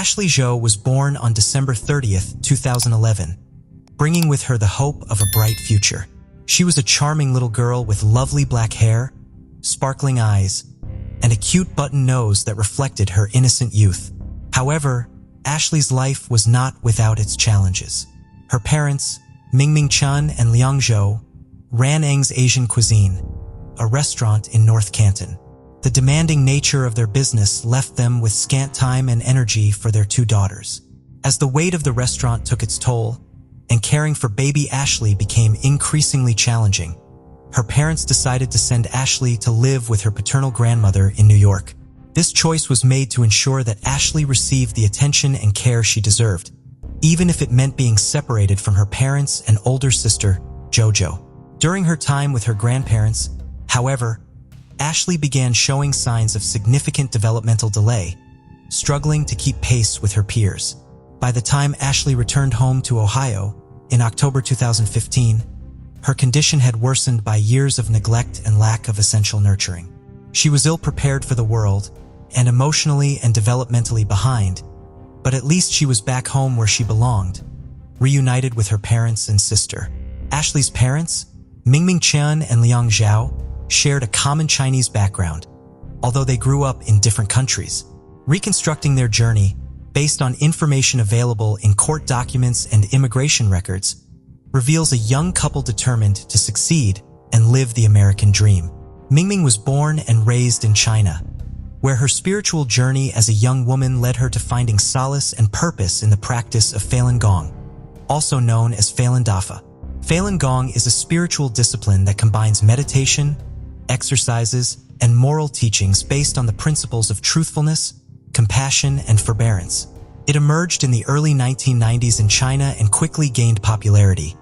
Ashley Zhou was born on December 30th, 2011, bringing with her the hope of a bright future. She was a charming little girl with lovely black hair, sparkling eyes, and a cute button nose that reflected her innocent youth. However, Ashley's life was not without its challenges. Her parents, Mingming Chun and Liang Zhou, ran Eng's Asian Cuisine, a restaurant in North Canton. The demanding nature of their business left them with scant time and energy for their two daughters. As the weight of the restaurant took its toll, and caring for baby Ashley became increasingly challenging, her parents decided to send Ashley to live with her paternal grandmother in New York. This choice was made to ensure that Ashley received the attention and care she deserved, even if it meant being separated from her parents and older sister, Jojo. During her time with her grandparents, however, Ashley began showing signs of significant developmental delay, struggling to keep pace with her peers. By the time Ashley returned home to Ohio in October 2015, her condition had worsened by years of neglect and lack of essential nurturing. She was ill-prepared for the world and emotionally and developmentally behind, but at least she was back home where she belonged, reunited with her parents and sister. Ashley's parents, Mingming Chen and Liang Zhou, shared a common Chinese background, although they grew up in different countries. Reconstructing their journey, based on information available in court documents and immigration records, reveals a young couple determined to succeed and live the American dream. Mingming was born and raised in China, where her spiritual journey as a young woman led her to finding solace and purpose in the practice of Falun Gong, also known as Falun Dafa. Falun Gong is a spiritual discipline that combines meditation, exercises, and moral teachings based on the principles of truthfulness, compassion, and forbearance. It emerged in the early 1990s in China and quickly gained popularity,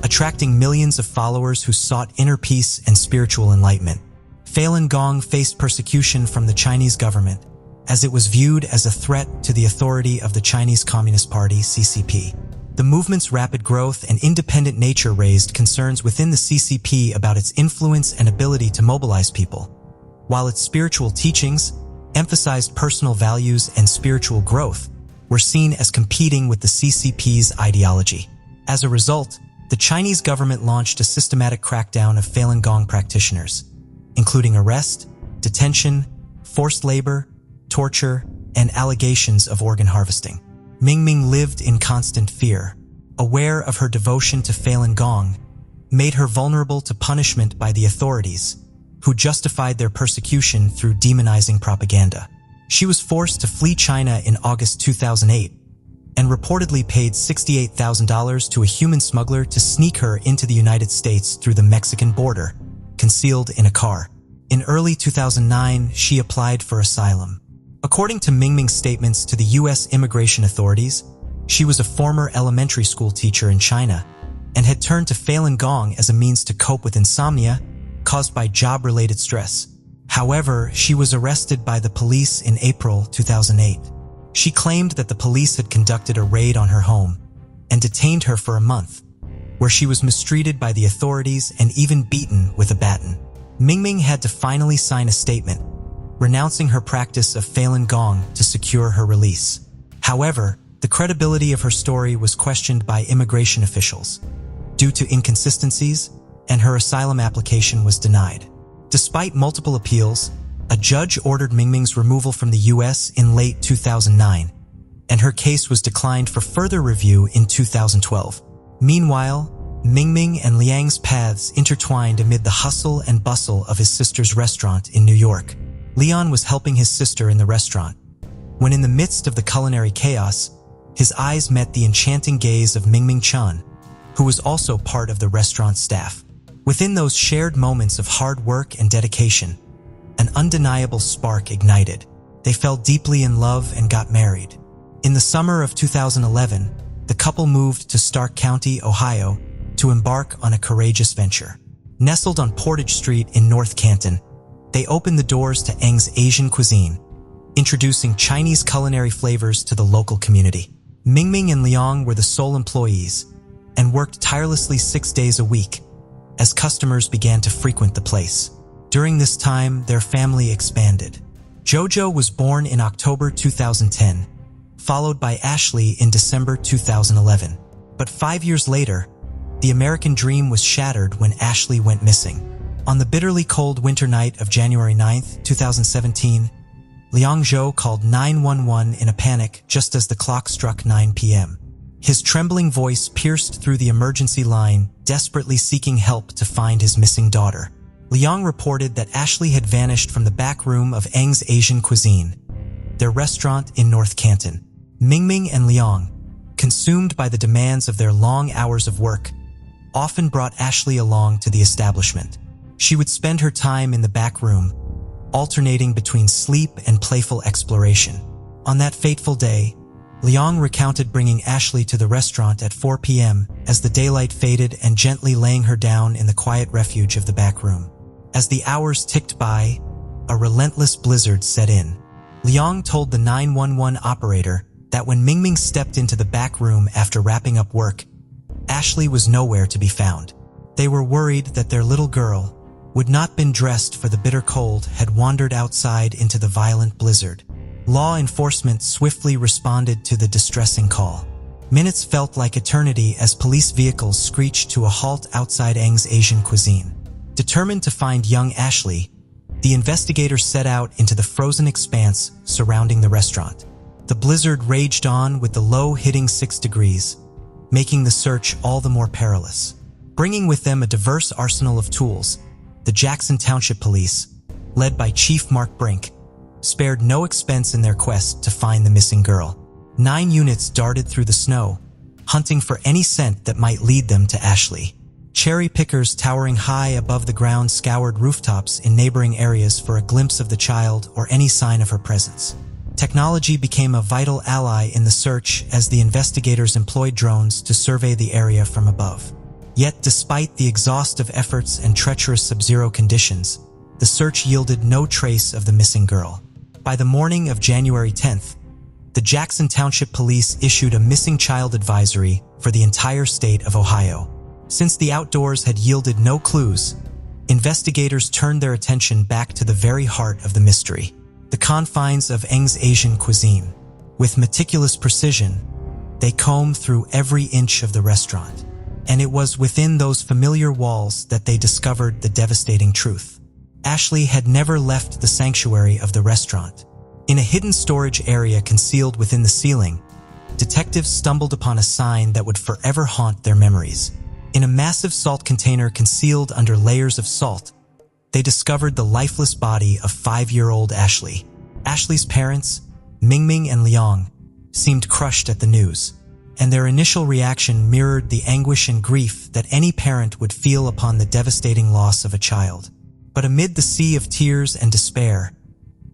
attracting millions of followers who sought inner peace and spiritual enlightenment. Falun Gong faced persecution from the Chinese government, as it was viewed as a threat to the authority of the Chinese Communist Party, CCP. The movement's rapid growth and independent nature raised concerns within the CCP about its influence and ability to mobilize people, while its spiritual teachings, emphasized personal values and spiritual growth, were seen as competing with the CCP's ideology. As a result, the Chinese government launched a systematic crackdown of Falun Gong practitioners, including arrest, detention, forced labor, torture, and allegations of organ harvesting. Mingming lived in constant fear, aware of her devotion to Falun Gong, made her vulnerable to punishment by the authorities, who justified their persecution through demonizing propaganda. She was forced to flee China in August 2008 and reportedly paid $68,000 to a human smuggler to sneak her into the United States through the Mexican border, concealed in a car. In early 2009, she applied for asylum. According to Mingming's statements to the U.S. immigration authorities, she was a former elementary school teacher in China and had turned to Falun Gong as a means to cope with insomnia caused by job-related stress. However, she was arrested by the police in April 2008. She claimed that the police had conducted a raid on her home and detained her for a month, where she was mistreated by the authorities and even beaten with a baton. Mingming had to finally sign a statement, renouncing her practice of Falun Gong to secure her release. However, the credibility of her story was questioned by immigration officials due to inconsistencies, and her asylum application was denied. Despite multiple appeals, a judge ordered Mingming's removal from the U.S. in late 2009, and her case was declined for further review in 2012. Meanwhile, Mingming and Liang's paths intertwined amid the hustle and bustle of his sister's restaurant in New York. Leon was helping his sister in the restaurant, when in the midst of the culinary chaos, his eyes met the enchanting gaze of Mingming Chun, who was also part of the restaurant staff. Within those shared moments of hard work and dedication, an undeniable spark ignited. They fell deeply in love and got married. In the summer of 2011, the couple moved to Stark County, Ohio, to embark on a courageous venture. Nestled on Portage Street in North Canton, they opened the doors to Eng's Asian Cuisine, introducing Chinese culinary flavors to the local community. Mingming and Liang were the sole employees and worked tirelessly 6 days a week as customers began to frequent the place. During this time, their family expanded. Jojo was born in October 2010, followed by Ashley in December 2011. But 5 years later, the American dream was shattered when Ashley went missing. On the bitterly cold winter night of January 9, 2017, Liang Zhou called 911 in a panic just as the clock struck 9 p.m. His trembling voice pierced through the emergency line, desperately seeking help to find his missing daughter. Liang reported that Ashley had vanished from the back room of Eng's Asian Cuisine, their restaurant in North Canton. Mingming and Liang, consumed by the demands of their long hours of work, often brought Ashley along to the establishment. She would spend her time in the back room, alternating between sleep and playful exploration. On that fateful day, Liang recounted bringing Ashley to the restaurant at 4 p.m. as the daylight faded and gently laying her down in the quiet refuge of the back room. As the hours ticked by, a relentless blizzard set in. Liang told the 911 operator that when Mingming stepped into the back room after wrapping up work, Ashley was nowhere to be found. They were worried that their little girl, would not been dressed for the bitter cold, had wandered outside into the violent blizzard. Law enforcement swiftly responded to the distressing call. Minutes felt like eternity as police vehicles screeched to a halt outside Eng's Asian Cuisine. Determined to find young Ashley, the investigators set out into the frozen expanse surrounding the restaurant. The blizzard raged on with the low hitting 6 degrees, making the search all the more perilous. Bringing with them a diverse arsenal of tools, the Jackson Township Police, led by Chief Mark Brink, spared no expense in their quest to find the missing girl. 9 units darted through the snow, hunting for any scent that might lead them to Ashley. Cherry pickers towering high above the ground scoured rooftops in neighboring areas for a glimpse of the child or any sign of her presence. Technology became a vital ally in the search as the investigators employed drones to survey the area from above. Yet, despite the exhaustive efforts and treacherous sub-zero conditions, the search yielded no trace of the missing girl. By the morning of January 10th, the Jackson Township Police issued a missing child advisory for the entire state of Ohio. Since the outdoors had yielded no clues, investigators turned their attention back to the very heart of the mystery, the confines of Eng's Asian Cuisine. With meticulous precision, they combed through every inch of the restaurant. And it was within those familiar walls that they discovered the devastating truth. Ashley had never left the sanctuary of the restaurant. In a hidden storage area concealed within the ceiling, detectives stumbled upon a sign that would forever haunt their memories. In a massive salt container concealed under layers of salt, they discovered the lifeless body of 5-year-old Ashley. Ashley's parents, Mingming and Liang, seemed crushed at the news, and their initial reaction mirrored the anguish and grief that any parent would feel upon the devastating loss of a child. But amid the sea of tears and despair,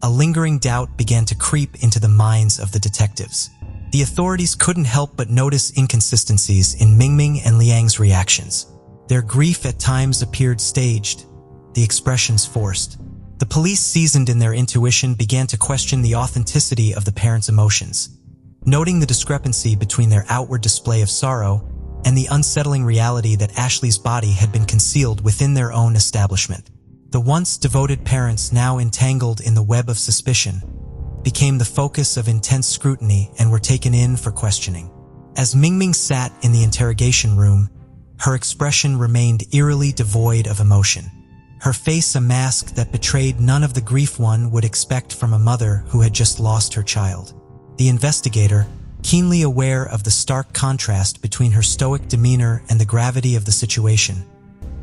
a lingering doubt began to creep into the minds of the detectives. The authorities couldn't help but notice inconsistencies in Mingming and Liang's reactions. Their grief at times appeared staged, the expressions forced. The police, seasoned in their intuition, began to question the authenticity of the parents' emotions, noting the discrepancy between their outward display of sorrow and the unsettling reality that Ashley's body had been concealed within their own establishment. The once devoted parents, now entangled in the web of suspicion, became the focus of intense scrutiny and were taken in for questioning. As Mingming sat in the interrogation room, her expression remained eerily devoid of emotion, her face a mask that betrayed none of the grief one would expect from a mother who had just lost her child. The investigator, keenly aware of the stark contrast between her stoic demeanor and the gravity of the situation,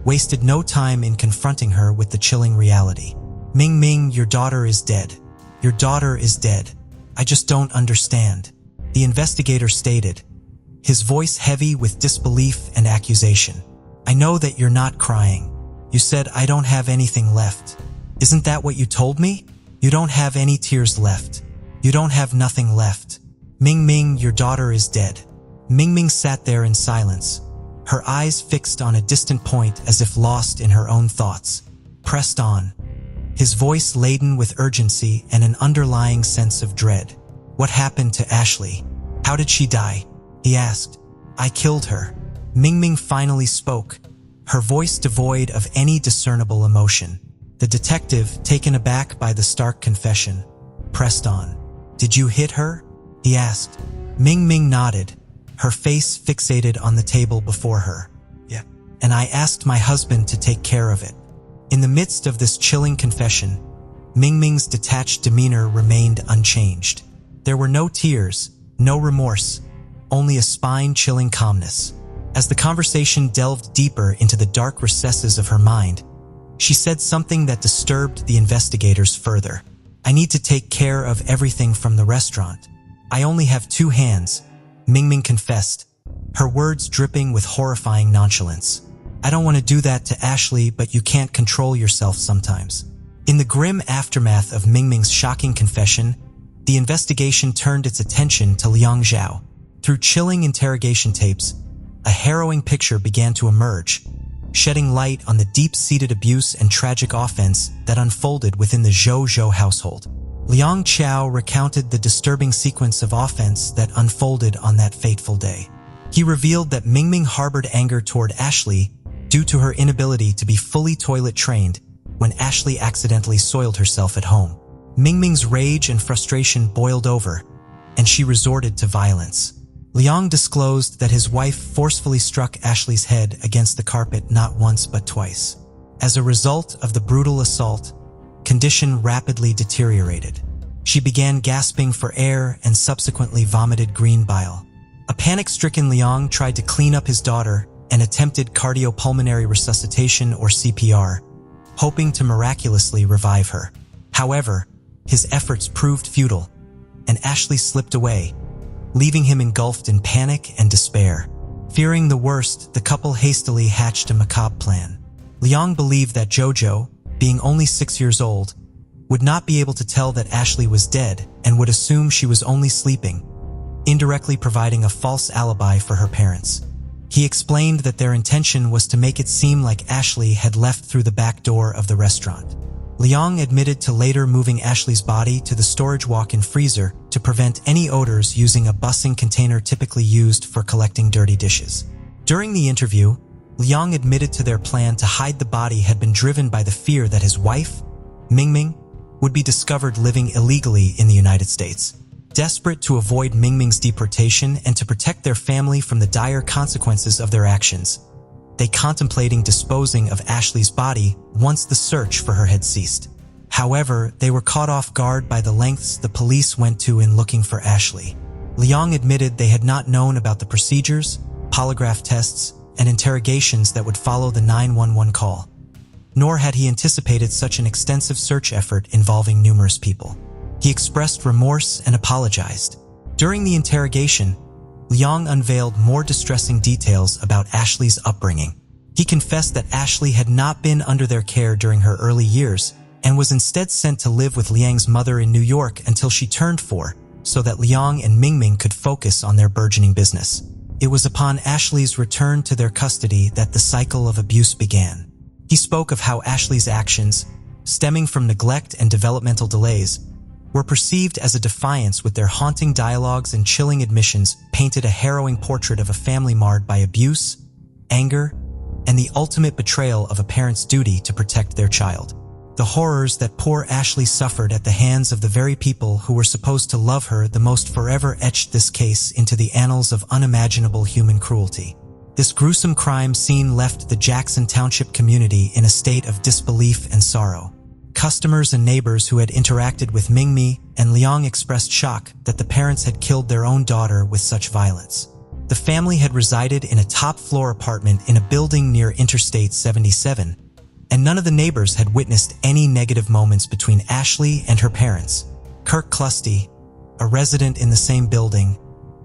wasted no time in confronting her with the chilling reality. Mingming, your daughter is dead. Your daughter is dead. I just don't understand, the investigator stated, his voice heavy with disbelief and accusation. I know that you're not crying. You said I don't have anything left. Isn't that what you told me? You don't have any tears left. You don't have nothing left. Mingming, your daughter is dead. Mingming sat there in silence, her eyes fixed on a distant point as if lost in her own thoughts. Pressed on, his voice laden with urgency and an underlying sense of dread. What happened to Ashley? How did she die? He asked. I killed her. Mingming finally spoke, her voice devoid of any discernible emotion. The detective, taken aback by the stark confession, pressed on. Did you hit her? he asked. Ming Ming nodded, her face fixated on the table before her. Yeah. And I asked my husband to take care of it. In the midst of this chilling confession, Ming Ming's detached demeanor remained unchanged. There were no tears, no remorse, only a spine-chilling calmness. As the conversation delved deeper into the dark recesses of her mind, she said something that disturbed the investigators further. I need to take care of everything from the restaurant. I only have 2 hands, Ming Ming confessed, her words dripping with horrifying nonchalance. I don't want to do that to Ashley, but you can't control yourself sometimes. In the grim aftermath of Ming Ming's shocking confession, the investigation turned its attention to Liang Zhao. Through chilling interrogation tapes, a harrowing picture began to emerge, shedding light on the deep-seated abuse and tragic offense that unfolded within the Zhou household. Liang Qiao recounted the disturbing sequence of offense that unfolded on that fateful day. He revealed that Ming Ming harbored anger toward Ashley due to her inability to be fully toilet-trained when Ashley accidentally soiled herself at home. Ming Ming's rage and frustration boiled over, and she resorted to violence. Liang disclosed that his wife forcefully struck Ashley's head against the carpet not once but twice. As a result of the brutal assault, condition rapidly deteriorated. She began gasping for air and subsequently vomited green bile. A panic-stricken Liang tried to clean up his daughter and attempted cardiopulmonary resuscitation or CPR, hoping to miraculously revive her. However, his efforts proved futile, and Ashley slipped away, leaving him engulfed in panic and despair. Fearing the worst, the couple hastily hatched a macabre plan. Liang believed that Jojo, being only 6 years old, would not be able to tell that Ashley was dead and would assume she was only sleeping, indirectly providing a false alibi for her parents. He explained that their intention was to make it seem like Ashley had left through the back door of the restaurant. Liang admitted to later moving Ashley's body to the storage walk-in freezer to prevent any odors using a bussing container typically used for collecting dirty dishes. During the interview, Liang admitted to their plan to hide the body had been driven by the fear that his wife, Ming Ming, would be discovered living illegally in the United States. Desperate to avoid Ming Ming's deportation and to protect their family from the dire consequences of their actions, they contemplating disposing of Ashley's body once the search for her had ceased. However, they were caught off guard by the lengths the police went to in looking for Ashley. Liang admitted they had not known about the procedures, polygraph tests, and interrogations that would follow the 911 call, nor had he anticipated such an extensive search effort involving numerous people. He expressed remorse and apologized. During the interrogation, Liang unveiled more distressing details about Ashley's upbringing. He confessed that Ashley had not been under their care during her early years and was instead sent to live with Liang's mother in New York until she turned 4, so that Liang and Ming Ming could focus on their burgeoning business. It was upon Ashley's return to their custody that the cycle of abuse began. He spoke of how Ashley's actions, stemming from neglect and developmental delays, were perceived as a defiance, with their haunting dialogues and chilling admissions painted a harrowing portrait of a family marred by abuse, anger, and the ultimate betrayal of a parent's duty to protect their child. The horrors that poor Ashley suffered at the hands of the very people who were supposed to love her the most forever etched this case into the annals of unimaginable human cruelty. This gruesome crime scene left the Jackson Township community in a state of disbelief and sorrow. Customers and neighbors who had interacted with Ming Ming and Liang expressed shock that the parents had killed their own daughter with such violence. The family had resided in a top-floor apartment in a building near Interstate 77, and none of the neighbors had witnessed any negative moments between Ashley and her parents. Kirk Clusty, a resident in the same building,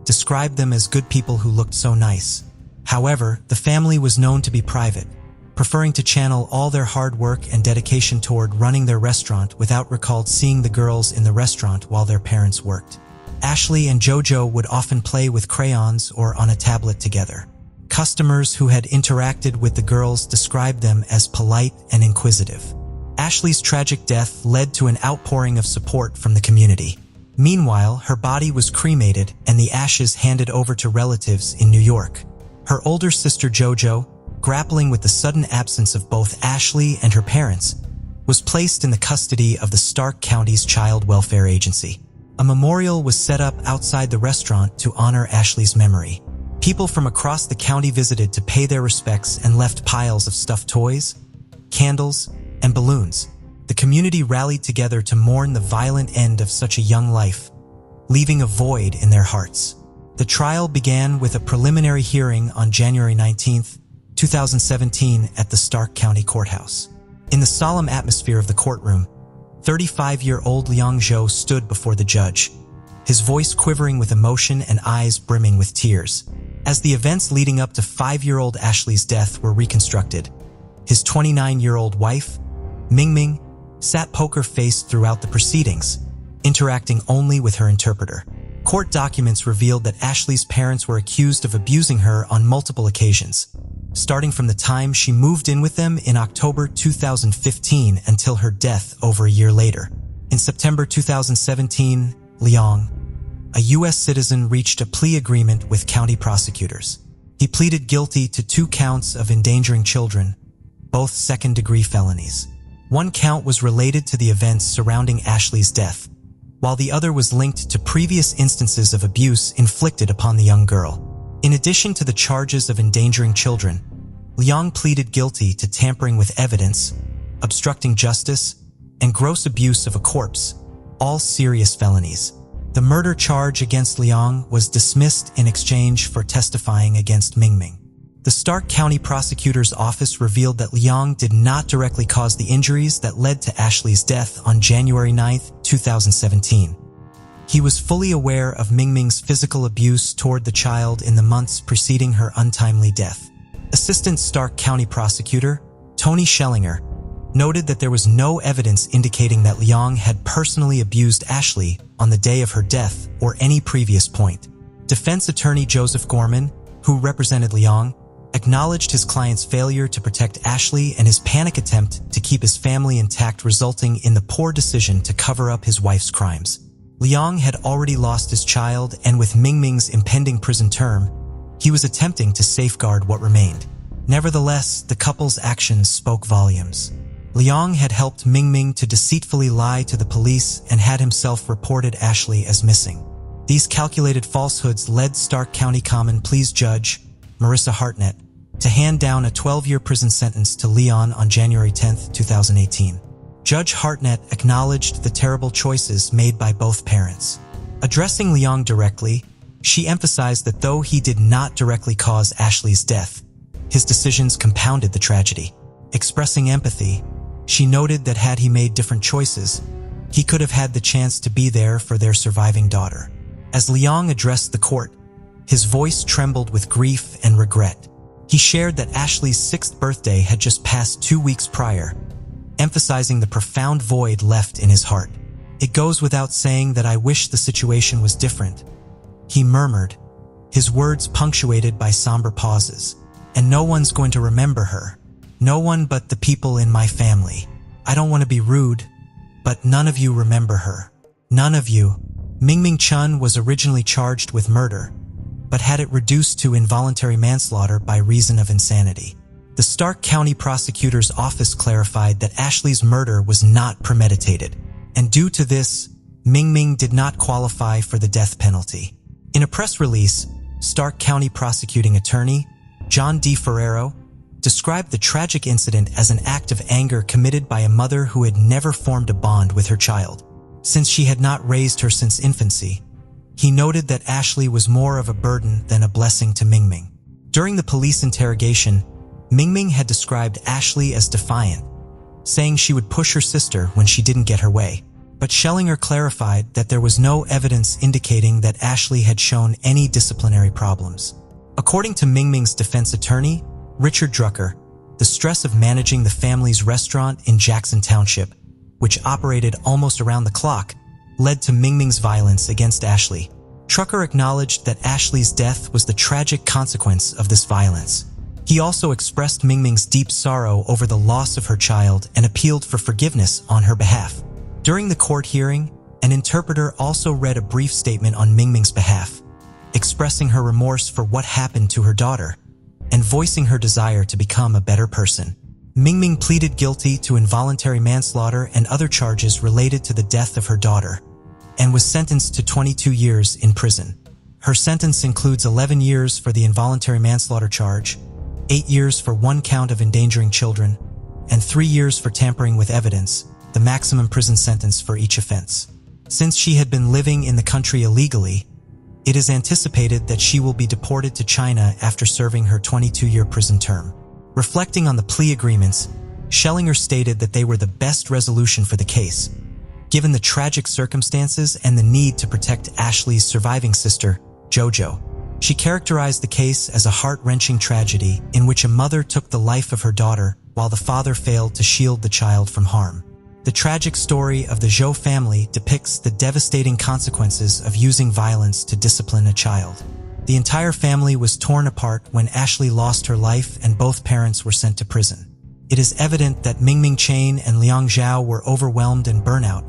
described them as good people who looked so nice. However, the family was known to be private, preferring to channel all their hard work and dedication toward running their restaurant without recalled seeing the girls in the restaurant while their parents worked. Ashley and Jojo would often play with crayons or on a tablet together. Customers who had interacted with the girls described them as polite and inquisitive. Ashley's tragic death led to an outpouring of support from the community. Meanwhile, her body was cremated and the ashes handed over to relatives in New York. Her older sister Jojo, grappling with the sudden absence of both Ashley and her parents, was placed in the custody of the Stark County's Child Welfare Agency. A memorial was set up outside the restaurant to honor Ashley's memory. People from across the county visited to pay their respects and left piles of stuffed toys, candles, and balloons. The community rallied together to mourn the violent end of such a young life, leaving a void in their hearts. The trial began with a preliminary hearing on January 19, 2017 at the Stark County Courthouse. In the solemn atmosphere of the courtroom, 35-year-old Liang Zhou stood before the judge, his voice quivering with emotion and eyes brimming with tears. As the events leading up to 5-year-old Ashley's death were reconstructed, his 29-year-old wife, Mingming, sat poker-faced throughout the proceedings, interacting only with her interpreter. Court documents revealed that Ashley's parents were accused of abusing her on multiple occasions, starting from the time she moved in with them in October 2015 until her death over a year later. In September 2017, Liang, a U.S. citizen, reached a plea agreement with county prosecutors. He pleaded guilty to 2 counts of endangering children, both second-degree felonies. One count was related to the events surrounding Ashley's death, while the other was linked to previous instances of abuse inflicted upon the young girl. In addition to the charges of endangering children, Liang pleaded guilty to tampering with evidence, obstructing justice, and gross abuse of a corpse, all serious felonies. The murder charge against Liang was dismissed in exchange for testifying against Mingming. The Stark County Prosecutor's Office revealed that Liang did not directly cause the injuries that led to Ashley's death on January 9, 2017. He was fully aware of Mingming's physical abuse toward the child in the months preceding her untimely death. Assistant Stark County Prosecutor Tony Schellinger noted that there was no evidence indicating that Liang had personally abused Ashley on the day of her death or any previous point. Defense attorney Joseph Gorman, who represented Liang, acknowledged his client's failure to protect Ashley and his panic attempt to keep his family intact, resulting in the poor decision to cover up his wife's crimes. Liang had already lost his child, and with Mingming's impending prison term, he was attempting to safeguard what remained. Nevertheless, the couple's actions spoke volumes. Liang had helped Mingming to deceitfully lie to the police and had himself reported Ashley as missing. These calculated falsehoods led Stark County Common Pleas Judge Marissa Hartnett to hand down a 12-year prison sentence to Liang on January 10, 2018. Judge Hartnett acknowledged the terrible choices made by both parents. Addressing Liang directly, she emphasized that though he did not directly cause Ashley's death, his decisions compounded the tragedy. Expressing empathy, she noted that had he made different choices, he could have had the chance to be there for their surviving daughter. As Liang addressed the court, his voice trembled with grief and regret. He shared that Ashley's 6th birthday had just passed 2 weeks prior, emphasizing the profound void left in his heart. "It goes without saying that I wish the situation was different," he murmured, his words punctuated by somber pauses. "And no one's going to remember her. No one but the people in my family. I don't want to be rude, but none of you remember her. None of you." Mingming Chun was originally charged with murder, but had it reduced to involuntary manslaughter by reason of insanity. The Stark County Prosecutor's Office clarified that Ashley's murder was not premeditated, and due to this, Mingming did not qualify for the death penalty. In a press release, Stark County Prosecuting Attorney John D. Ferrero described the tragic incident as an act of anger committed by a mother who had never formed a bond with her child, since she had not raised her since infancy. He noted that Ashley was more of a burden than a blessing to Mingming. During the police interrogation, Mingming had described Ashley as defiant, saying she would push her sister when she didn't get her way. But Schellinger clarified that there was no evidence indicating that Ashley had shown any disciplinary problems. According to Mingming's defense attorney, Richard Drucker, the stress of managing the family's restaurant in Jackson Township, which operated almost around the clock, led to Mingming's violence against Ashley. Drucker acknowledged that Ashley's death was the tragic consequence of this violence. He also expressed Mingming's deep sorrow over the loss of her child and appealed for forgiveness on her behalf. During the court hearing, an interpreter also read a brief statement on Mingming's behalf, expressing her remorse for what happened to her daughter and voicing her desire to become a better person. Mingming pleaded guilty to involuntary manslaughter and other charges related to the death of her daughter, and was sentenced to 22 years in prison. Her sentence includes 11 years for the involuntary manslaughter charge, 8 years for one count of endangering children, and 3 years for tampering with evidence, the maximum prison sentence for each offense. Since she had been living in the country illegally, it is anticipated that she will be deported to China after serving her 22-year prison term. Reflecting on the plea agreements, Schellinger stated that they were the best resolution for the case, given the tragic circumstances and the need to protect Ashley's surviving sister, JoJo. She characterized the case as a heart-wrenching tragedy in which a mother took the life of her daughter while the father failed to shield the child from harm. The tragic story of the Zhou family depicts the devastating consequences of using violence to discipline a child. The entire family was torn apart when Ashley lost her life and both parents were sent to prison. It is evident that Mingming Chen and Liang Zhao were overwhelmed and burnout,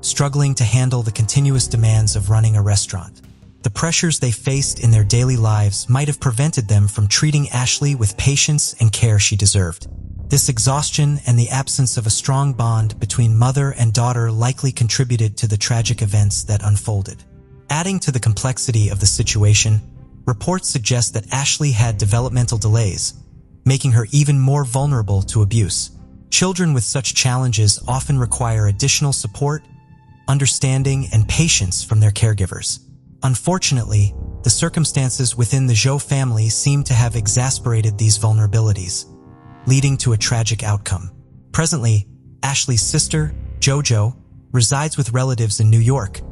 struggling to handle the continuous demands of running a restaurant. The pressures they faced in their daily lives might have prevented them from treating Ashley with patience and care she deserved. This exhaustion and the absence of a strong bond between mother and daughter likely contributed to the tragic events that unfolded. Adding to the complexity of the situation, reports suggest that Ashley had developmental delays, making her even more vulnerable to abuse. Children with such challenges often require additional support, understanding, and patience from their caregivers. Unfortunately, the circumstances within the Zhou family seem to have exacerbated these vulnerabilities, leading to a tragic outcome. Presently, Ashley's sister, JoJo, resides with relatives in New York,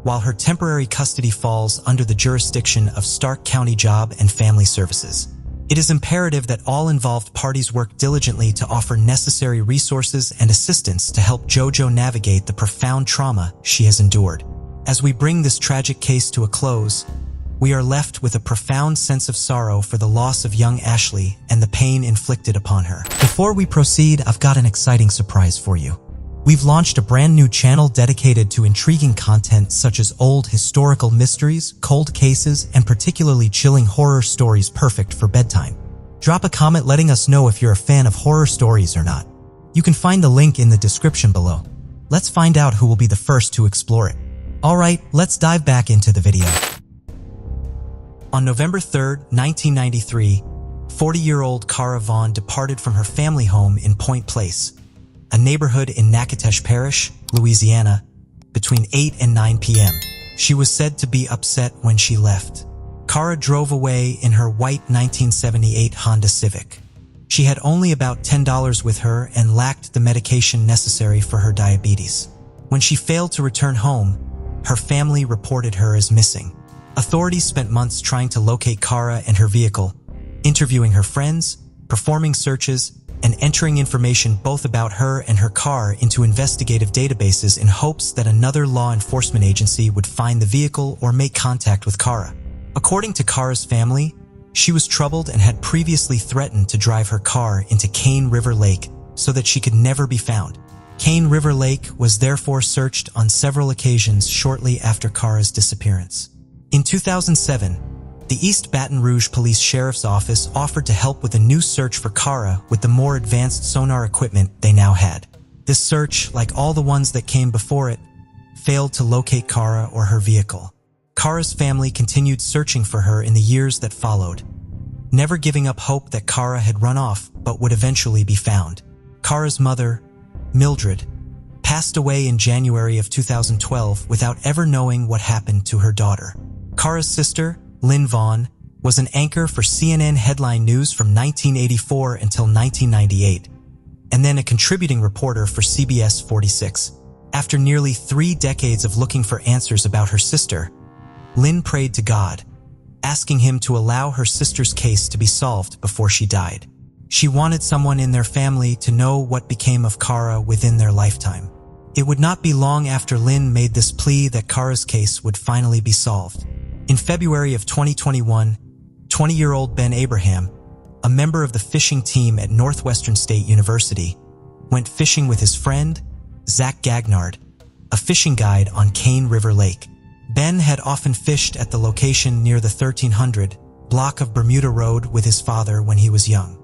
while her temporary custody falls under the jurisdiction of Stark County Job and Family Services. It is imperative that all involved parties work diligently to offer necessary resources and assistance to help JoJo navigate the profound trauma she has endured. As we bring this tragic case to a close, we are left with a profound sense of sorrow for the loss of young Ashley and the pain inflicted upon her. Before we proceed, I've got an exciting surprise for you. We've launched a brand new channel dedicated to intriguing content such as old historical mysteries, cold cases, and particularly chilling horror stories perfect for bedtime. Drop a comment letting us know if you're a fan of horror stories or not. You can find the link in the description below. Let's find out who will be the first to explore it. Alright, let's dive back into the video. On November 3, 1993, 40-year-old Caravaugh departed from her family home in Point Place, a neighborhood in Natchitoches Parish, Louisiana, between 8 and 9 p.m. She was said to be upset when she left. Cara drove away in her white 1978 Honda Civic. She had only about $10 with her and lacked the medication necessary for her diabetes. When she failed to return home, her family reported her as missing. Authorities spent months trying to locate Cara and her vehicle, interviewing her friends, performing searches, and entering information both about her and her car into investigative databases in hopes that another law enforcement agency would find the vehicle or make contact with Cara. According to Cara's family, she was troubled and had previously threatened to drive her car into Cane River Lake so that she could never be found. Cane River Lake was therefore searched on several occasions shortly after Cara's disappearance. In 2007, the East Baton Rouge Police Sheriff's Office offered to help with a new search for Cara with the more advanced sonar equipment they now had. This search, like all the ones that came before it, failed to locate Cara or her vehicle. Cara's family continued searching for her in the years that followed, never giving up hope that Cara had run off but would eventually be found. Cara's mother, Mildred, passed away in January of 2012 without ever knowing what happened to her daughter. Cara's sister, Lynn Vaughn, was an anchor for CNN headline news from 1984 until 1998, and then a contributing reporter for CBS 46. After nearly 3 decades of looking for answers about her sister, Lynn prayed to God, asking him to allow her sister's case to be solved before she died. She wanted someone in their family to know what became of Cara within their lifetime. It would not be long after Lynn made this plea that Cara's case would finally be solved. In February of 2021, 20-year-old Ben Abraham, a member of the fishing team at Northwestern State University, went fishing with his friend, Zach Gagnard, a fishing guide on Cane River Lake. Ben had often fished at the location near the 1300 block of Bermuda Road with his father when he was young.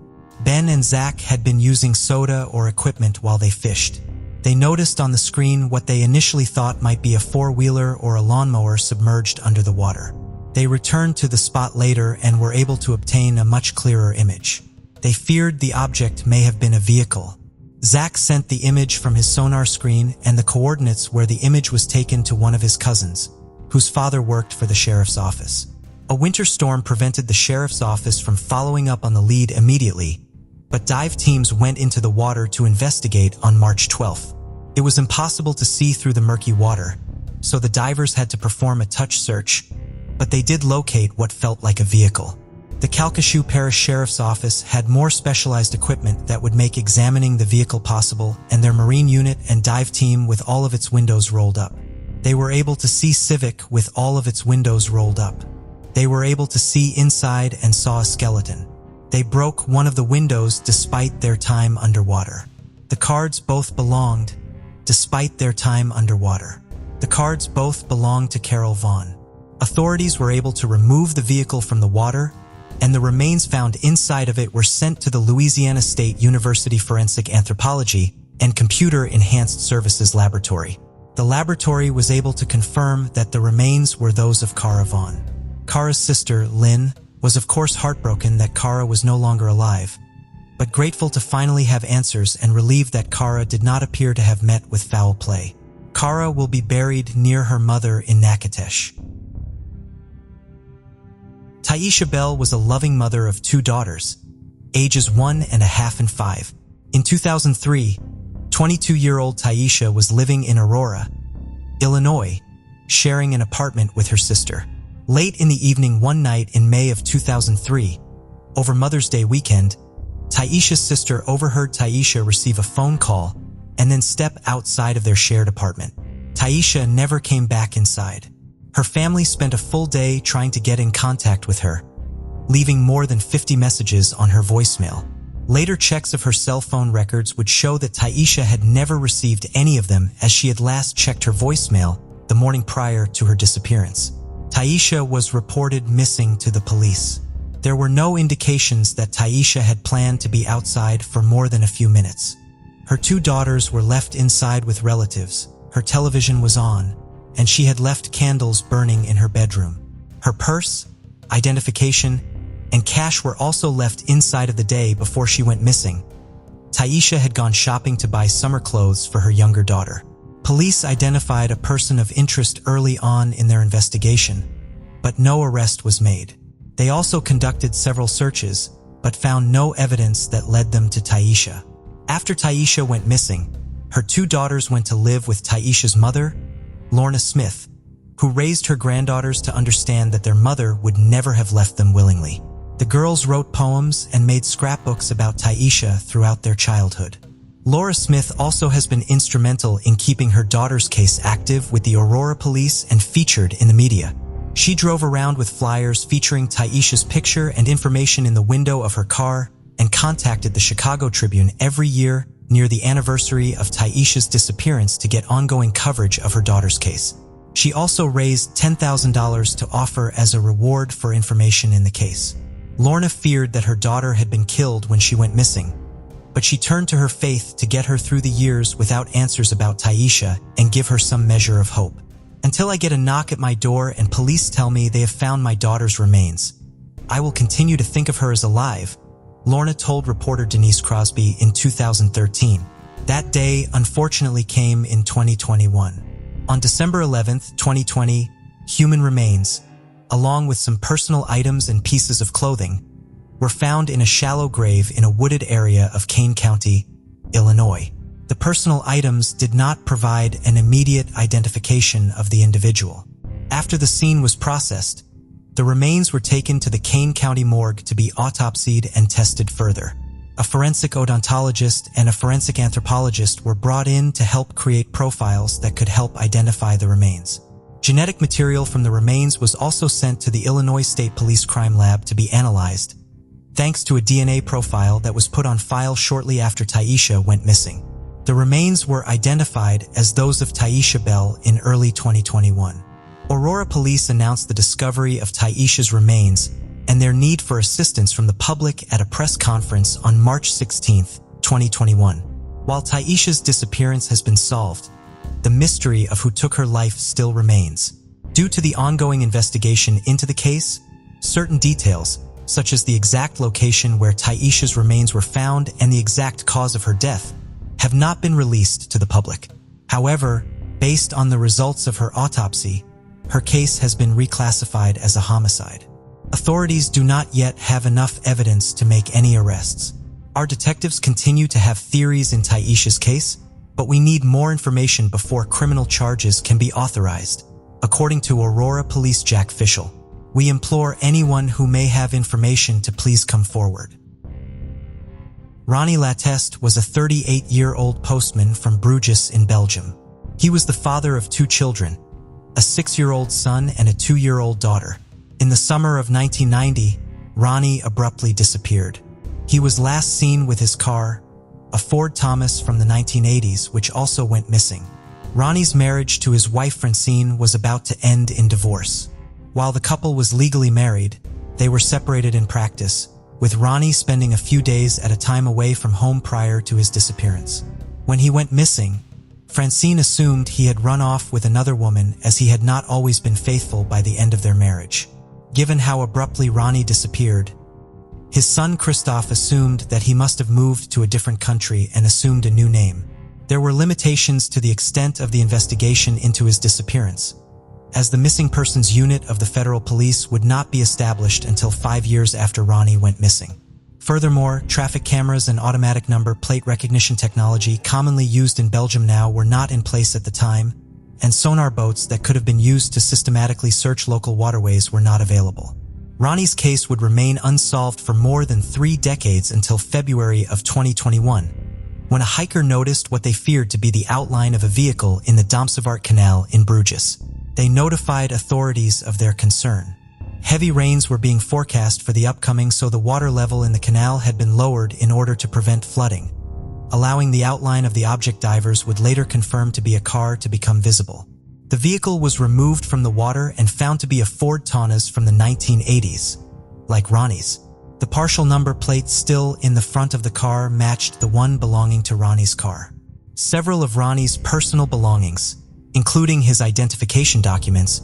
Ben and Zach had been using soda or equipment while they fished. They noticed on the screen what they initially thought might be a four-wheeler or a lawnmower submerged under the water. They returned to the spot later and were able to obtain a much clearer image. They feared the object may have been a vehicle. Zach sent the image from his sonar screen and the coordinates where the image was taken to one of his cousins, whose father worked for the sheriff's office. A winter storm prevented the sheriff's office from following up on the lead immediately, but dive teams went into the water to investigate on March 12th. It was impossible to see through the murky water, so the divers had to perform a touch search, but they did locate what felt like a vehicle. The Calcasieu Parish Sheriff's Office had more specialized equipment that would make examining the vehicle possible, and their marine unit and dive team with all of its windows rolled up. They were able to see Civic with all of its windows rolled up. They were able to see inside and saw a skeleton. They broke one of the windows despite their time underwater. The cards both belonged, despite their time underwater. The cards both belonged to Carol Vaughn. Authorities were able to remove the vehicle from the water, and the remains found inside of it were sent to the Louisiana State University Forensic Anthropology and Computer Enhanced Services Laboratory. The laboratory was able to confirm that the remains were those of Caravaugh. Kara's sister, Lynn, was of course heartbroken that Kara was no longer alive, but grateful to finally have answers and relieved that Kara did not appear to have met with foul play. Kara will be buried near her mother in Natchitoches. Taisha Bell was a loving mother of two daughters, ages 1.5 and 5. In 2003, 22-year-old Taisha was living in Aurora, Illinois, sharing an apartment with her sister. Late in the evening one night in May of 2003, over Mother's Day weekend, Taisha's sister overheard Taisha receive a phone call and then step outside of their shared apartment. Taisha never came back inside. Her family spent a full day trying to get in contact with her, leaving more than 50 messages on her voicemail. Later checks of her cell phone records would show that Taisha had never received any of them, as she had last checked her voicemail the morning prior to her disappearance. Taisha was reported missing to the police. There were no indications that Taisha had planned to be outside for more than a few minutes. Her two daughters were left inside with relatives. Her television was on, and she had left candles burning in her bedroom. Her purse, identification, and cash were also left inside of the day before she went missing. Taisha had gone shopping to buy summer clothes for her younger daughter. Police identified a person of interest early on in their investigation, but no arrest was made. They also conducted several searches, but found no evidence that led them to Taisha. After Taisha went missing, her two daughters went to live with Taisha's mother, Lorna Smith, who raised her granddaughters to understand that their mother would never have left them willingly. The girls wrote poems and made scrapbooks about Taisha throughout their childhood. Laura Smith also has been instrumental in keeping her daughter's case active with the Aurora police and featured in the media. She drove around with flyers featuring Taisha's picture and information in the window of her car and contacted the Chicago Tribune every year near the anniversary of Taisha's disappearance to get ongoing coverage of her daughter's case. She also raised $10,000 to offer as a reward for information in the case. Lorna feared that her daughter had been killed when she went missing, but she turned to her faith to get her through the years without answers about Taisha and give her some measure of hope. Until I get a knock at my door and police tell me they have found my daughter's remains, I will continue to think of her as alive, Lorna told reporter Denise Crosby in 2013. That day unfortunately came in 2021. On December 11, 2020, human remains, along with some personal items and pieces of clothing, were found in a shallow grave in a wooded area of Kane County, Illinois. The personal items did not provide an immediate identification of the individual. After the scene was processed, the remains were taken to the Kane County morgue to be autopsied and tested further. A forensic odontologist and a forensic anthropologist were brought in to help create profiles that could help identify the remains. Genetic material from the remains was also sent to the Illinois State Police Crime Lab to be analyzed, thanks to a DNA profile that was put on file shortly after Taisha went missing. The remains were identified as those of Taisha Bell in early 2021. Aurora police announced the discovery of Taisha's remains and their need for assistance from the public at a press conference on March 16, 2021. While Taisha's disappearance has been solved, the mystery of who took her life still remains. Due to the ongoing investigation into the case, certain details, such as the exact location where Taisha's remains were found and the exact cause of her death, have not been released to the public. However, based on the results of her autopsy, her case has been reclassified as a homicide. Authorities do not yet have enough evidence to make any arrests. Our detectives continue to have theories in Taisha's case, but we need more information before criminal charges can be authorized. According to Aurora Police Jack Fischel, we implore anyone who may have information to please come forward. Ronnie Latest was a 38-year-old postman from Bruges in Belgium. He was the father of 2 children, a 6-year-old son and a 2-year-old daughter. In the summer of 1990, Ronnie abruptly disappeared. He was last seen with his car, a Ford Thomas from the 1980s, which also went missing. Ronnie's marriage to his wife Francine was about to end in divorce. While the couple was legally married, they were separated in practice, with Ronnie spending a few days at a time away from home prior to his disappearance. When he went missing, Francine assumed he had run off with another woman, as he had not always been faithful by the end of their marriage. Given how abruptly Ronnie disappeared, his son Christophe assumed that he must have moved to a different country and assumed a new name. There were limitations to the extent of the investigation into his disappearance, as the missing persons unit of the federal police would not be established until 5 years after Ronnie went missing. Furthermore, traffic cameras and automatic number plate recognition technology commonly used in Belgium now were not in place at the time, and sonar boats that could have been used to systematically search local waterways were not available. Ronnie's case would remain unsolved for more than 3 decades until February of 2021, when a hiker noticed what they feared to be the outline of a vehicle in the Damsevart Canal in Bruges. They notified authorities of their concern. Heavy rains were being forecast for the upcoming, so the water level in the canal had been lowered in order to prevent flooding, allowing the outline of the object divers would later confirm to be a car to become visible. The vehicle was removed from the water and found to be a Ford Taunus from the 1980s, like Ronnie's. The partial number plate still in the front of the car matched the one belonging to Ronnie's car. Several of Ronnie's personal belongings, including his identification documents,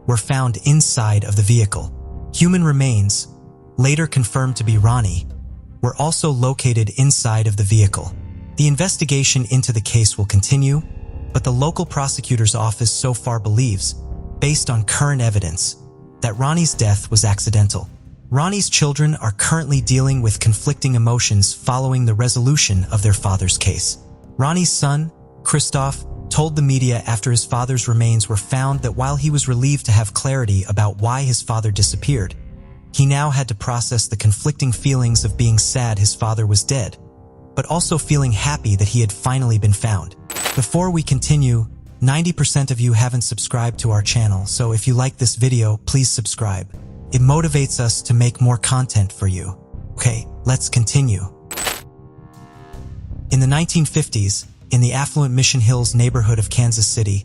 were found inside of the vehicle. Human remains, later confirmed to be Ronnie, were also located inside of the vehicle. The investigation into the case will continue, but the local prosecutor's office so far believes, based on current evidence, that Ronnie's death was accidental. Ronnie's children are currently dealing with conflicting emotions following the resolution of their father's case. Ronnie's son, Christophe, told the media after his father's remains were found that while he was relieved to have clarity about why his father disappeared, he now had to process the conflicting feelings of being sad his father was dead, but also feeling happy that he had finally been found. Before we continue, 90% of you haven't subscribed to our channel, so if you like this video, please subscribe. It motivates us to make more content for you. Okay, let's continue. In the 1950s, in the affluent Mission Hills neighborhood of Kansas City,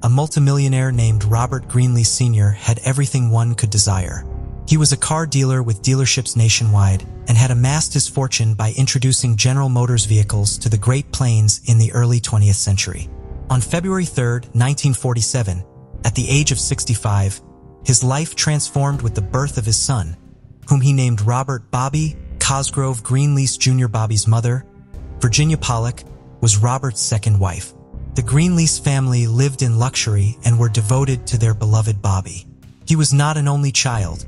a multimillionaire named Robert Greenlease Sr. had everything one could desire. He was a car dealer with dealerships nationwide and had amassed his fortune by introducing General Motors vehicles to the Great Plains in the early 20th century. On February 3, 1947, at the age of 65, his life transformed with the birth of his son, whom he named Robert Bobby Cosgrove Greenlease Jr. Bobby's mother, Virginia Pollock, was Robert's second wife. The Greenlease family lived in luxury and were devoted to their beloved Bobby. He was not an only child,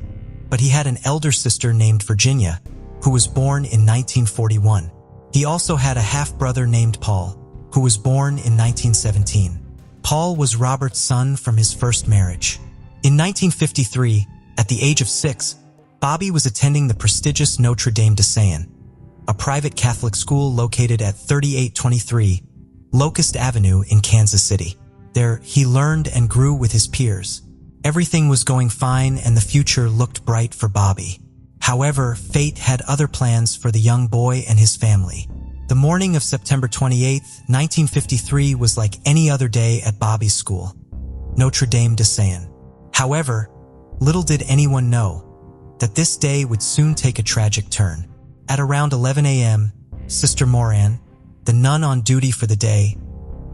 but he had an elder sister named Virginia, who was born in 1941. He also had a half-brother named Paul, who was born in 1917. Paul was Robert's son from his first marriage. In 1953, at the age of 6, Bobby was attending the prestigious Notre Dame de Saint, a private Catholic school located at 3823 Locust Avenue in Kansas City. There, he learned and grew with his peers. Everything was going fine and the future looked bright for Bobby. However, fate had other plans for the young boy and his family. The morning of September 28, 1953 was like any other day at Bobby's school, Notre Dame de Saint. However, little did anyone know that this day would soon take a tragic turn. At around 11 a.m., Sister Moran, the nun on duty for the day,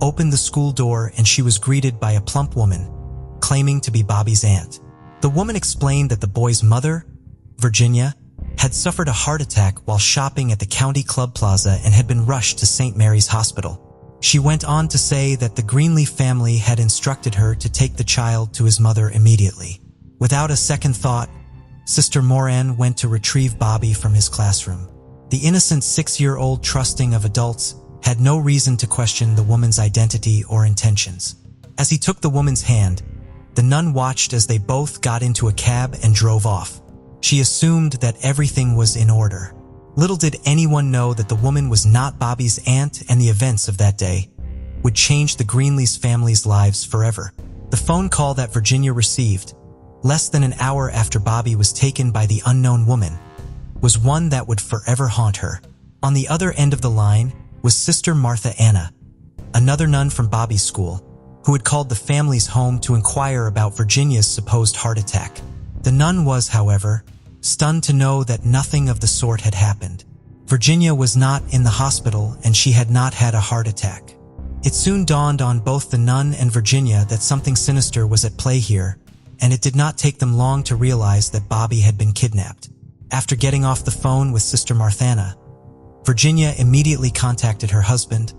opened the school door and she was greeted by a plump woman, claiming to be Bobby's aunt. The woman explained that the boy's mother, Virginia, had suffered a heart attack while shopping at the county club plaza and had been rushed to St. Mary's Hospital. She went on to say that the Greenlease family had instructed her to take the child to his mother immediately. Without a second thought, Sister Moran went to retrieve Bobby from his classroom. The innocent 6-year-old, trusting of adults, had no reason to question the woman's identity or intentions. As he took the woman's hand, the nun watched as they both got into a cab and drove off. She assumed that everything was in order. Little did anyone know that the woman was not Bobby's aunt, and the events of that day would change the Greenlease family's lives forever. The phone call that Virginia received, less than an hour after Bobby was taken by the unknown woman, was one that would forever haunt her. On the other end of the line was Sister Martha Anna, another nun from Bobby's school, who had called the family's home to inquire about Virginia's supposed heart attack. The nun was, however, stunned to know that nothing of the sort had happened. Virginia was not in the hospital and she had not had a heart attack. It soon dawned on both the nun and Virginia that something sinister was at play here, and it did not take them long to realize that Bobby had been kidnapped. After getting off the phone with Sister Marthana, Virginia immediately contacted her husband,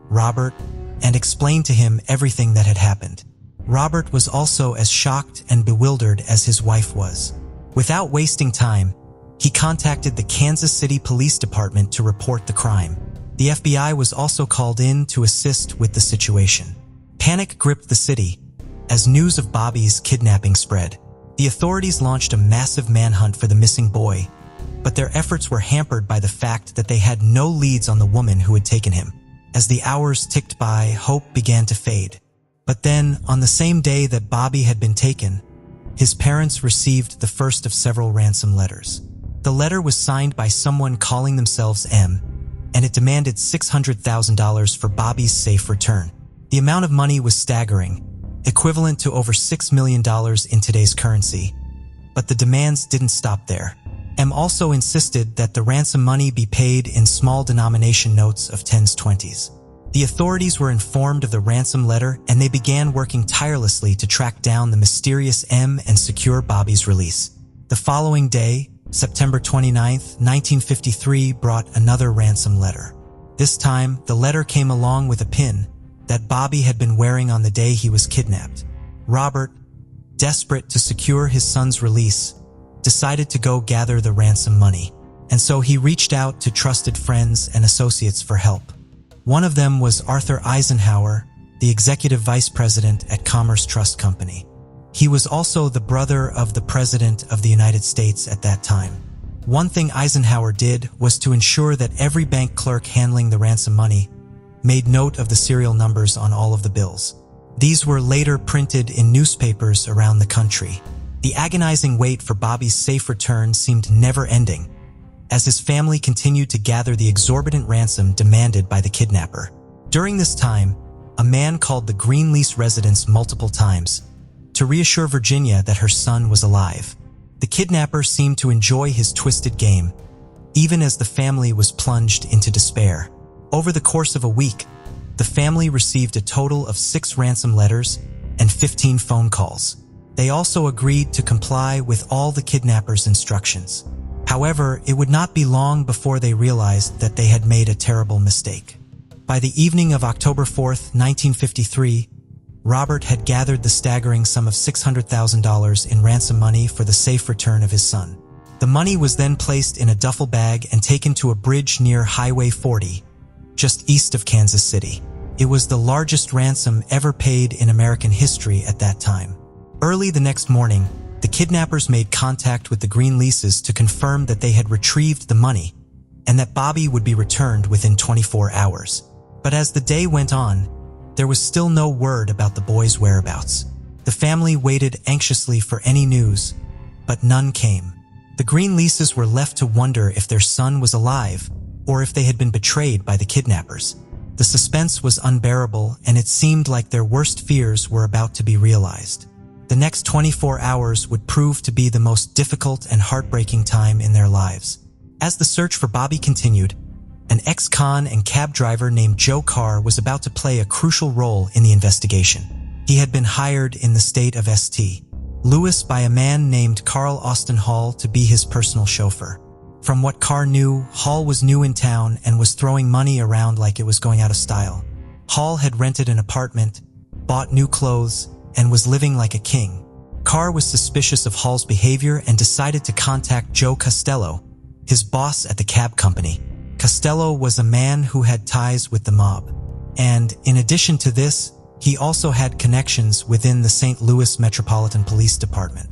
Robert, and explained to him everything that had happened. Robert was also as shocked and bewildered as his wife was. Without wasting time, he contacted the Kansas City Police Department to report the crime. The FBI was also called in to assist with the situation. Panic gripped the city as news of Bobby's kidnapping spread. The authorities launched a massive manhunt for the missing boy, but their efforts were hampered by the fact that they had no leads on the woman who had taken him. As the hours ticked by, hope began to fade. But then, on the same day that Bobby had been taken, his parents received the first of several ransom letters. The letter was signed by someone calling themselves M, and it demanded $600,000 for Bobby's safe return. The amount of money was staggering, equivalent to over $6 million in today's currency. But the demands didn't stop there. M also insisted that the ransom money be paid in small denomination notes of 10s, 20s. The authorities were informed of the ransom letter and they began working tirelessly to track down the mysterious M and secure Bobby's release. The following day, September 29, 1953, brought another ransom letter. This time, the letter came along with a pin that Bobby had been wearing on the day he was kidnapped. Robert, desperate to secure his son's release, decided to go gather the ransom money, and so he reached out to trusted friends and associates for help. One of them was Arthur Eisenhower, the executive vice president at Commerce Trust Company. He was also the brother of the President of the United States at that time. One thing Eisenhower did was to ensure that every bank clerk handling the ransom money made note of the serial numbers on all of the bills. These were later printed in newspapers around the country. The agonizing wait for Bobby's safe return seemed never-ending, as his family continued to gather the exorbitant ransom demanded by the kidnapper. During this time, a man called the Greenlease residence multiple times to reassure Virginia that her son was alive. The kidnapper seemed to enjoy his twisted game, even as the family was plunged into despair. Over the course of a week, the family received a total of 6 ransom letters and 15 phone calls. They also agreed to comply with all the kidnapper's instructions. However, it would not be long before they realized that they had made a terrible mistake. By the evening of October 4, 1953, Robert had gathered the staggering sum of $600,000 in ransom money for the safe return of his son. The money was then placed in a duffel bag and taken to a bridge near Highway 40, just east of Kansas City. It was the largest ransom ever paid in American history at that time. Early the next morning, the kidnappers made contact with the Greenleases to confirm that they had retrieved the money and that Bobby would be returned within 24 hours. But as the day went on, there was still no word about the boy's whereabouts. The family waited anxiously for any news, but none came. The Greenleases were left to wonder if their son was alive or if they had been betrayed by the kidnappers. The suspense was unbearable, and it seemed like their worst fears were about to be realized. The next 24 hours would prove to be the most difficult and heartbreaking time in their lives. As the search for Bobby continued, An ex-con and cab driver named Joe Carr was about to play a crucial role in the investigation. He had been hired in the state of St. Louis by a man named Carl Austin Hall to be his personal chauffeur. From what Carr knew, Hall was new in town and was throwing money around like it was going out of style. Hall had rented an apartment, bought new clothes, and was living like a king. Carr was suspicious of Hall's behavior and decided to contact Joe Costello, his boss at the cab company. Costello was a man who had ties with the mob. And in addition to this, he also had connections within the St. Louis Metropolitan Police Department.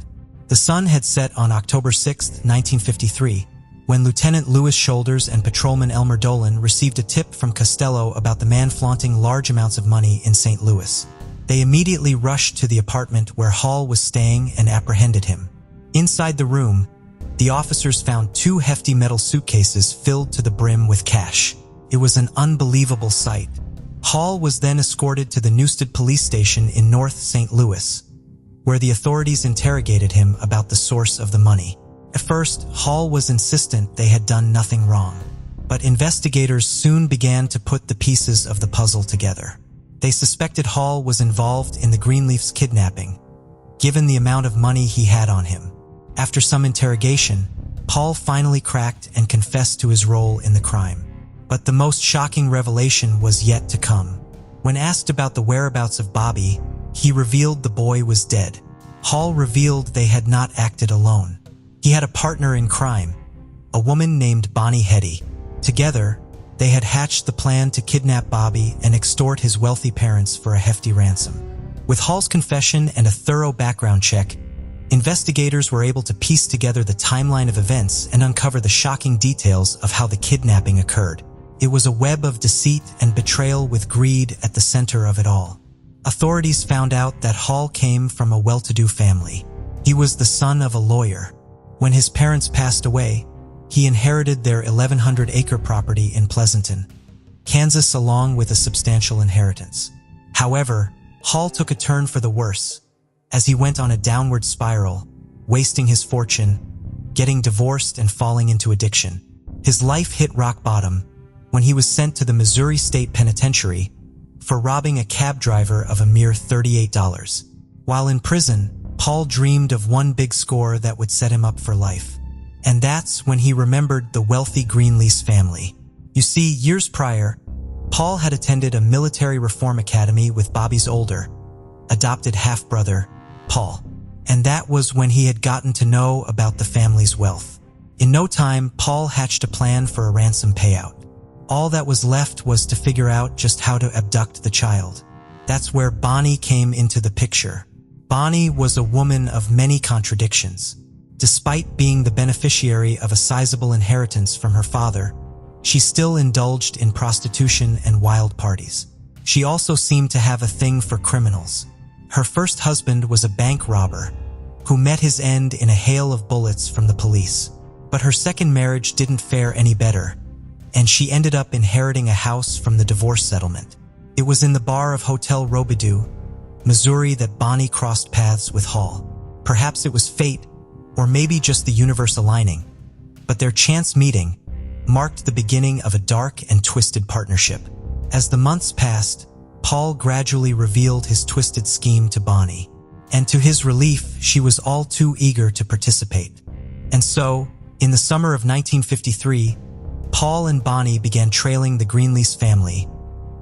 The sun had set on October 6, 1953, when Lieutenant Louis Shoulders and Patrolman Elmer Dolan received a tip from Costello about the man flaunting large amounts of money in St. Louis. They immediately rushed to the apartment where Hall was staying and apprehended him. Inside the room, the officers found 2 hefty metal suitcases filled to the brim with cash. It was an unbelievable sight. Hall was then escorted to the Newstead police station in North St. Louis, where the authorities interrogated him about the source of the money. At first, Hall was insistent they had done nothing wrong, but investigators soon began to put the pieces of the puzzle together. They suspected Hall was involved in the Greenlease's kidnapping, given the amount of money he had on him. After some interrogation, Hall finally cracked and confessed to his role in the crime. But the most shocking revelation was yet to come. When asked about the whereabouts of Bobby, he revealed the boy was dead. Hall revealed they had not acted alone. He had a partner in crime, a woman named Bonnie Hetty. Together, they had hatched the plan to kidnap Bobby and extort his wealthy parents for a hefty ransom. With Hall's confession and a thorough background check, investigators were able to piece together the timeline of events and uncover the shocking details of how the kidnapping occurred. It was a web of deceit and betrayal with greed at the center of it all. Authorities found out that Hall came from a well-to-do family. He was the son of a lawyer. When his parents passed away, he inherited their 1,100-acre property in Pleasanton, Kansas, along with a substantial inheritance. However, Hall took a turn for the worse, as he went on a downward spiral, wasting his fortune, getting divorced, and falling into addiction. His life hit rock bottom when he was sent to the Missouri State Penitentiary for robbing a cab driver of a mere $38. While in prison, Paul dreamed of one big score that would set him up for life. And that's when he remembered the wealthy Greenlease family. You see, years prior, Paul had attended a military reform academy with Bobby's older, adopted half-brother, Paul. And that was when he had gotten to know about the family's wealth. In no time, Paul hatched a plan for a ransom payout. All that was left was to figure out just how to abduct the child. That's where Bonnie came into the picture. Bonnie was a woman of many contradictions. Despite being the beneficiary of a sizable inheritance from her father, she still indulged in prostitution and wild parties. She also seemed to have a thing for criminals. Her first husband was a bank robber who met his end in a hail of bullets from the police. But her second marriage didn't fare any better, and she ended up inheriting a house from the divorce settlement. It was in the bar of Hotel Robidoux, Missouri, that Bonnie crossed paths with Hall. Perhaps it was fate, or maybe just the universe aligning, but their chance meeting marked the beginning of a dark and twisted partnership. As the months passed, Paul gradually revealed his twisted scheme to Bonnie, and to his relief, she was all too eager to participate. And so, in the summer of 1953, Paul and Bonnie began trailing the Greenlease family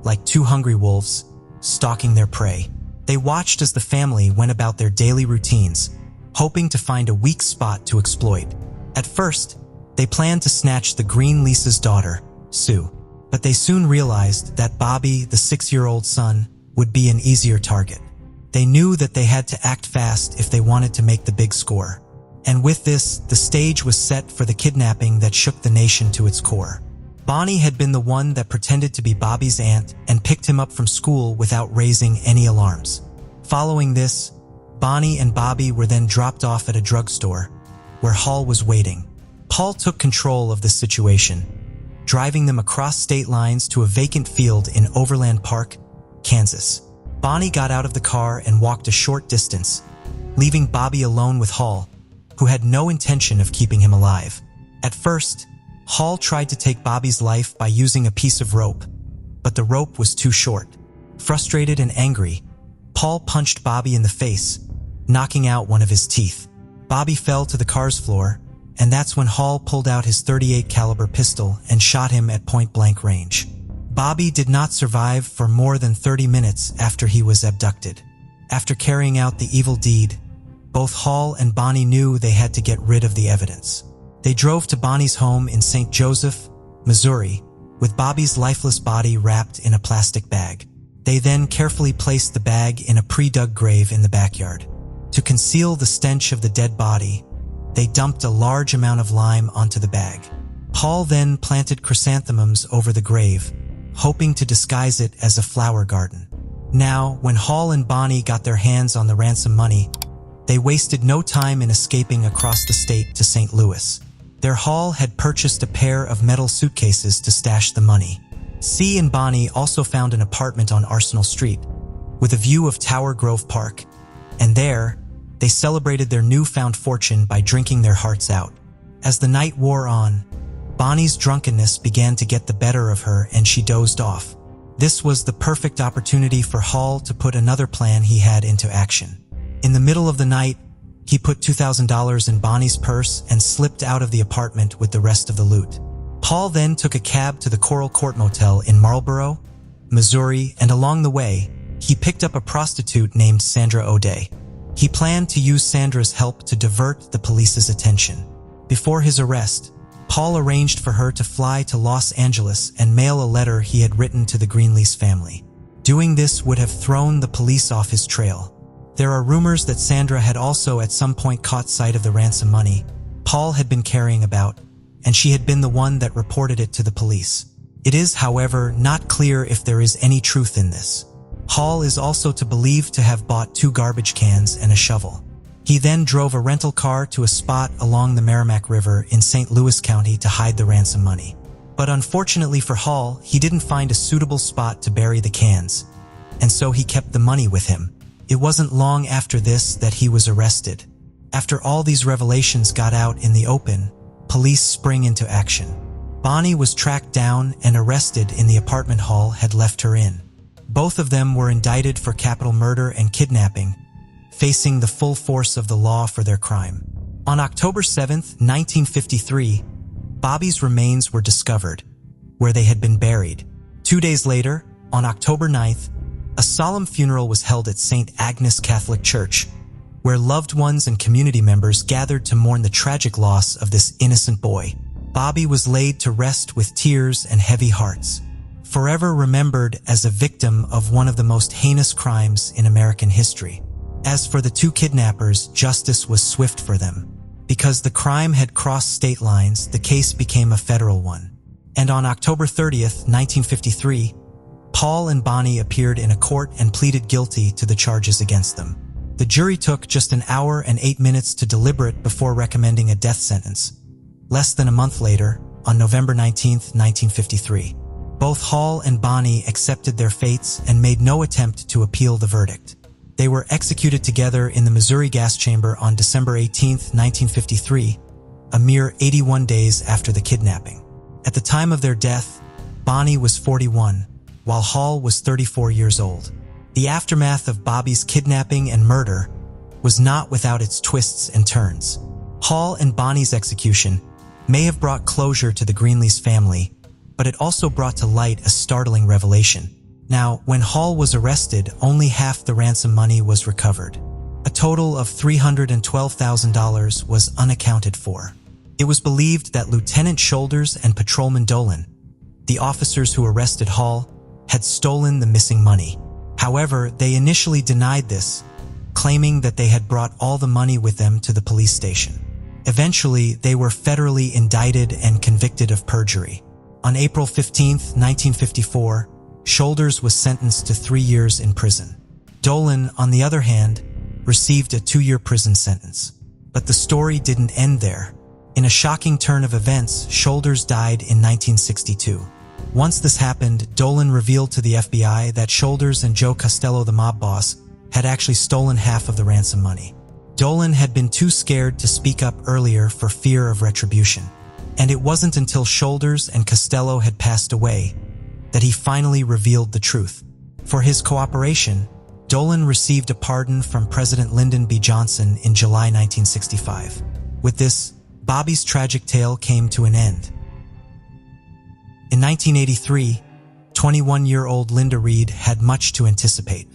like two hungry wolves, stalking their prey. They watched as the family went about their daily routines, hoping to find a weak spot to exploit. At first, they planned to snatch the Greenlease's daughter, Sue, but they soon realized that Bobby, the 6-year-old son, would be an easier target. They knew that they had to act fast if they wanted to make the big score. And with this, the stage was set for the kidnapping that shook the nation to its core. Bonnie had been the one that pretended to be Bobby's aunt and picked him up from school without raising any alarms. Following this, Bonnie and Bobby were then dropped off at a drugstore, where Hall was waiting. Paul took control of the situation, driving them across state lines to a vacant field in Overland Park, Kansas. Bonnie got out of the car and walked a short distance, leaving Bobby alone with Hall, who had no intention of keeping him alive. At first, Hall tried to take Bobby's life by using a piece of rope, but the rope was too short. Frustrated and angry, Paul punched Bobby in the face, knocking out one of his teeth. Bobby fell to the car's floor, and that's when Hall pulled out his .38 caliber pistol and shot him at point-blank range. Bobby did not survive for more than 30 minutes after he was abducted. After carrying out the evil deed, both Hall and Bonnie knew they had to get rid of the evidence. They drove to Bonnie's home in St. Joseph, Missouri, with Bobby's lifeless body wrapped in a plastic bag. They then carefully placed the bag in a pre-dug grave in the backyard. To conceal the stench of the dead body, they dumped a large amount of lime onto the bag. Paul then planted chrysanthemums over the grave, hoping to disguise it as a flower garden. Now, when Hall and Bonnie got their hands on the ransom money, they wasted no time in escaping across the state to St. Louis. Their Hall had purchased a pair of metal suitcases to stash the money. C and Bonnie also found an apartment on Arsenal Street, with a view of Tower Grove Park, and there, they celebrated their newfound fortune by drinking their hearts out. As the night wore on, Bonnie's drunkenness began to get the better of her and she dozed off. This was the perfect opportunity for Hall to put another plan he had into action. In the middle of the night, he put $2,000 in Bonnie's purse and slipped out of the apartment with the rest of the loot. Paul then took a cab to the Coral Court Motel in Marlboro, Missouri, and along the way, he picked up a prostitute named Sandra O'Day. He planned to use Sandra's help to divert the police's attention. Before his arrest, Paul arranged for her to fly to Los Angeles and mail a letter he had written to the Greenlease family. Doing this would have thrown the police off his trail. There are rumors that Sandra had also at some point caught sight of the ransom money Paul had been carrying about, and she had been the one that reported it to the police. It is, however, not clear if there is any truth in this. Hall is also believed to have bought 2 garbage cans and a shovel. He then drove a rental car to a spot along the Merrimack River in St. Louis County to hide the ransom money. But unfortunately for Hall, he didn't find a suitable spot to bury the cans, and so he kept the money with him. It wasn't long after this that he was arrested. After all these revelations got out in the open, police sprang into action. Bonnie was tracked down and arrested in the apartment Hall had left her in. Both of them were indicted for capital murder and kidnapping, facing the full force of the law for their crime. On October 7, 1953, Bobby's remains were discovered, where they had been buried. 2 days later, on October 9th, a solemn funeral was held at St. Agnes Catholic Church, where loved ones and community members gathered to mourn the tragic loss of this innocent boy. Bobby was laid to rest with tears and heavy hearts, forever remembered as a victim of one of the most heinous crimes in American history. As for the 2 kidnappers, justice was swift for them. Because the crime had crossed state lines, the case became a federal one. And on October 30th, 1953, Paul and Bonnie appeared in a court and pleaded guilty to the charges against them. The jury took just an hour and 8 minutes to deliberate before recommending a death sentence. Less than a month later, on November 19, 1953, both Hall and Bonnie accepted their fates and made no attempt to appeal the verdict. They were executed together in the Missouri gas chamber on December 18, 1953, a mere 81 days after the kidnapping. At the time of their death, Bonnie was 41, while Hall was 34 years old. The aftermath of Bobby's kidnapping and murder was not without its twists and turns. Hall and Bonnie's execution may have brought closure to the Greenlease family, but it also brought to light a startling revelation. Now, when Hall was arrested, only half the ransom money was recovered. A total of $312,000 was unaccounted for. It was believed that Lieutenant Shoulders and Patrolman Dolan, the officers who arrested Hall, had stolen the missing money. However, they initially denied this, claiming that they had brought all the money with them to the police station. Eventually, they were federally indicted and convicted of perjury. On April 15, 1954, Shoulders was sentenced to 3 years in prison. Dolan, on the other hand, received a 2-year prison sentence. But the story didn't end there. In a shocking turn of events, Shoulders died in 1962. Once this happened, Dolan revealed to the FBI that Shoulders and Joe Costello, the mob boss, had actually stolen half of the ransom money. Dolan had been too scared to speak up earlier for fear of retribution. And it wasn't until Shoulders and Costello had passed away that he finally revealed the truth. For his cooperation, Dolan received a pardon from President Lyndon B. Johnson in July 1965. With this, Bobby's tragic tale came to an end. In 1983, 21-year-old Linda Reid had much to anticipate.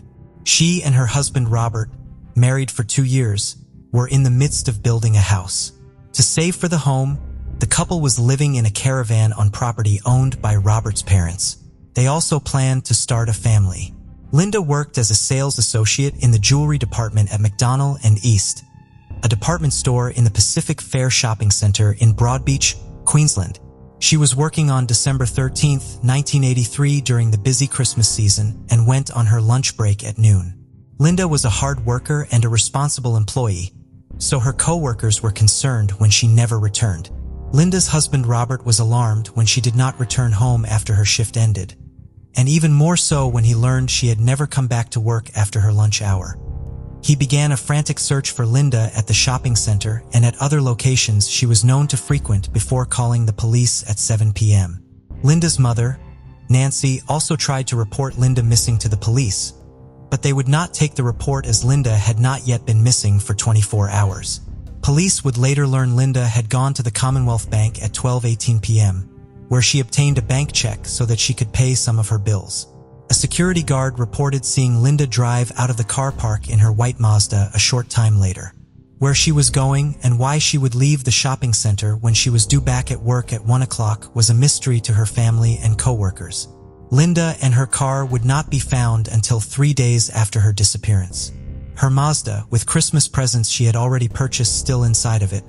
She and her husband Robert, married for 2 years, were in the midst of building a house. To save for the home, the couple was living in a caravan on property owned by Robert's parents. They also planned to start a family. Linda worked as a sales associate in the jewelry department at McDonnell and East, a department store in the Pacific Fair Shopping Center in Broadbeach, Queensland. She was working on December 13, 1983 during the busy Christmas season and went on her lunch break at noon. Linda was a hard worker and a responsible employee, so her co-workers were concerned when she never returned. Linda's husband Robert was alarmed when she did not return home after her shift ended, and even more so when he learned she had never come back to work after her lunch hour. He began a frantic search for Linda at the shopping center and at other locations she was known to frequent before calling the police at 7 p.m. Linda's mother, Nancy, also tried to report Linda missing to the police, but they would not take the report as Linda had not yet been missing for 24 hours. Police would later learn Linda had gone to the Commonwealth Bank at 12:18 p.m., where she obtained a bank check so that she could pay some of her bills. A security guard reported seeing Linda drive out of the car park in her white Mazda a short time later. Where she was going and why she would leave the shopping center when she was due back at work at 1 o'clock was a mystery to her family and co-workers. Linda and her car would not be found until 3 days after her disappearance. Her Mazda, with Christmas presents she had already purchased still inside of it,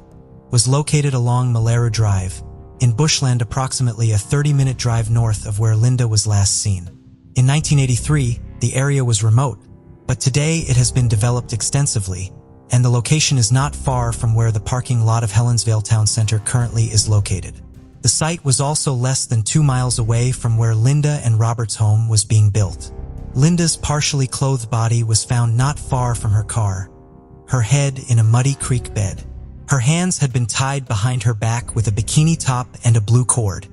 was located along Malera Drive, in bushland approximately a 30-minute drive north of where Linda was last seen. In 1983, the area was remote, but today it has been developed extensively, and the location is not far from where the parking lot of Helensvale Town Center currently is located. The site was also less than 2 miles away from where Linda and Robert's home was being built. Linda's partially clothed body was found not far from her car, her head in a muddy creek bed. Her hands had been tied behind her back with a bikini top and a blue cord.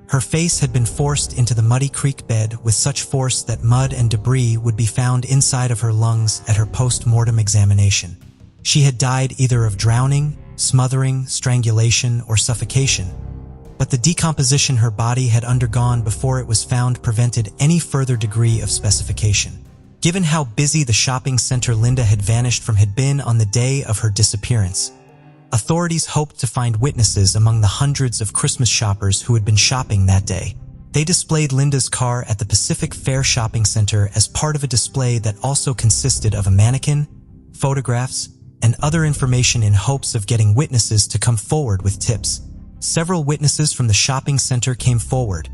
Her face had been forced into the muddy creek bed with such force that mud and debris would be found inside of her lungs at her post-mortem examination. She had died either of drowning, smothering, strangulation, or suffocation, but the decomposition her body had undergone before it was found prevented any further degree of specification. Given how busy the shopping center Linda had vanished from had been on the day of her disappearance, authorities hoped to find witnesses among the hundreds of Christmas shoppers who had been shopping that day. They displayed Linda's car at the Pacific Fair Shopping Center as part of a display that also consisted of a mannequin, photographs, and other information in hopes of getting witnesses to come forward with tips. Several witnesses from the shopping center came forward,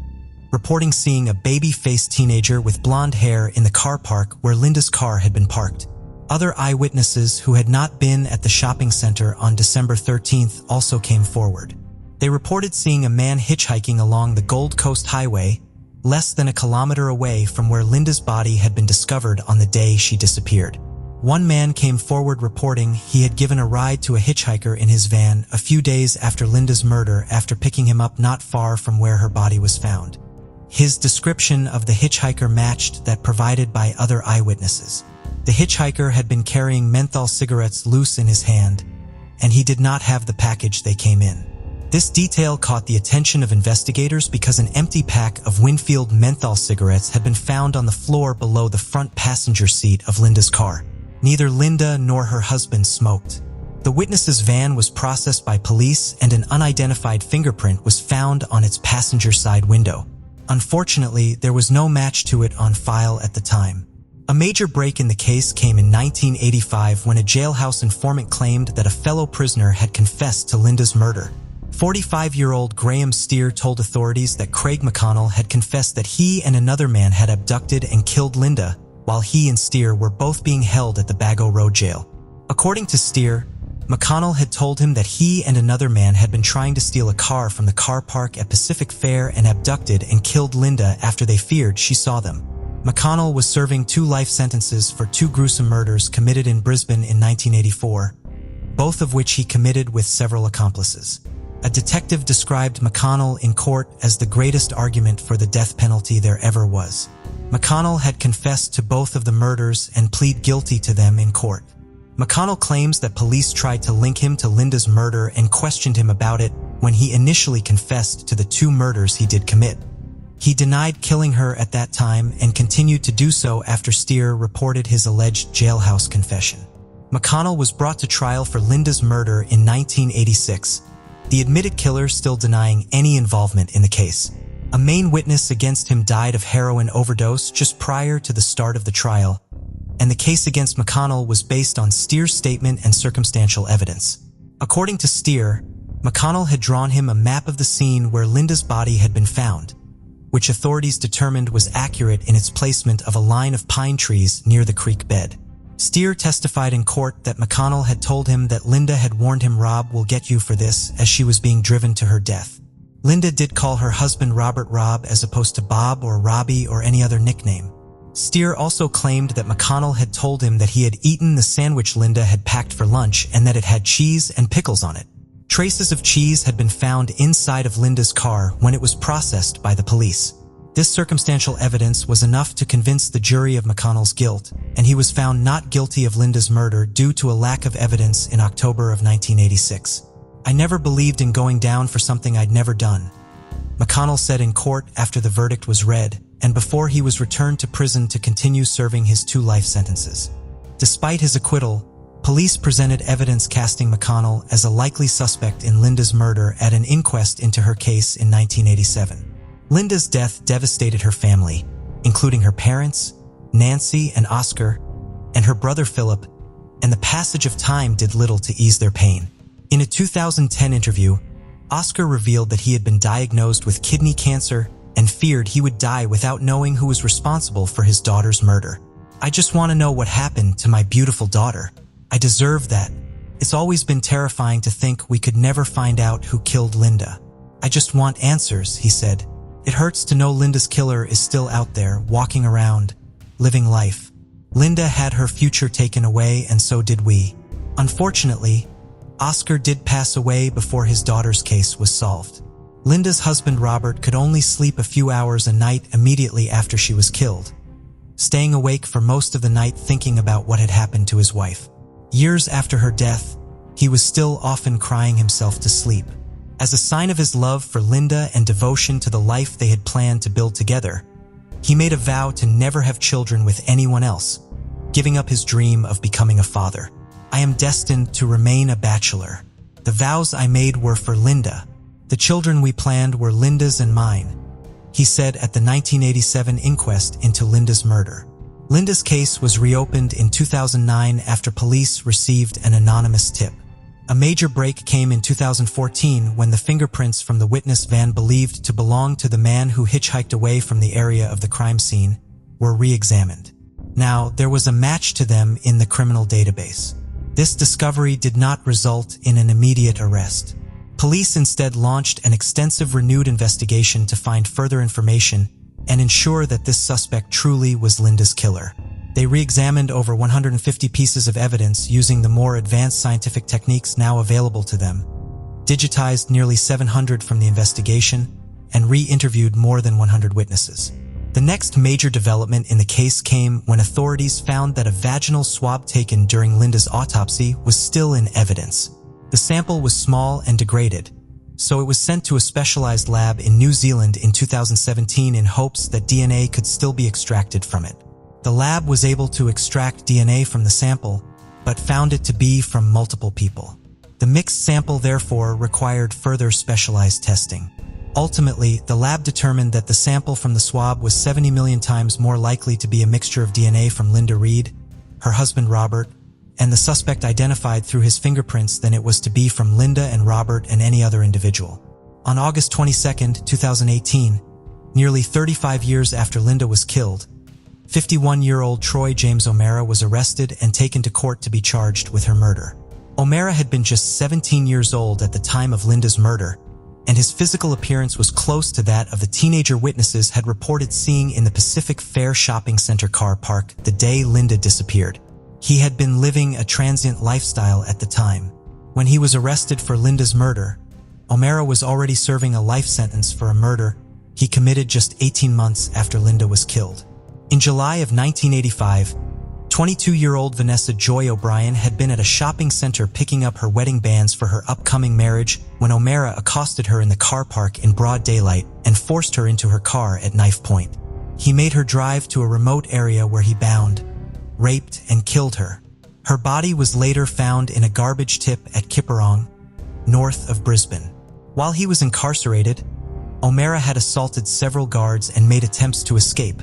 reporting seeing a baby-faced teenager with blonde hair in the car park where Linda's car had been parked. Other eyewitnesses who had not been at the shopping center on December 13th also came forward. They reported seeing a man hitchhiking along the Gold Coast Highway, less than a kilometer away from where Linda's body had been discovered on the day she disappeared. One man came forward reporting he had given a ride to a hitchhiker in his van a few days after Linda's murder after picking him up not far from where her body was found. His description of the hitchhiker matched that provided by other eyewitnesses. The hitchhiker had been carrying menthol cigarettes loose in his hand, and he did not have the package they came in. This detail caught the attention of investigators because an empty pack of Winfield menthol cigarettes had been found on the floor below the front passenger seat of Linda's car. Neither Linda nor her husband smoked. The witness's van was processed by police and an unidentified fingerprint was found on its passenger side window. Unfortunately, there was no match to it on file at the time. A major break in the case came in 1985 when a jailhouse informant claimed that a fellow prisoner had confessed to Linda's murder. 45-year-old Graham Steer told authorities that Craig McConnell had confessed that he and another man had abducted and killed Linda, while he and Steer were both being held at the Bago Road jail. According to Steer, McConnell had told him that he and another man had been trying to steal a car from the car park at Pacific Fair and abducted and killed Linda after they feared she saw them. McConnell was serving 2 life sentences for 2 gruesome murders committed in Brisbane in 1984, both of which he committed with several accomplices. A detective described McConnell in court as the greatest argument for the death penalty there ever was. McConnell had confessed to both of the murders and plead guilty to them in court. McConnell claims that police tried to link him to Linda's murder and questioned him about it when he initially confessed to the 2 murders he did commit. He denied killing her at that time and continued to do so after Steer reported his alleged jailhouse confession. McConnell was brought to trial for Linda's murder in 1986, the admitted killer still denying any involvement in the case. A main witness against him died of heroin overdose just prior to the start of the trial, and the case against McConnell was based on Steer's statement and circumstantial evidence. According to Steer, McConnell had drawn him a map of the scene where Linda's body had been found, which authorities determined was accurate in its placement of a line of pine trees near the creek bed. Steer testified in court that McConnell had told him that Linda had warned him, "Rob will get you for this," as she was being driven to her death. Linda did call her husband Robert Rob as opposed to Bob or Robbie or any other nickname. Steer also claimed that McConnell had told him that he had eaten the sandwich Linda had packed for lunch and that it had cheese and pickles on it. Traces of cheese had been found inside of Linda's car when it was processed by the police. This circumstantial evidence was enough to convince the jury of McConnell's guilt, and he was found not guilty of Linda's murder due to a lack of evidence in October of 1986. "I never believed in going down for something I'd never done," McConnell said in court after the verdict was read, and before he was returned to prison to continue serving his 2 life sentences. Despite his acquittal, police presented evidence casting McConnell as a likely suspect in Linda's murder at an inquest into her case in 1987. Linda's death devastated her family, including her parents, Nancy and Oscar, and her brother Philip, and the passage of time did little to ease their pain. In a 2010 interview, Oscar revealed that he had been diagnosed with kidney cancer and feared he would die without knowing who was responsible for his daughter's murder. "I just want to know what happened to my beautiful daughter. I deserve that. It's always been terrifying to think we could never find out who killed Linda. I just want answers," he said. "It hurts to know Linda's killer is still out there, walking around, living life. Linda had her future taken away, and so did we." Unfortunately, Oscar did pass away before his daughter's case was solved. Linda's husband Robert could only sleep a few hours a night immediately after she was killed, staying awake for most of the night thinking about what had happened to his wife. Years after her death, he was still often crying himself to sleep. As a sign of his love for Linda and devotion to the life they had planned to build together, he made a vow to never have children with anyone else, giving up his dream of becoming a father. "I am destined to remain a bachelor. The vows I made were for Linda. The children we planned were Linda's and mine," he said at the 1987 inquest into Linda's murder. Linda's case was reopened in 2009 after police received an anonymous tip. A major break came in 2014 when the fingerprints from the witness van believed to belong to the man who hitchhiked away from the area of the crime scene were re-examined. Now, there was a match to them in the criminal database. This discovery did not result in an immediate arrest. Police instead launched an extensive renewed investigation to find further information and ensure that this suspect truly was Linda's killer. They re-examined over 150 pieces of evidence using the more advanced scientific techniques now available to them, digitized nearly 700 from the investigation, and re-interviewed more than 100 witnesses. The next major development in the case came when authorities found that a vaginal swab taken during Linda's autopsy was still in evidence. The sample was small and degraded, so it was sent to a specialized lab in New Zealand in 2017 in hopes that DNA could still be extracted from it. The lab was able to extract DNA from the sample, but found it to be from multiple people. The mixed sample therefore required further specialized testing. Ultimately, the lab determined that the sample from the swab was 70 million times more likely to be a mixture of DNA from Linda Reid, her husband Robert, and the suspect identified through his fingerprints than it was to be from Linda and Robert and any other individual. On August 22, 2018, nearly 35 years after Linda was killed, 51-year-old Troy James O'Mara was arrested and taken to court to be charged with her murder. O'Mara had been just 17 years old at the time of Linda's murder, and his physical appearance was close to that of the teenager witnesses had reported seeing in the Pacific Fair Shopping Center car park the day Linda disappeared. He had been living a transient lifestyle at the time. When he was arrested for Linda's murder, O'Mara was already serving a life sentence for a murder he committed just 18 months after Linda was killed. In July of 1985, 22-year-old Vanessa Joy O'Brien had been at a shopping center picking up her wedding bands for her upcoming marriage when O'Mara accosted her in the car park in broad daylight and forced her into her car at knife point. He made her drive to a remote area where he bound, raped, and killed her. Her body was later found in a garbage tip at Kipperong, north of Brisbane. While he was incarcerated, O'Mara had assaulted several guards and made attempts to escape,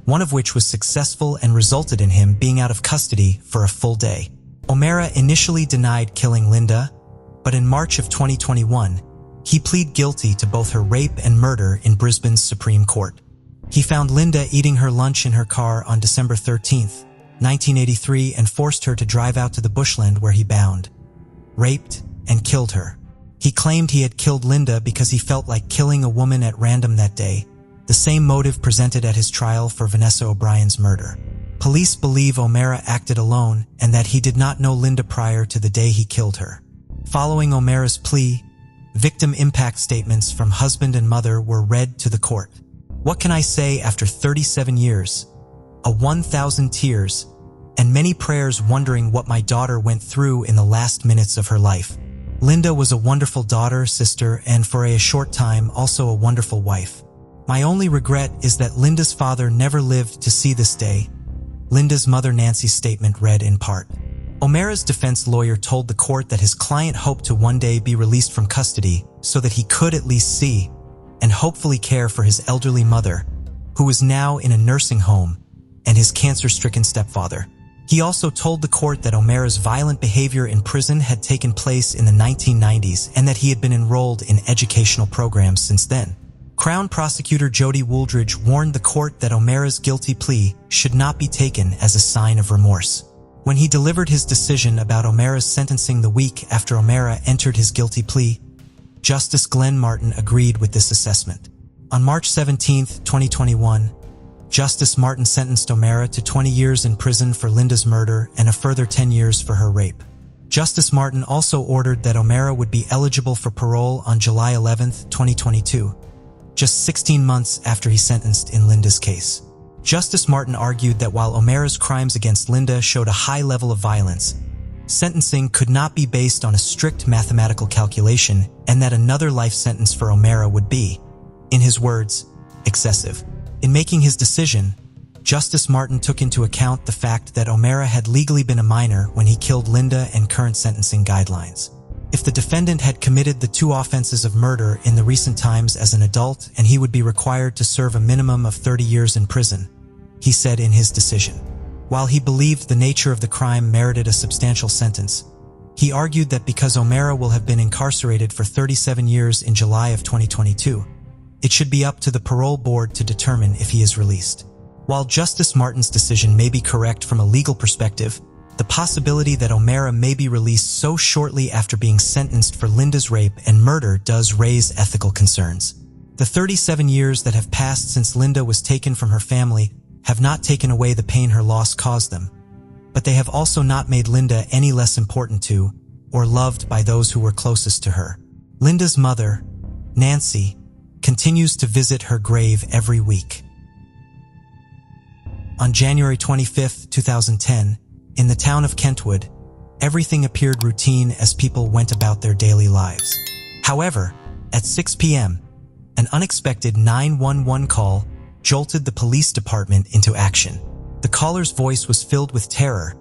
one of which was successful and resulted in him being out of custody for a full day. O'Mara initially denied killing Linda, but in March of 2021, he pleaded guilty to both her rape and murder in Brisbane's Supreme Court. He found Linda eating her lunch in her car on December 13, 1983, and forced her to drive out to the bushland where he bound, raped, and killed her. He claimed he had killed Linda because he felt like killing a woman at random that day, the same motive presented at his trial for Vanessa O'Brien's murder. Police believe O'Mara acted alone and that he did not know Linda prior to the day he killed her. Following O'Mara's plea, victim impact statements from husband and mother were read to the court. What can I say after 37 years, 1,000 tears, and many prayers wondering what my daughter went through in the last minutes of her life? Linda was a wonderful daughter, sister, and for a short time also a wonderful wife. My only regret is that Linda's father never lived to see this day. Linda's mother Nancy's statement read in part. O'Mara's defense lawyer told the court that his client hoped to one day be released from custody so that he could at least see and hopefully care for his elderly mother, who was now in a nursing home, and his cancer-stricken stepfather. He also told the court that O'Mara's violent behavior in prison had taken place in the 1990s and that he had been enrolled in educational programs since then. Crown Prosecutor Jody Wooldridge warned the court that O'Mara's guilty plea should not be taken as a sign of remorse. When he delivered his decision about O'Mara's sentencing the week after O'Mara entered his guilty plea, Justice Glenn Martin agreed with this assessment. On March 17, 2021, Justice Martin sentenced O'Mara to 20 years in prison for Linda's murder and a further 10 years for her rape. Justice Martin also ordered that O'Mara would be eligible for parole on July 11, 2022, just 16 months after he sentenced in Linda's case. Justice Martin argued that while O'Mara's crimes against Linda showed a high level of violence, sentencing could not be based on a strict mathematical calculation and that another life sentence for O'Mara would be, in his words, excessive. In making his decision, Justice Martin took into account the fact that O'Mara had legally been a minor when he killed Linda and current sentencing guidelines. If the defendant had committed the two offenses of murder in the recent times as an adult, and he would be required to serve a minimum of 30 years in prison, he said in his decision. While he believed the nature of the crime merited a substantial sentence, he argued that because O'Mara will have been incarcerated for 37 years in July of 2022, it should be up to the parole board to determine if he is released. While Justice Martin's decision may be correct from a legal perspective, the possibility that O'Mara may be released so shortly after being sentenced for Linda's rape and murder does raise ethical concerns. The 37 years that have passed since Linda was taken from her family have not taken away the pain her loss caused them, but they have also not made Linda any less important to or loved by those who were closest to her. Linda's mother, Nancy, continues to visit her grave every week. On January 25, 2010, in the town of Kentwood, everything appeared routine as people went about their daily lives. However, at 6 p.m., an unexpected 911 call jolted the police department into action. The caller's voice was filled with terror,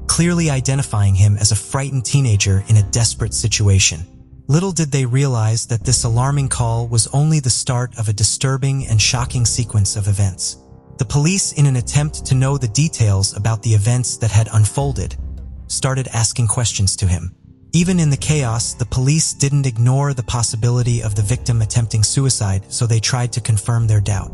clearly identifying him as a frightened teenager in a desperate situation. Little did they realize that this alarming call was only the start of a disturbing and shocking sequence of events. The police, in an attempt to know the details about the events that had unfolded, started asking questions to him. Even in the chaos, the police didn't ignore the possibility of the victim attempting suicide, so they tried to confirm their doubt.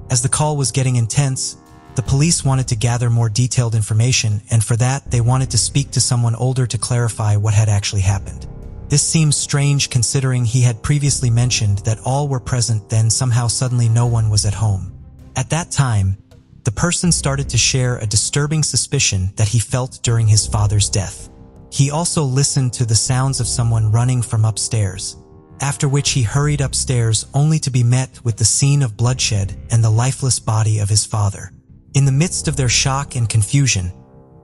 As the call was getting intense, the police wanted to gather more detailed information, and for that, they wanted to speak to someone older to clarify what had actually happened. This seems strange considering he had previously mentioned that all were present, then somehow suddenly no one was at home. At that time, the person started to share a disturbing suspicion that he felt during his father's death. He also listened to the sounds of someone running from upstairs. after which he hurried upstairs only to be met with the scene of bloodshed and the lifeless body of his father. In the midst of their shock and confusion,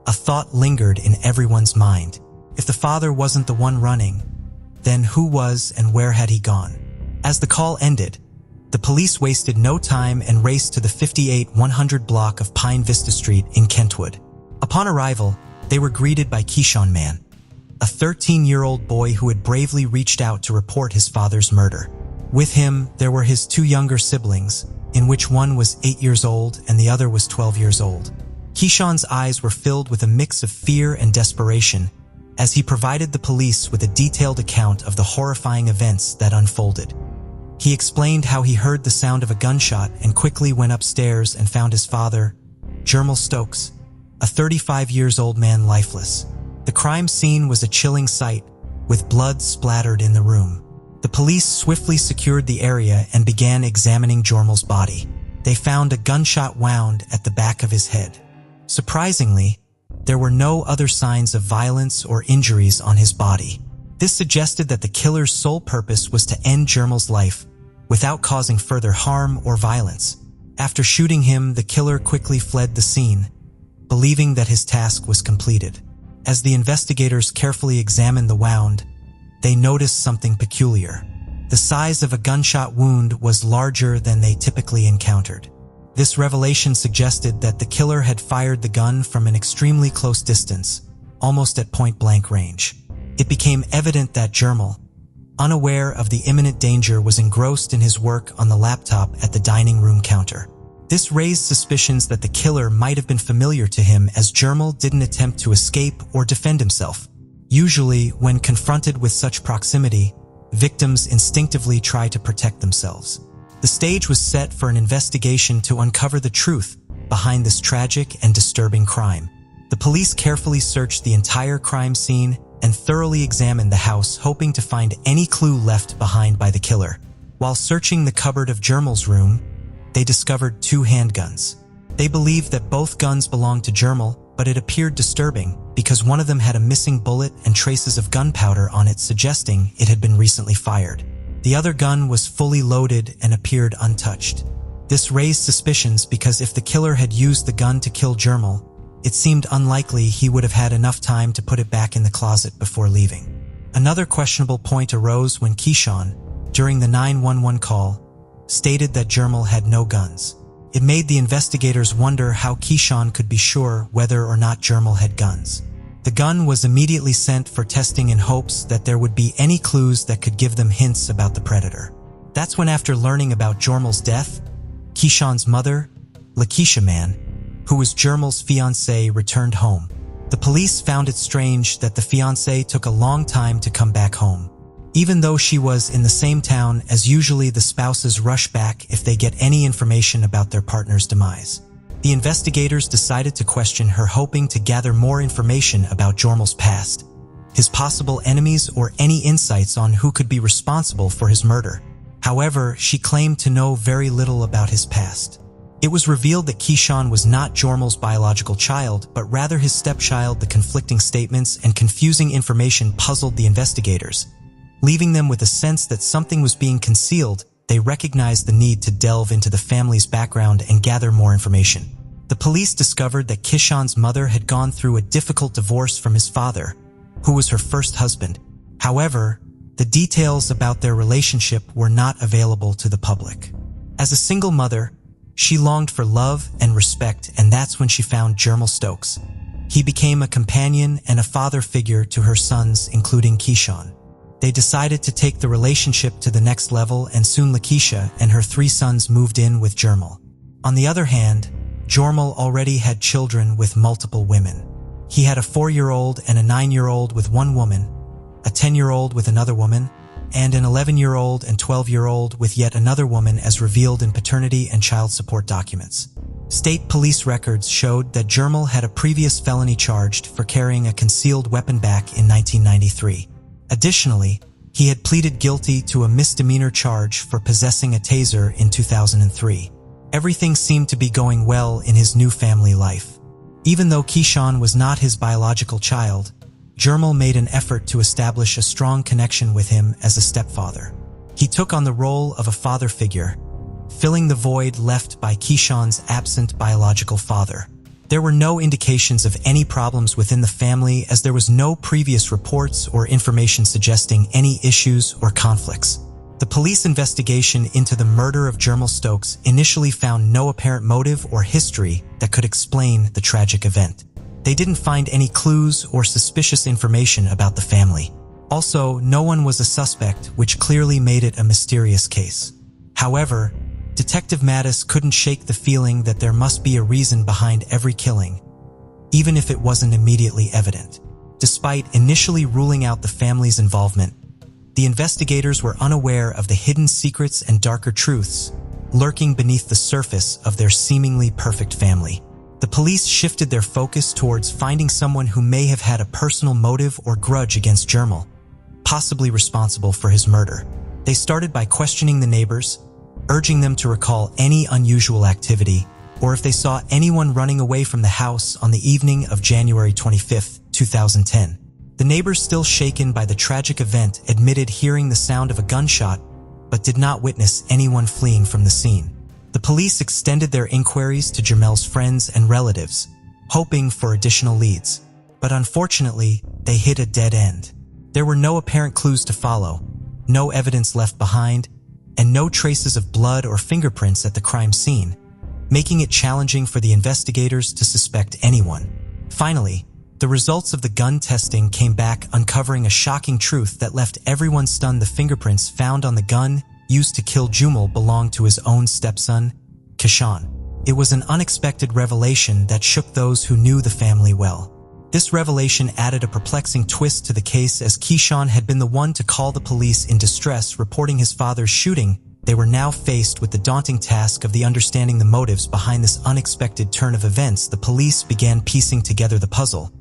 a thought lingered in everyone's mind. If the father wasn't the one running, then who was and where had he gone? As the call ended, the police wasted no time and raced to the 58-100 block of Pine Vista Street in Kentwood. Upon arrival, they were greeted by Keyshawn Mann, a 13-year-old boy who had bravely reached out to report his father's murder. With him, there were his two younger siblings, in which one was 8 years old and the other was 12 years old. Keyshawn's eyes were filled with a mix of fear and desperation as he provided the police with a detailed account of the horrifying events that unfolded. He explained how he heard the sound of a gunshot and quickly went upstairs and found his father, Germal Stokes, a 35-year-old man, lifeless. The crime scene was a chilling sight, with blood splattered in the room. The police swiftly secured the area and began examining Germal's body. They found a gunshot wound at the back of his head. Surprisingly, there were no other signs of violence or injuries on his body. This suggested that the killer's sole purpose was to end Germal's life without causing further harm or violence. After shooting him, the killer quickly fled the scene, believing that his task was completed. As the investigators carefully examined the wound, they noticed something peculiar. The size of a gunshot wound was larger than they typically encountered. This revelation suggested that the killer had fired the gun from an extremely close distance, almost at point-blank range. It became evident that Germal, unaware of the imminent danger, was engrossed in his work on the laptop at the dining room counter. This raised suspicions that the killer might have been familiar to him, as Germal didn't attempt to escape or defend himself. Usually, when confronted with such proximity, victims instinctively try to protect themselves. The stage was set for an investigation to uncover the truth behind this tragic and disturbing crime. The police carefully searched the entire crime scene and thoroughly examined the house, hoping to find any clue left behind by the killer. While searching the cupboard of Germal's room, they discovered 2 handguns. They believed that both guns belonged to Germal, but it appeared disturbing because one of them had a missing bullet and traces of gunpowder on it, suggesting it had been recently fired. The other gun was fully loaded and appeared untouched. This raised suspicions because if the killer had used the gun to kill Germal, it seemed unlikely he would have had enough time to put it back in the closet before leaving. Another questionable point arose when Keyshawn, during the 911 call, stated that Germal had no guns. It made the investigators wonder how Keyshawn could be sure whether or not Germal had guns. The gun was immediately sent for testing in hopes that there would be any clues that could give them hints about the predator. That's when, after learning about Germal's death, Keyshawn's mother, Lakeisha Mann, who was Germal's fiancée, returned home. The police found it strange that the fiancée took a long time to come back home. Even though she was in the same town, as usually the spouses rush back if they get any information about their partner's demise. The investigators decided to question her, hoping to gather more information about Germal's past, his possible enemies, or any insights on who could be responsible for his murder. However, she claimed to know very little about his past. It was revealed that Keyshawn was not Germal's biological child, but rather his stepchild. The conflicting statements and confusing information puzzled the investigators, leaving them with a sense that something was being concealed. They recognized the need to delve into the family's background and gather more information. The police discovered that Keyshawn's mother had gone through a difficult divorce from his father, who was her first husband. However, the details about their relationship were not available to the public. As a single mother, she longed for love and respect, and that's when she found Germal Stokes. He became a companion and a father figure to her sons, including Keyshawn. They decided to take the relationship to the next level, and soon Lakeisha and her 3 sons moved in with Germal. On the other hand, Germal already had children with multiple women. He had a 4-year-old and a 9-year-old with one woman, a 10-year-old with another woman, and an 11-year-old and 12-year-old with yet another woman, as revealed in paternity and child support documents. State police records showed that Germal had a previous felony charged for carrying a concealed weapon back in 1993. Additionally, he had pleaded guilty to a misdemeanor charge for possessing a taser in 2003. Everything seemed to be going well in his new family life. Even though Keyshawn was not his biological child, Germal made an effort to establish a strong connection with him as a stepfather. He took on the role of a father figure, filling the void left by Keyshawn's absent biological father. There were no indications of any problems within the family, as there was no previous reports or information suggesting any issues or conflicts. The police investigation into the murder of Germal Stokes initially found no apparent motive or history that could explain the tragic event. They didn't find any clues or suspicious information about the family. Also, no one was a suspect, which clearly made it a mysterious case. However, Detective Mattis couldn't shake the feeling that there must be a reason behind every killing, even if it wasn't immediately evident. Despite initially ruling out the family's involvement, the investigators were unaware of the hidden secrets and darker truths lurking beneath the surface of their seemingly perfect family. The police shifted their focus towards finding someone who may have had a personal motive or grudge against Germal, possibly responsible for his murder. They started by questioning the neighbors, urging them to recall any unusual activity or if they saw anyone running away from the house on the evening of January 25, 2010. The neighbors, still shaken by the tragic event, admitted hearing the sound of a gunshot but did not witness anyone fleeing from the scene. The police extended their inquiries to Germal's friends and relatives, hoping for additional leads, but unfortunately, they hit a dead end. There were no apparent clues to follow, no evidence left behind, and no traces of blood or fingerprints at the crime scene, making it challenging for the investigators to suspect anyone. Finally, the results of the gun testing came back, uncovering a shocking truth that left everyone stunned. The fingerprints found on the gun used to kill Germal belonged to his own stepson, Keyshawn. It was an unexpected revelation that shook those who knew the family well. This revelation added a perplexing twist to the case, as Keyshawn had been the one to call the police in distress, reporting his father's shooting. They were now faced with the daunting task of understanding the motives behind this unexpected turn of events. The police began piecing together the puzzle,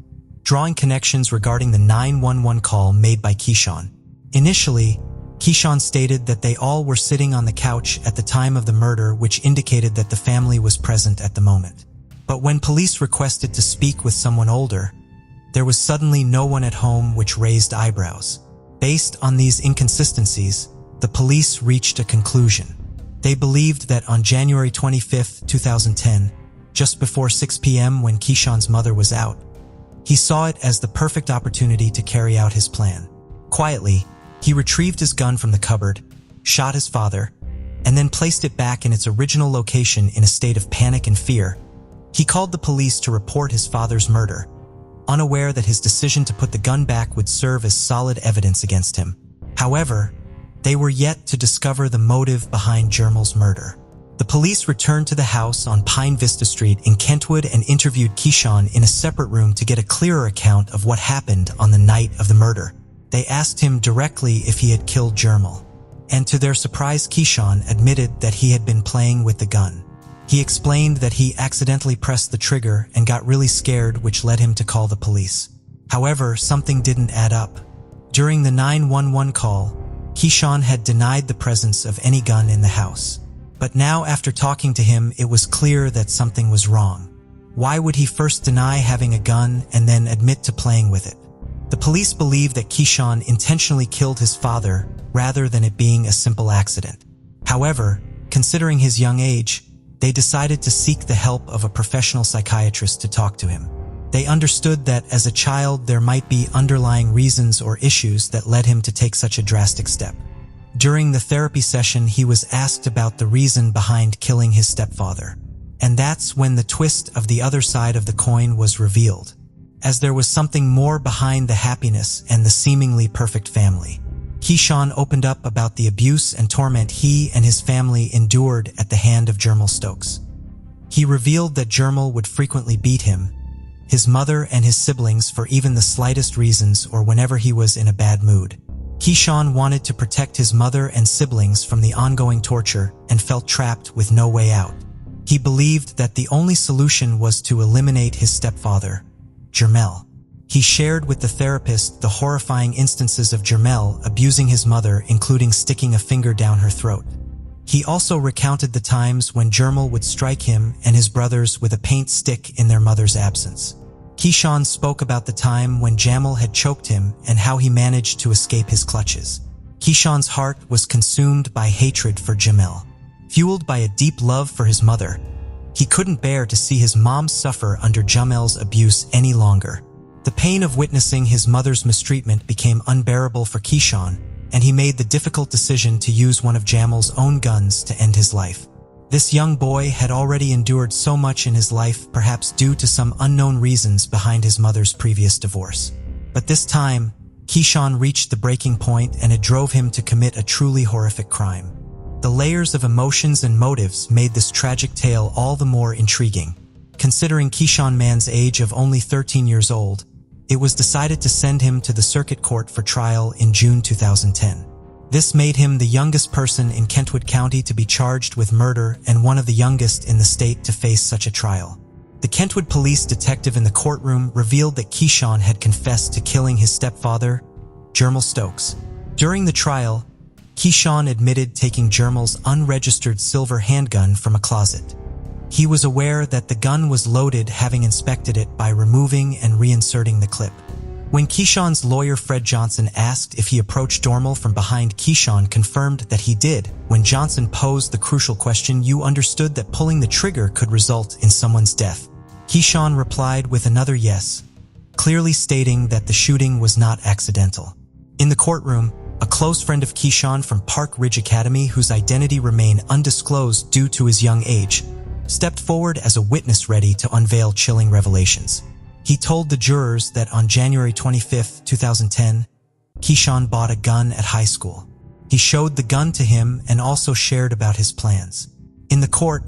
drawing connections regarding the 911 call made by Keyshawn. Initially, Keyshawn stated that they all were sitting on the couch at the time of the murder, which indicated that the family was present at the moment. But when police requested to speak with someone older, there was suddenly no one at home, which raised eyebrows. Based on these inconsistencies, the police reached a conclusion. They believed that on January 25, 2010, just before 6 p.m. when Keyshawn's mother was out, he saw it as the perfect opportunity to carry out his plan. Quietly, he retrieved his gun from the cupboard, shot his father, and then placed it back in its original location. In a state of panic and fear, he called the police to report his father's murder, unaware that his decision to put the gun back would serve as solid evidence against him. However, they were yet to discover the motive behind Germal's murder. The police returned to the house on Pine Vista Street in Kentwood and interviewed Keyshawn in a separate room to get a clearer account of what happened on the night of the murder. They asked him directly if he had killed Germal, and to their surprise, Keyshawn admitted that he had been playing with the gun. He explained that he accidentally pressed the trigger and got really scared, which led him to call the police. However, something didn't add up. During the 911 call, Keyshawn had denied the presence of any gun in the house. But now, after talking to him, it was clear that something was wrong. Why would he first deny having a gun and then admit to playing with it? The police believe that Keyshawn intentionally killed his father rather than it being a simple accident. However, considering his young age, they decided to seek the help of a professional psychiatrist to talk to him. They understood that as a child there might be underlying reasons or issues that led him to take such a drastic step. During the therapy session, he was asked about the reason behind killing his stepfather. And that's when the twist of the other side of the coin was revealed, as there was something more behind the happiness and the seemingly perfect family. Keyshawn opened up about the abuse and torment he and his family endured at the hand of Germal Stokes. He revealed that Germal would frequently beat him, his mother and his siblings for even the slightest reasons or whenever he was in a bad mood. Keyshawn wanted to protect his mother and siblings from the ongoing torture and felt trapped with no way out. He believed that the only solution was to eliminate his stepfather, Germal. He shared with the therapist the horrifying instances of Germal abusing his mother, including sticking a finger down her throat. He also recounted the times when Germal would strike him and his brothers with a paint stick in their mother's absence. Keyshawn spoke about the time when Germal had choked him and how he managed to escape his clutches. Keyshawn's heart was consumed by hatred for Germal. Fueled by a deep love for his mother, he couldn't bear to see his mom suffer under Germal's abuse any longer. The pain of witnessing his mother's mistreatment became unbearable for Keyshawn, and he made the difficult decision to use one of Germal's own guns to end his life. This young boy had already endured so much in his life, perhaps due to some unknown reasons behind his mother's previous divorce. But this time, Keyshawn reached the breaking point, and it drove him to commit a truly horrific crime. The layers of emotions and motives made this tragic tale all the more intriguing. Considering Keyshawn Mann's age of only 13 years old, it was decided to send him to the circuit court for trial in June 2010. This made him the youngest person in Kentwood County to be charged with murder and one of the youngest in the state to face such a trial. The Kentwood police detective in the courtroom revealed that Keyshawn had confessed to killing his stepfather, Germal Stokes. During the trial, Keyshawn admitted taking Germal's unregistered silver handgun from a closet. He was aware that the gun was loaded, having inspected it by removing and reinserting the clip. When Keyshawn's lawyer Fred Johnson asked if he approached Germal from behind, Keyshawn confirmed that he did. When Johnson posed the crucial question, "You understood that pulling the trigger could result in someone's death?" Keyshawn replied with another yes, clearly stating that the shooting was not accidental. In the courtroom, a close friend of Keyshawn from Park Ridge Academy, whose identity remained undisclosed due to his young age, stepped forward as a witness ready to unveil chilling revelations. He told the jurors that on January 25, 2010, Keyshawn bought a gun at high school. He showed the gun to him and also shared about his plans. In the court,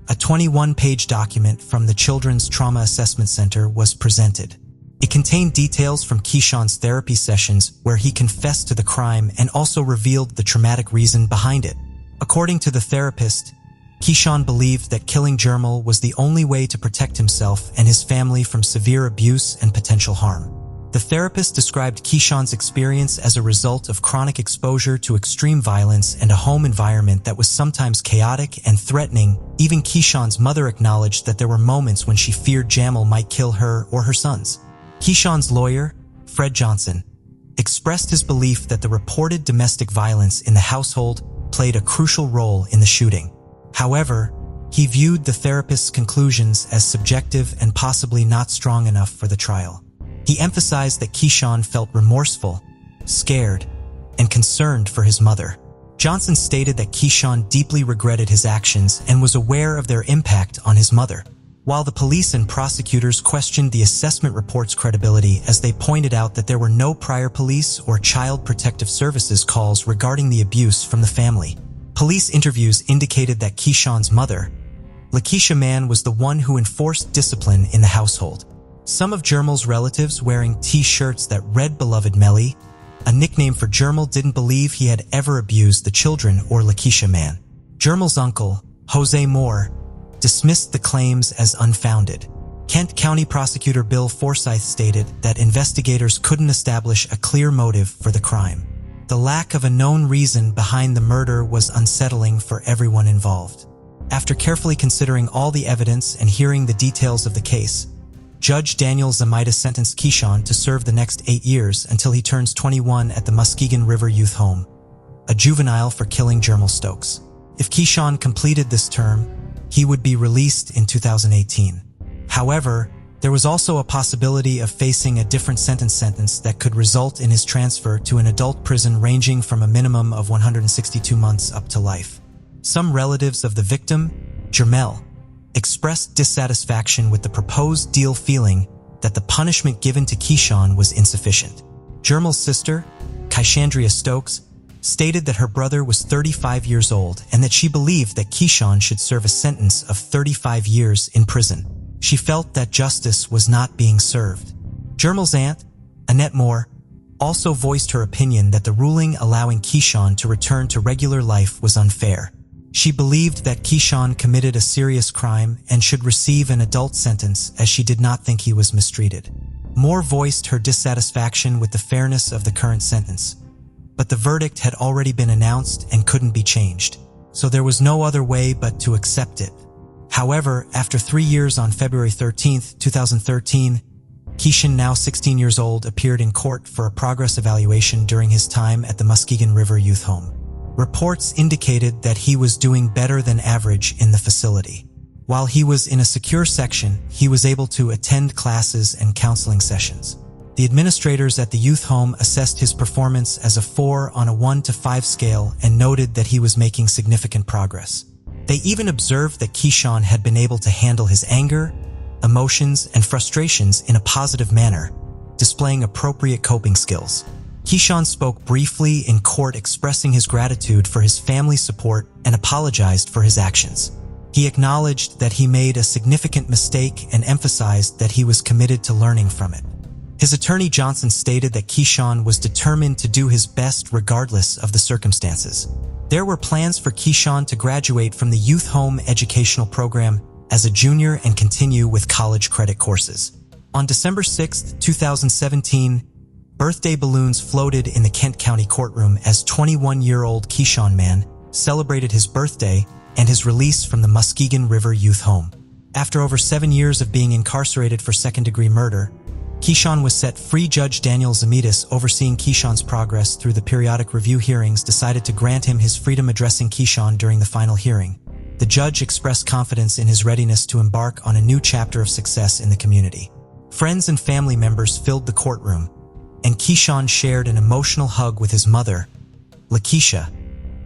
a 21-page document from the Children's Trauma Assessment Center was presented. It contained details from Keyshawn's therapy sessions where he confessed to the crime and also revealed the traumatic reason behind it. According to the therapist, Keyshawn believed that killing Germal was the only way to protect himself and his family from severe abuse and potential harm. The therapist described Keyshawn's experience as a result of chronic exposure to extreme violence and a home environment that was sometimes chaotic and threatening. Even Keyshawn's mother acknowledged that there were moments when she feared Germal might kill her or her sons. Keyshawn's lawyer, Fred Johnson, expressed his belief that the reported domestic violence in the household played a crucial role in the shooting. However, he viewed the therapist's conclusions as subjective and possibly not strong enough for the trial. He emphasized that Keyshawn felt remorseful, scared, and concerned for his mother. Johnson stated that Keyshawn deeply regretted his actions and was aware of their impact on his mother, while the police and prosecutors questioned the assessment report's credibility as they pointed out that there were no prior police or Child Protective Services calls regarding the abuse from the family. Police interviews indicated that Keyshawn's mother, Lakeisha Mann, was the one who enforced discipline in the household. Some of Germal's relatives wearing T-shirts that read "Beloved Melly," a nickname for Germal, didn't believe he had ever abused the children or Lakeisha Mann. Germal's uncle, Jose Moore, dismissed the claims as unfounded. Kent County Prosecutor Bill Forsyth stated that investigators couldn't establish a clear motive for the crime. The lack of a known reason behind the murder was unsettling for everyone involved. After carefully considering all the evidence and hearing the details of the case, Judge Daniel Zamita sentenced Keyshawn to serve the next 8 years until he turns 21 at the Muskegon River Youth Home, a juvenile for killing Germal Stokes. If Keyshawn completed this term, he would be released in 2018. However, there was also a possibility of facing a different sentence that could result in his transfer to an adult prison ranging from a minimum of 162 months up to life. Some relatives of the victim, Germal, expressed dissatisfaction with the proposed deal, feeling that the punishment given to Keyshawn was insufficient. Germal's sister, Taisha Stokes, stated that her brother was 35 years old and that she believed that Keyshawn should serve a sentence of 35 years in prison. She felt that justice was not being served. Germal's aunt, Annette Moore, also voiced her opinion that the ruling allowing Keyshawn to return to regular life was unfair. She believed that Keyshawn committed a serious crime and should receive an adult sentence, as she did not think he was mistreated. Moore voiced her dissatisfaction with the fairness of the current sentence, but the verdict had already been announced and couldn't be changed, so there was no other way but to accept it. However, after 3 years, on February 13, 2013, Keishan, now 16 years old, appeared in court for a progress evaluation during his time at the Muskegon River Youth Home. Reports indicated that he was doing better than average in the facility. While he was in a secure section, he was able to attend classes and counseling sessions. The administrators at the youth home assessed his performance as a 4 on a 1 to 5 scale and noted that he was making significant progress. They even observed that Keishan had been able to handle his anger, emotions, and frustrations in a positive manner, displaying appropriate coping skills. Keishan spoke briefly in court, expressing his gratitude for his family's support and apologized for his actions. He acknowledged that he made a significant mistake and emphasized that he was committed to learning from it. His attorney Johnson stated that Keishan was determined to do his best regardless of the circumstances. There were plans for Keishan to graduate from the youth home educational program as a junior and continue with college credit courses. On December 6, 2017, birthday balloons floated in the Kent County courtroom as 21-year-old Keishan Mann celebrated his birthday and his release from the Muskegon River Youth Home. After over 7 years of being incarcerated for second-degree murder, Keishan was set free. Judge Daniel Zamitis, overseeing Keishan's progress through the periodic review hearings, decided to grant him his freedom. Addressing Keishan during the final hearing, the judge expressed confidence in his readiness to embark on a new chapter of success in the community. Friends and family members filled the courtroom, and Keishan shared an emotional hug with his mother, Lakeisha,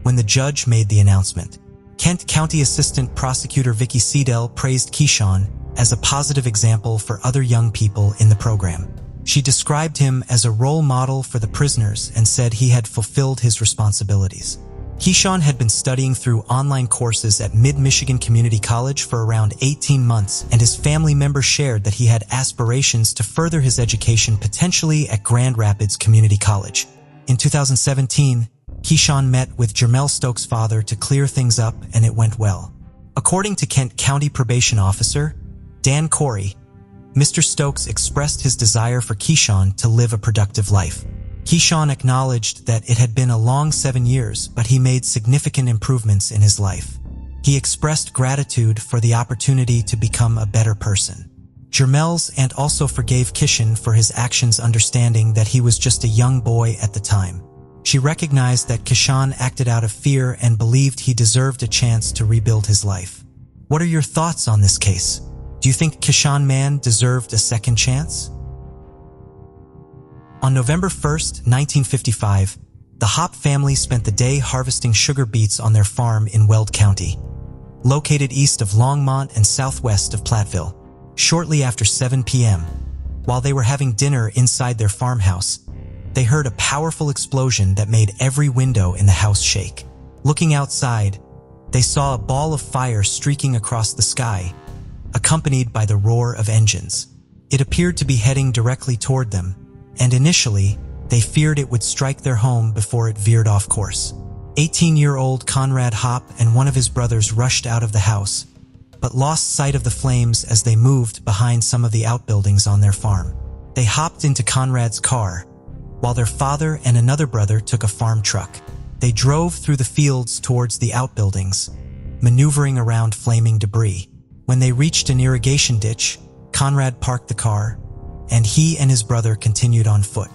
when the judge made the announcement. Kent County Assistant Prosecutor Vicky Seidel praised Keishan as a positive example for other young people in the program. She described him as a role model for the prisoners and said he had fulfilled his responsibilities. Keishan had been studying through online courses at Mid-Michigan Community College for around 18 months, and his family members shared that he had aspirations to further his education, potentially at Grand Rapids Community College. In 2017, Keishan met with Germal Stokes' father to clear things up, and it went well. According to Kent County Probation Officer Dan Corey, Mr. Stokes expressed his desire for Keishan to live a productive life. Keishan acknowledged that it had been a long 7 years, but he made significant improvements in his life. He expressed gratitude for the opportunity to become a better person. Germal's aunt also forgave Keishan for his actions, understanding that he was just a young boy at the time. She recognized that Keishan acted out of fear and believed he deserved a chance to rebuild his life. What are your thoughts on this case? Do you think Keishan Mann deserved a second chance? On November 1st, 1955, the Hop family spent the day harvesting sugar beets on their farm in Weld County, located east of Longmont and southwest of Platteville. Shortly after 7 p.m., while they were having dinner inside their farmhouse, they heard a powerful explosion that made every window in the house shake. Looking outside, they saw a ball of fire streaking across the sky, accompanied by the roar of engines. It appeared to be heading directly toward them, and initially, they feared it would strike their home before it veered off course. 18-year-old Conrad Hop and one of his brothers rushed out of the house, but lost sight of the flames as they moved behind some of the outbuildings on their farm. They hopped into Conrad's car, while their father and another brother took a farm truck. They drove through the fields towards the outbuildings, maneuvering around flaming debris. When they reached an irrigation ditch, Conrad parked the car, and he and his brother continued on foot.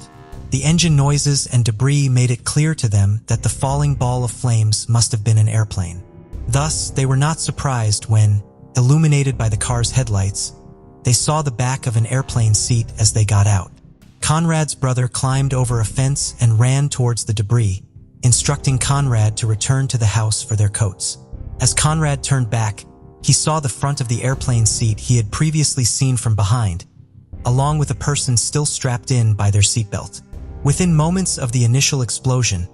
The engine noises and debris made it clear to them that the falling ball of flames must have been an airplane. Thus, they were not surprised when, illuminated by the car's headlights, they saw the back of an airplane seat as they got out. Conrad's brother climbed over a fence and ran towards the debris, instructing Conrad to return to the house for their coats. As Conrad turned back, he saw the front of the airplane seat he had previously seen from behind, along with a person still strapped in by their seatbelt. Within moments of the initial explosion,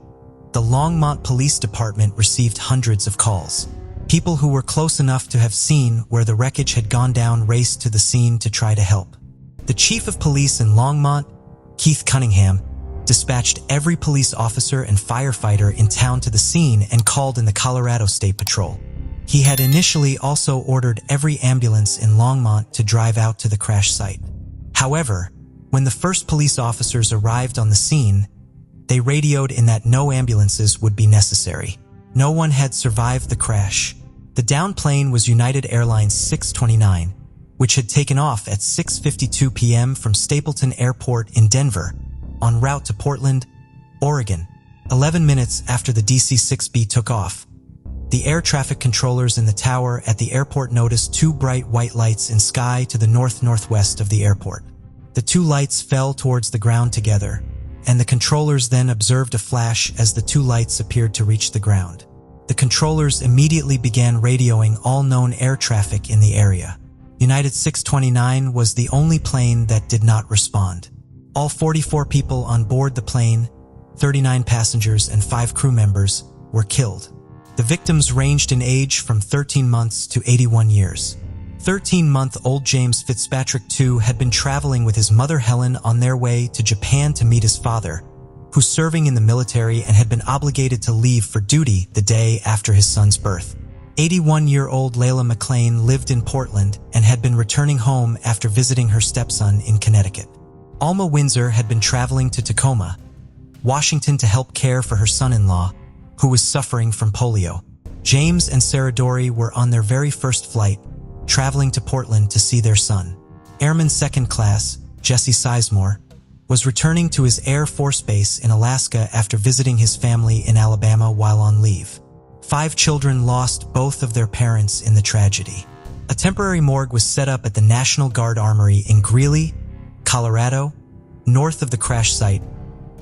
the Longmont Police Department received hundreds of calls. People who were close enough to have seen where the wreckage had gone down raced to the scene to try to help. The chief of police in Longmont, Keith Cunningham, dispatched every police officer and firefighter in town to the scene and called in the Colorado State Patrol. He had initially also ordered every ambulance in Longmont to drive out to the crash site. However, when the first police officers arrived on the scene, they radioed in that no ambulances would be necessary. No one had survived the crash. The downed plane was United Airlines 629, which had taken off at 6:52 p.m. from Stapleton Airport in Denver, en route to Portland, Oregon. 11 minutes after the DC-6B took off, the air traffic controllers in the tower at the airport noticed two bright white lights in sky to the north-northwest of the airport. The two lights fell towards the ground together, and the controllers then observed a flash as the two lights appeared to reach the ground. The controllers immediately began radioing all known air traffic in the area. United 629 was the only plane that did not respond. All 44 people on board the plane, 39 passengers and 5 crew members, were killed. The victims ranged in age from 13 months to 81 years. 13-month-old James Fitzpatrick II had been traveling with his mother Helen on their way to Japan to meet his father, who's serving in the military and had been obligated to leave for duty the day after his son's birth. 81-year-old Layla McLean lived in Portland and had been returning home after visiting her stepson in Connecticut. Alma Windsor had been traveling to Tacoma, Washington to help care for her son-in-law, who was suffering from polio. James and Sarah Dory were on their very first flight, traveling to Portland to see their son. Airman Second Class, Jesse Sizemore, was returning to his Air Force Base in Alaska after visiting his family in Alabama while on leave. 5 children lost both of their parents in the tragedy. A temporary morgue was set up at the National Guard Armory in Greeley, Colorado, north of the crash site,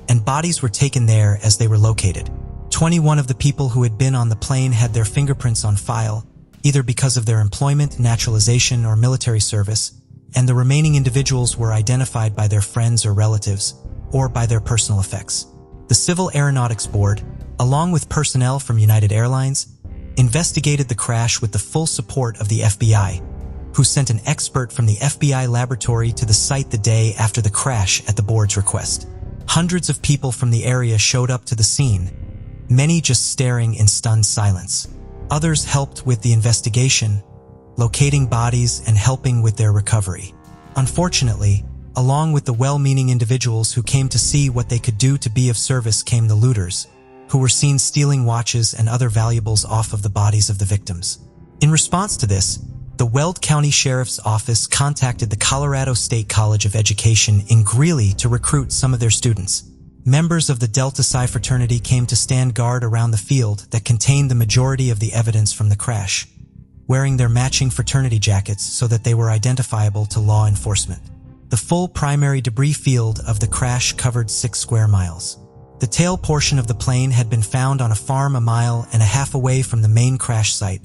and bodies were taken there as they were located. 21 of the people who had been on the plane had their fingerprints on file, either because of their employment, naturalization, or military service, and the remaining individuals were identified by their friends or relatives, or by their personal effects. The Civil Aeronautics Board, along with personnel from United Airlines, investigated the crash with the full support of the FBI, who sent an expert from the FBI laboratory to the site the day after the crash at the board's request. Hundreds of people from the area showed up to the scene, many just staring in stunned silence. Others helped with the investigation, locating bodies and helping with their recovery. Unfortunately, along with the well-meaning individuals who came to see what they could do to be of service came the looters, who were seen stealing watches and other valuables off of the bodies of the victims. In response to this, the Weld County Sheriff's Office contacted the Colorado State College of Education in Greeley to recruit some of their students. Members of the Delta Psi fraternity came to stand guard around the field that contained the majority of the evidence from the crash, wearing their matching fraternity jackets so that they were identifiable to law enforcement. The full primary debris field of the crash covered 6 square miles. The tail portion of the plane had been found on a farm a mile and a half away from the main crash site,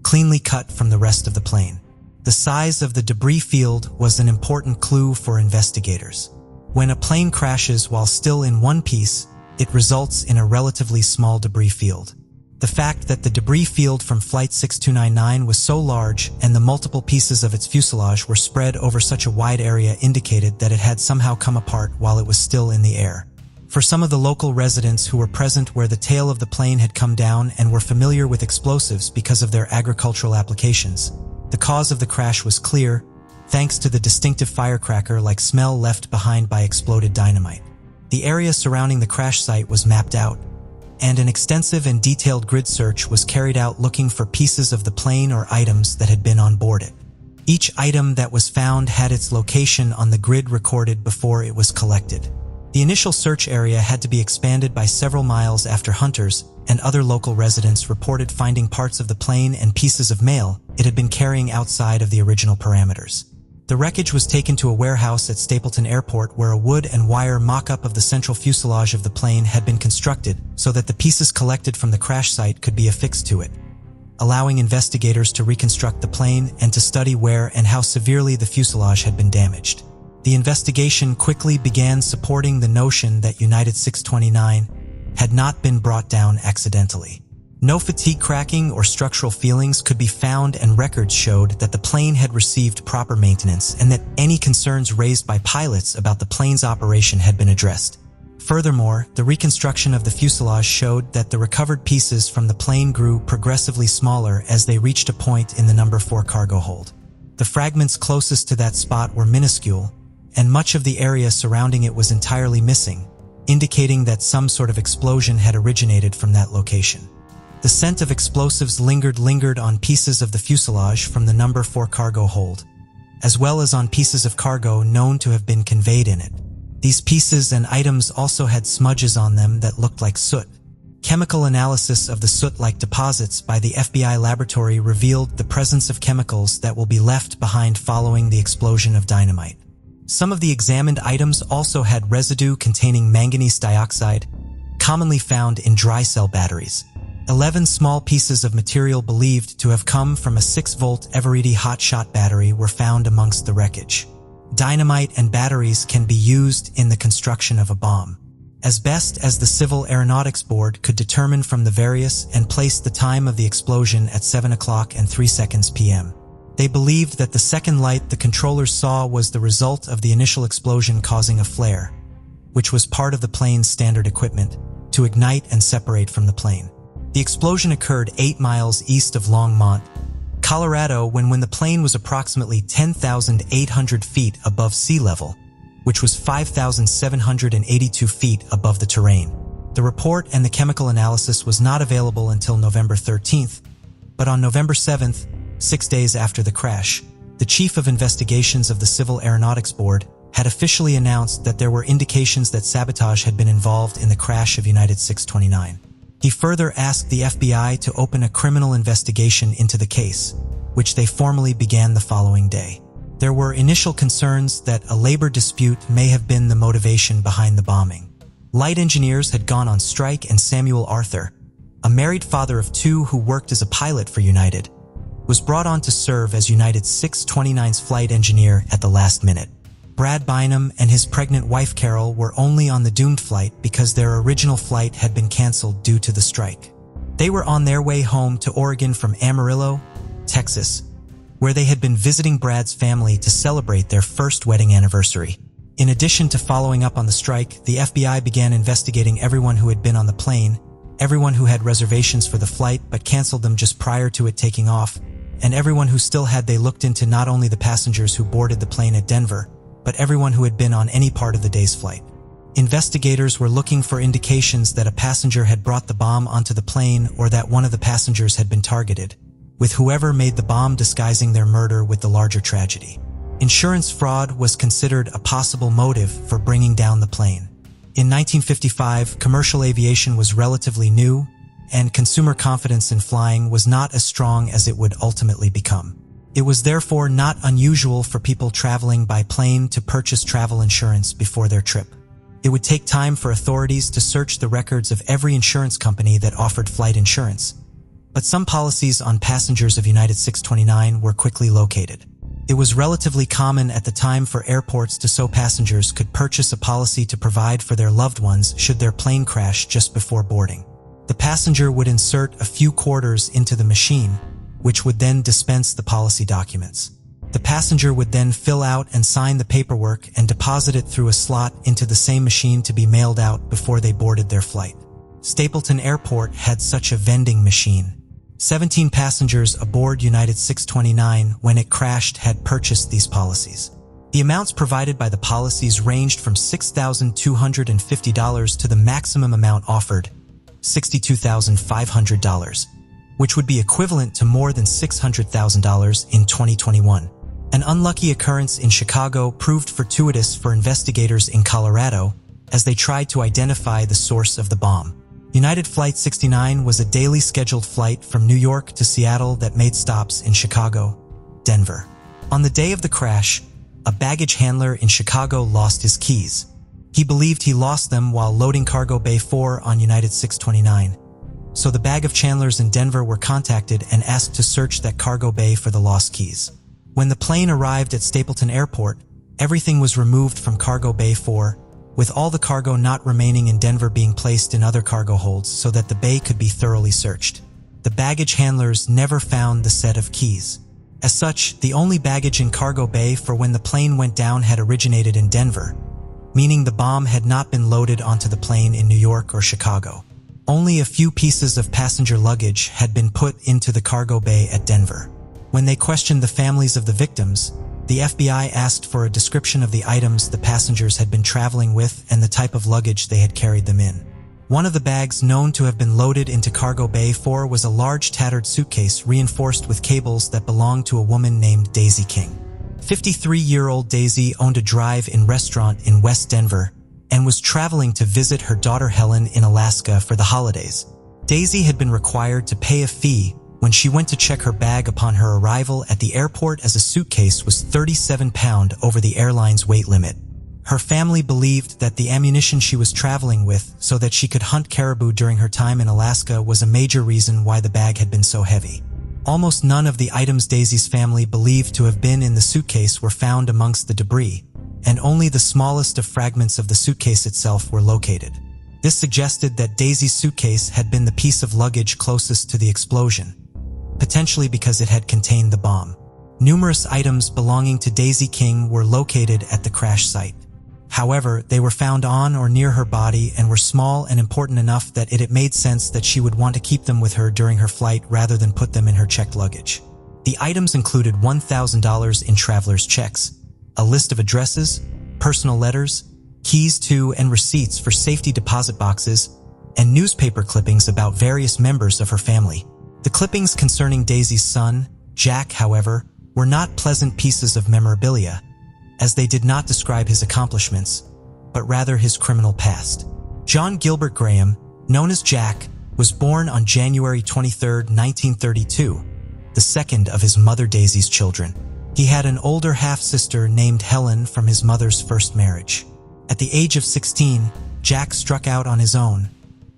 cleanly cut from the rest of the plane. The size of the debris field was an important clue for investigators. When a plane crashes while still in one piece, it results in a relatively small debris field. The fact that the debris field from Flight 6299 was so large and the multiple pieces of its fuselage were spread over such a wide area indicated that it had somehow come apart while it was still in the air. For some of the local residents who were present where the tail of the plane had come down and were familiar with explosives because of their agricultural applications, the cause of the crash was clear, thanks to the distinctive firecracker-like smell left behind by exploded dynamite. The area surrounding the crash site was mapped out, and an extensive and detailed grid search was carried out looking for pieces of the plane or items that had been on board it. Each item that was found had its location on the grid recorded before it was collected. The initial search area had to be expanded by several miles after hunters and other local residents reported finding parts of the plane and pieces of mail it had been carrying outside of the original parameters. The wreckage was taken to a warehouse at Stapleton Airport where a wood and wire mock-up of the central fuselage of the plane had been constructed so that the pieces collected from the crash site could be affixed to it, allowing investigators to reconstruct the plane and to study where and how severely the fuselage had been damaged. The investigation quickly began supporting the notion that United 629 had not been brought down accidentally. No fatigue cracking or structural feelings could be found, and records showed that the plane had received proper maintenance and that any concerns raised by pilots about the plane's operation had been addressed. Furthermore, the reconstruction of the fuselage showed that the recovered pieces from the plane grew progressively smaller as they reached a point in the number 4 cargo hold. The fragments closest to that spot were minuscule, and much of the area surrounding it was entirely missing, indicating that some sort of explosion had originated from that location. The scent of explosives lingered on pieces of the fuselage from the number 4 cargo hold, as well as on pieces of cargo known to have been conveyed in it. These pieces and items also had smudges on them that looked like soot. Chemical analysis of the soot-like deposits by the FBI laboratory revealed the presence of chemicals that will be left behind following the explosion of dynamite. Some of the examined items also had residue containing manganese dioxide, commonly found in dry cell batteries. 11 small pieces of material believed to have come from a 6-volt Eveready hotshot battery were found amongst the wreckage. Dynamite and batteries can be used in the construction of a bomb. As best as the Civil Aeronautics Board could determine from the various and place the time of the explosion at 7:03 p.m. They believed that the second light the controllers saw was the result of the initial explosion causing a flare, which was part of the plane's standard equipment, to ignite and separate from the plane. The explosion occurred 8 miles east of Longmont, Colorado, when the plane was approximately 10,800 feet above sea level, which was 5,782 feet above the terrain. The report and the chemical analysis was not available until November 13th, but on November 7th, 6 days after the crash, the Chief of Investigations of the Civil Aeronautics Board had officially announced that there were indications that Sabotage had been involved in the crash of United 629. He further asked the FBI to open a criminal investigation into the case, which they formally began the following day. There were initial concerns that a labor dispute may have been the motivation behind the bombing. Light engineers had gone on strike, and Samuel Arthur, a married father of 2 who worked as a pilot for United, was brought on to serve as United 629's flight engineer at the last minute. Brad Bynum and his pregnant wife Carol were only on the doomed flight because their original flight had been canceled due to the strike. They were on their way home to Oregon from Amarillo, Texas, where they had been visiting Brad's family to celebrate their first wedding anniversary. In addition to following up on the strike, the FBI began investigating everyone who had been on the plane, everyone who had reservations for the flight but canceled them just prior to it taking off, and everyone who still had. They looked into not only the passengers who boarded the plane at Denver, but everyone who had been on any part of the day's flight. Investigators were looking for indications that a passenger had brought the bomb onto the plane or that one of the passengers had been targeted, with whoever made the bomb disguising their murder with the larger tragedy. Insurance fraud was considered a possible motive for bringing down the plane. In 1955, commercial aviation was relatively new, and consumer confidence in flying was not as strong as it would ultimately become. It was therefore not unusual for people traveling by plane to purchase travel insurance before their trip. It would take time for authorities to search the records of every insurance company that offered flight insurance, but some policies on passengers of United 629 were quickly located. It was relatively common at the time for airports to so passengers could purchase a policy to provide for their loved ones should their plane crash just before boarding. The passenger would insert a few quarters into the machine, which would then dispense the policy documents. The passenger would then fill out and sign the paperwork and deposit it through a slot into the same machine to be mailed out before they boarded their flight. Stapleton Airport had such a vending machine. 17 passengers aboard United 629 when it crashed had purchased these policies. The amounts provided by the policies ranged from $6,250 to the maximum amount offered, $62,500. Which would be equivalent to more than $600,000 in 2021. An unlucky occurrence in Chicago proved fortuitous for investigators in Colorado as they tried to identify the source of the bomb. United Flight 69 was a daily scheduled flight from New York to Seattle that made stops in Chicago, Denver. On the day of the crash, a baggage handler in Chicago lost his keys. He believed he lost them while loading Cargo Bay 4 on United 629. So the bag of Chandlers in Denver were contacted and asked to search that cargo bay for the lost keys. When the plane arrived at Stapleton Airport, everything was removed from Cargo Bay 4, with all the cargo not remaining in Denver being placed in other cargo holds so that the bay could be thoroughly searched. The baggage handlers never found the set of keys. As such, the only baggage in Cargo Bay for when the plane went down had originated in Denver, meaning the bomb had not been loaded onto the plane in New York or Chicago. Only a few pieces of passenger luggage had been put into the cargo bay at Denver. When they questioned the families of the victims, the FBI asked for a description of the items the passengers had been traveling with and the type of luggage they had carried them in. One of the bags known to have been loaded into Cargo Bay 4 was a large tattered suitcase reinforced with cables that belonged to a woman named Daisy King. 53-year-old Daisy owned a drive-in restaurant in West Denver and was traveling to visit her daughter Helen in Alaska for the holidays. Daisy had been required to pay a fee when she went to check her bag upon her arrival at the airport, as a suitcase was 37 pounds over the airline's weight limit. Her family believed that the ammunition she was traveling with so that she could hunt caribou during her time in Alaska was a major reason why the bag had been so heavy. Almost none of the items Daisy's family believed to have been in the suitcase were found amongst the debris, and only the smallest of fragments of the suitcase itself were located. This suggested that Daisy's suitcase had been the piece of luggage closest to the explosion, potentially because it had contained the bomb. Numerous items belonging to Daisy King were located at the crash site. However, they were found on or near her body and were small and important enough that it made sense that she would want to keep them with her during her flight rather than put them in her checked luggage. The items included $1,000 in traveler's checks, a list of addresses, personal letters, keys to and receipts for safety deposit boxes, and newspaper clippings about various members of her family. The clippings concerning Daisy's son, Jack, however, were not pleasant pieces of memorabilia, as they did not describe his accomplishments, but rather his criminal past. John Gilbert Graham, known as Jack, was born on January 23, 1932, the second of his mother Daisy's children. He had an older half-sister named Helen from his mother's first marriage. At the age of 16, Jack struck out on his own,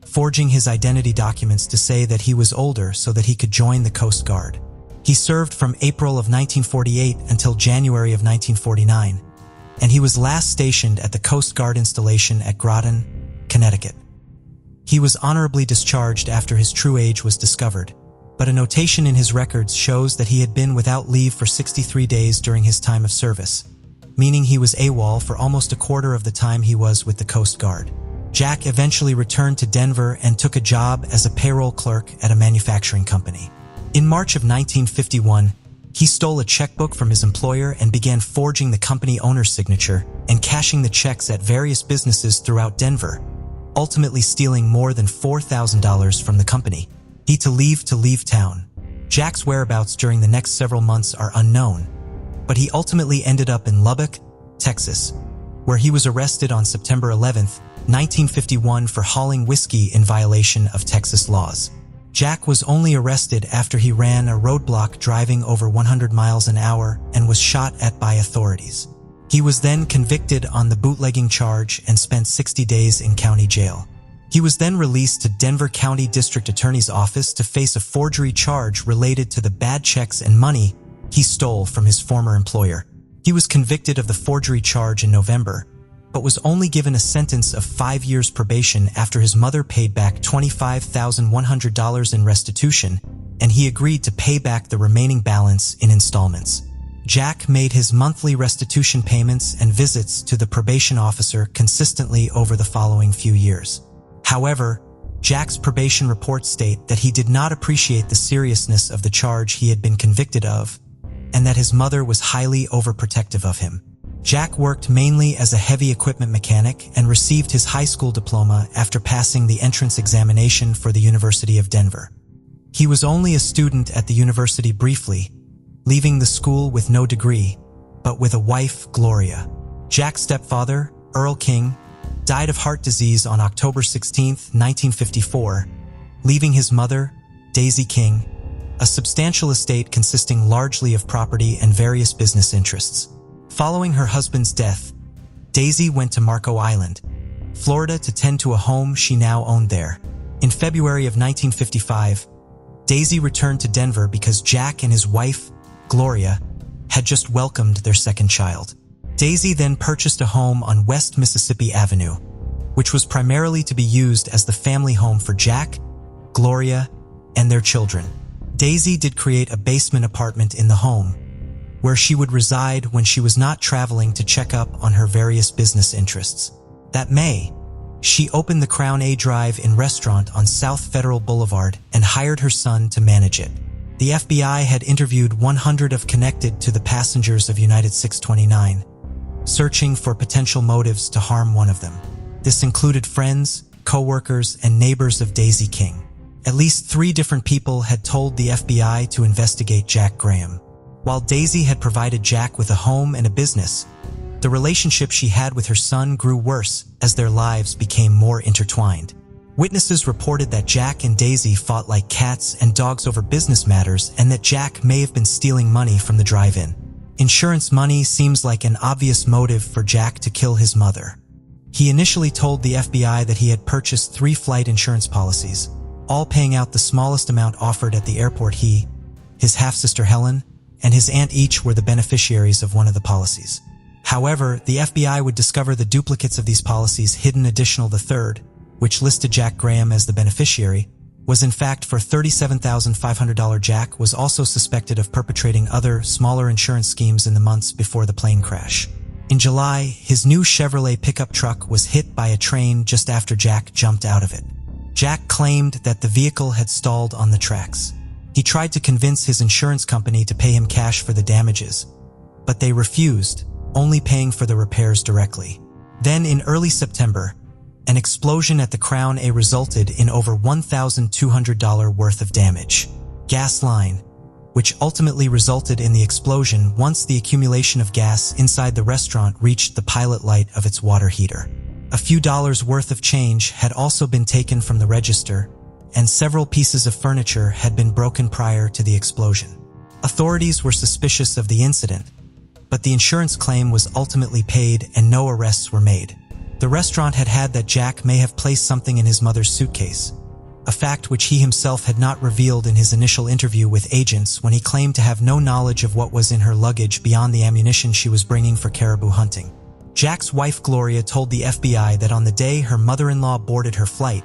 forging his identity documents to say that he was older so that he could join the Coast Guard. He served from April of 1948 until January of 1949, and he was last stationed at the Coast Guard installation at Groton, Connecticut. He was honorably discharged after his true age was discovered, but a notation in his records shows that he had been without leave for 63 days during his time of service, meaning he was AWOL for almost a quarter of the time he was with the Coast Guard. Jack eventually returned to Denver and took a job as a payroll clerk at a manufacturing company. In March of 1951, he stole a checkbook from his employer and began forging the company owner's signature and cashing the checks at various businesses throughout Denver, ultimately stealing more than $4,000 from the company. He to leave town. Jack's whereabouts during the next several months are unknown, but he ultimately ended up in Lubbock, Texas, where he was arrested on September 11, 1951 for hauling whiskey in violation of Texas laws. Jack was only arrested after he ran a roadblock driving over 100 miles an hour and was shot at by authorities. He was then convicted on the bootlegging charge and spent 60 days in county jail. He was then released to Denver County District Attorney's Office to face a forgery charge related to the bad checks and money he stole from his former employer. He was convicted of the forgery charge in November, but was only given a sentence of 5 years probation after his mother paid back $25,100 in restitution, and he agreed to pay back the remaining balance in installments. Jack made his monthly restitution payments and visits to the probation officer consistently over the following few years. However, Jack's probation reports state that he did not appreciate the seriousness of the charge he had been convicted of, and that his mother was highly overprotective of him. Jack worked mainly as a heavy equipment mechanic and received his high school diploma after passing the entrance examination for the University of Denver. He was only a student at the university briefly, leaving the school with no degree, but with a wife, Gloria. Jack's stepfather, Earl King, died of heart disease on October 16, 1954, leaving his mother, Daisy King, a substantial estate consisting largely of property and various business interests. Following her husband's death, Daisy went to Marco Island, Florida to tend to a home she now owned there. In February of 1955, Daisy returned to Denver because Jack and his wife, Gloria, had just welcomed their second child. Daisy then purchased a home on West Mississippi Avenue, which was primarily to be used as the family home for Jack, Gloria, and their children. Daisy did create a basement apartment in the home, where she would reside when she was not traveling to check up on her various business interests. That May, she opened the Crown A Drive-In restaurant on South Federal Boulevard and hired her son to manage it. The FBI had interviewed 100 of connected to the passengers of United 629, searching for potential motives to harm one of them. This included friends, co-workers, and neighbors of Daisy King. At least 3 different people had told the FBI to investigate Jack Graham. While Daisy had provided Jack with a home and a business, the relationship she had with her son grew worse as their lives became more intertwined. Witnesses reported that Jack and Daisy fought like cats and dogs over business matters and that Jack may have been stealing money from the drive-in. Insurance money seems like an obvious motive for Jack to kill his mother. He initially told the FBI that he had purchased 3 flight insurance policies, all paying out the smallest amount offered at the airport. He, his half-sister Helen, and his aunt each were the beneficiaries of one of the policies. However, the FBI would discover the duplicates of these policies hidden. Additional, the third, which listed Jack Graham as the beneficiary, was in fact for $37,500. Jack was also suspected of perpetrating other, smaller insurance schemes in the months before the plane crash. In July, his new Chevrolet pickup truck was hit by a train just after Jack jumped out of it. Jack claimed that the vehicle had stalled on the tracks. He tried to convince his insurance company to pay him cash for the damages, but they refused, only paying for the repairs directly. Then in early September, an explosion at the Crown A resulted in over $1,200 worth of damage. Gas line, which ultimately resulted in the explosion once the accumulation of gas inside the restaurant reached the pilot light of its water heater. A few dollars worth of change had also been taken from the register, and several pieces of furniture had been broken prior to the explosion. Authorities were suspicious of the incident, but the insurance claim was ultimately paid and no arrests were made. The restaurant had had that Jack may have placed something in his mother's suitcase, a fact which he himself had not revealed in his initial interview with agents when he claimed to have no knowledge of what was in her luggage beyond the ammunition she was bringing for caribou hunting. Jack's wife Gloria told the FBI that on the day her mother-in-law boarded her flight,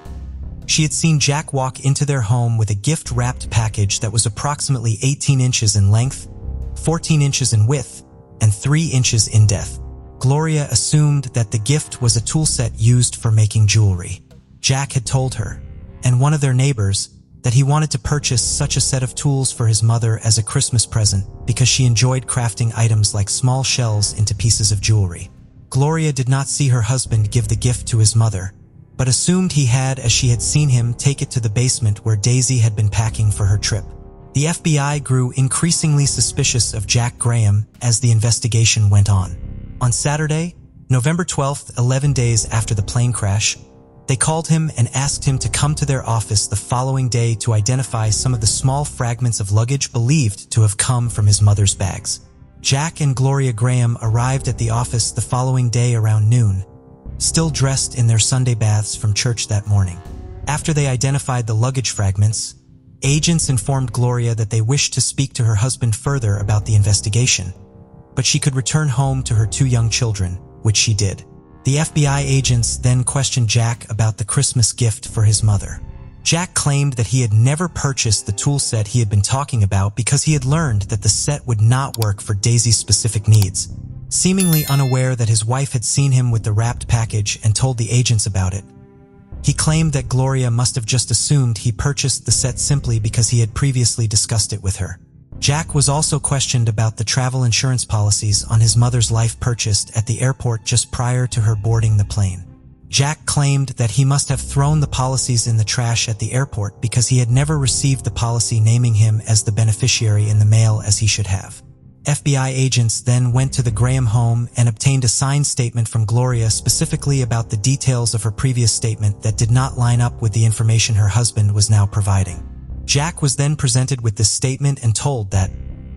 she had seen Jack walk into their home with a gift-wrapped package that was approximately 18 inches in length, 14 inches in width, and 3 inches in depth. Gloria assumed that the gift was a tool set used for making jewelry. Jack had told her, and one of their neighbors, that he wanted to purchase such a set of tools for his mother as a Christmas present because she enjoyed crafting items like small shells into pieces of jewelry. Gloria did not see her husband give the gift to his mother, but assumed he had as she had seen him take it to the basement where Daisy had been packing for her trip. The FBI grew increasingly suspicious of Jack Graham as the investigation went on. On Saturday, November 12th, 11 days after the plane crash, they called him and asked him to come to their office the following day to identify some of the small fragments of luggage believed to have come from his mother's bags. Jack and Gloria Graham arrived at the office the following day around noon, still dressed in their Sunday baths from church that morning. After they identified the luggage fragments, agents informed Gloria that they wished to speak to her husband further about the investigation, but she could return home to her 2 young children, which she did. The FBI agents then questioned Jack about the Christmas gift for his mother. Jack claimed that he had never purchased the tool set he had been talking about because he had learned that the set would not work for Daisy's specific needs. Seemingly unaware that his wife had seen him with the wrapped package and told the agents about it, he claimed that Gloria must have just assumed he purchased the set simply because he had previously discussed it with her. Jack was also questioned about the travel insurance policies on his mother's life purchased at the airport just prior to her boarding the plane. Jack claimed that he must have thrown the policies in the trash at the airport because he had never received the policy naming him as the beneficiary in the mail as he should have. FBI agents then went to the Graham home and obtained a signed statement from Gloria specifically about the details of her previous statement that did not line up with the information her husband was now providing. Jack was then presented with this statement and told that,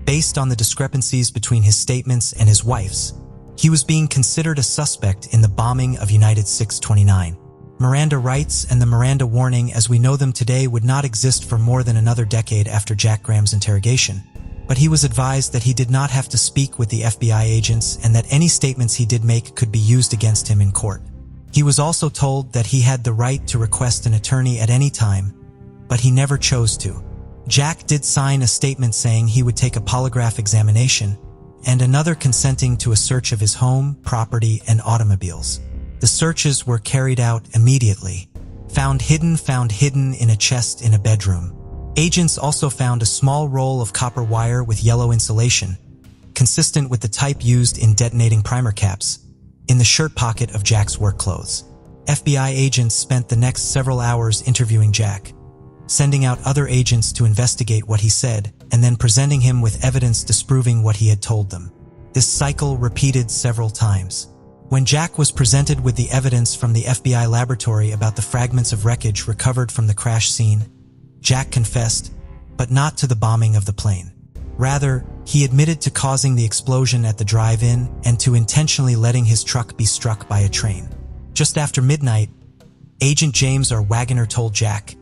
based on the discrepancies between his statements and his wife's, he was being considered a suspect in the bombing of United 629. Miranda rights and the Miranda warning as we know them today would not exist for more than another decade after Jack Graham's interrogation, but he was advised that he did not have to speak with the FBI agents and that any statements he did make could be used against him in court. He was also told that he had the right to request an attorney at any time, but he never chose to. Jack did sign a statement saying he would take a polygraph examination and another consenting to a search of his home, property, and automobiles. The searches were carried out immediately. Found hidden in a chest in a bedroom. Agents also found a small roll of copper wire with yellow insulation, consistent with the type used in detonating primer caps, in the shirt pocket of Jack's work clothes. FBI agents spent the next several hours interviewing Jack, sending out other agents to investigate what he said and then presenting him with evidence disproving what he had told them. This cycle repeated several times. When Jack was presented with the evidence from the FBI laboratory about the fragments of wreckage recovered from the crash scene, Jack confessed, but not to the bombing of the plane. Rather, he admitted to causing the explosion at the drive-in and to intentionally letting his truck be struck by a train. Just after midnight, Agent James R. Wagoner told Jack,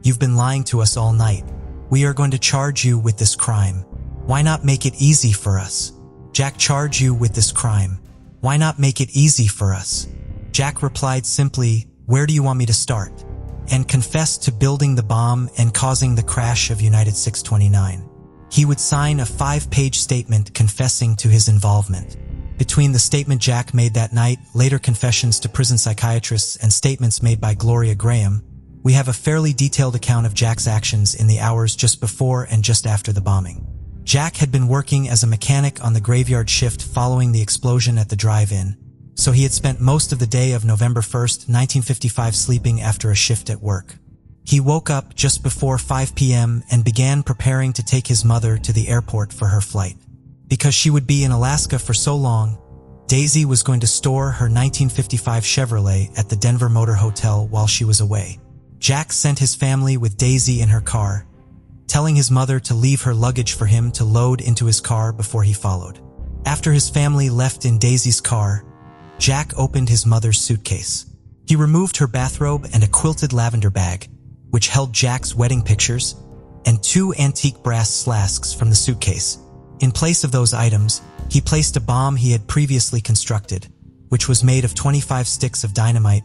"You've been lying to us all night. We are going to charge you with this crime. Why not make it easy for us?" Jack charged you with this crime. Why not make it easy for us? Jack replied simply, "Where do you want me to start?" and confessed to building the bomb and causing the crash of United 629. He would sign a 5-page statement confessing to his involvement. Between the statement Jack made that night, later confessions to prison psychiatrists, and statements made by Gloria Graham, we have a fairly detailed account of Jack's actions in the hours just before and just after the bombing. Jack had been working as a mechanic on the graveyard shift following the explosion at the drive-in, so he had spent most of the day of November 1st, 1955 sleeping after a shift at work. He woke up just before 5 p.m. and began preparing to take his mother to the airport for her flight. Because she would be in Alaska for so long, Daisy was going to store her 1955 Chevrolet at the Denver Motor Hotel while she was away. Jack sent his family with Daisy in her car, telling his mother to leave her luggage for him to load into his car before he followed. After his family left in Daisy's car, Jack opened his mother's suitcase. He removed her bathrobe and a quilted lavender bag, which held Jack's wedding pictures, and 2 antique brass flasks from the suitcase. In place of those items, he placed a bomb he had previously constructed, which was made of 25 sticks of dynamite,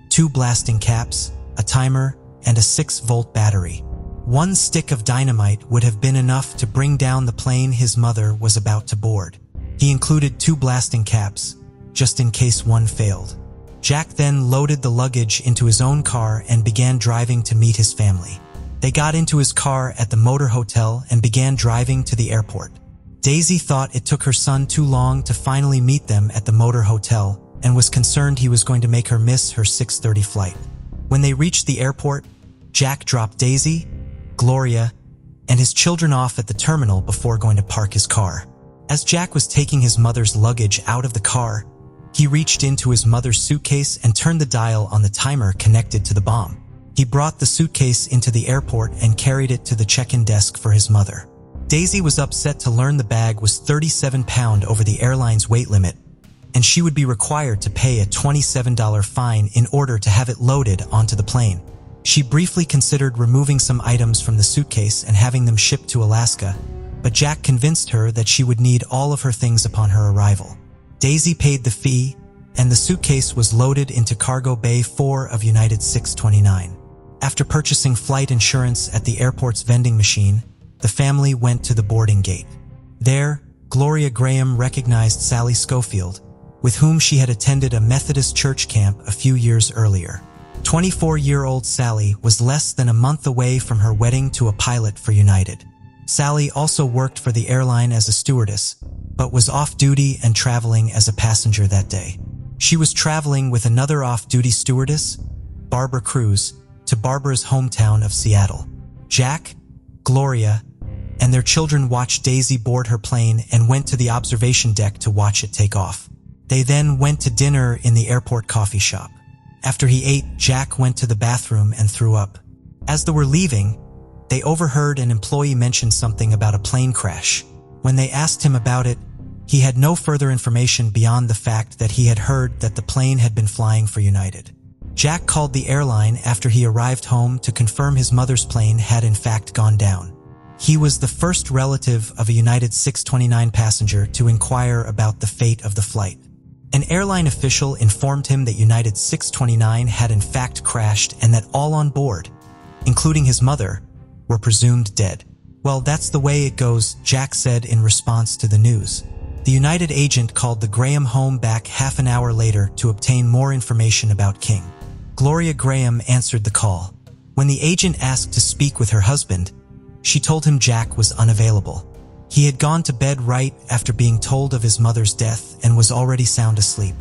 2 blasting caps, a timer, and a 6-volt battery. 1 stick of dynamite would have been enough to bring down the plane his mother was about to board. He included 2 blasting caps, just in case one failed. Jack then loaded the luggage into his own car and began driving to meet his family. They got into his car at the motor hotel and began driving to the airport. Daisy thought it took her son too long to finally meet them at the motor hotel and was concerned he was going to make her miss her 6:30 flight. When they reached the airport, Jack dropped Daisy, Gloria, and his children off at the terminal before going to park his car. As Jack was taking his mother's luggage out of the car, he reached into his mother's suitcase and turned the dial on the timer connected to the bomb. He brought the suitcase into the airport and carried it to the check-in desk for his mother. Daisy was upset to learn the bag was 37 pounds over the airline's weight limit, and she would be required to pay a $27 fine in order to have it loaded onto the plane. She briefly considered removing some items from the suitcase and having them shipped to Alaska, but Jack convinced her that she would need all of her things upon her arrival. Daisy paid the fee, and the suitcase was loaded into Cargo Bay 4 of United 629. After purchasing flight insurance at the airport's vending machine, the family went to the boarding gate. There, Gloria Graham recognized Sally Schofield, with whom she had attended a Methodist church camp a few years earlier. 24-year-old Sally was less than a month away from her wedding to a pilot for United. Sally also worked for the airline as a stewardess, but was off-duty and traveling as a passenger that day. She was traveling with another off-duty stewardess, Barbara Cruz, to Barbara's hometown of Seattle. Jack, Gloria, and their children watched Daisy board her plane and went to the observation deck to watch it take off. They then went to dinner in the airport coffee shop. After he ate, Jack went to the bathroom and threw up. As they were leaving, they overheard an employee mention something about a plane crash. When they asked him about it, he had no further information beyond the fact that he had heard that the plane had been flying for United. Jack called the airline after he arrived home to confirm his mother's plane had in fact gone down. He was the first relative of a United 629 passenger to inquire about the fate of the flight. An airline official informed him that United 629 had in fact crashed and that all on board, including his mother, were presumed dead. "Well, that's the way it goes," Jack said in response to the news. The United agent called the Graham home back half an hour later to obtain more information about King. Gloria Graham answered the call. When the agent asked to speak with her husband, she told him Jack was unavailable. He had gone to bed right after being told of his mother's death and was already sound asleep.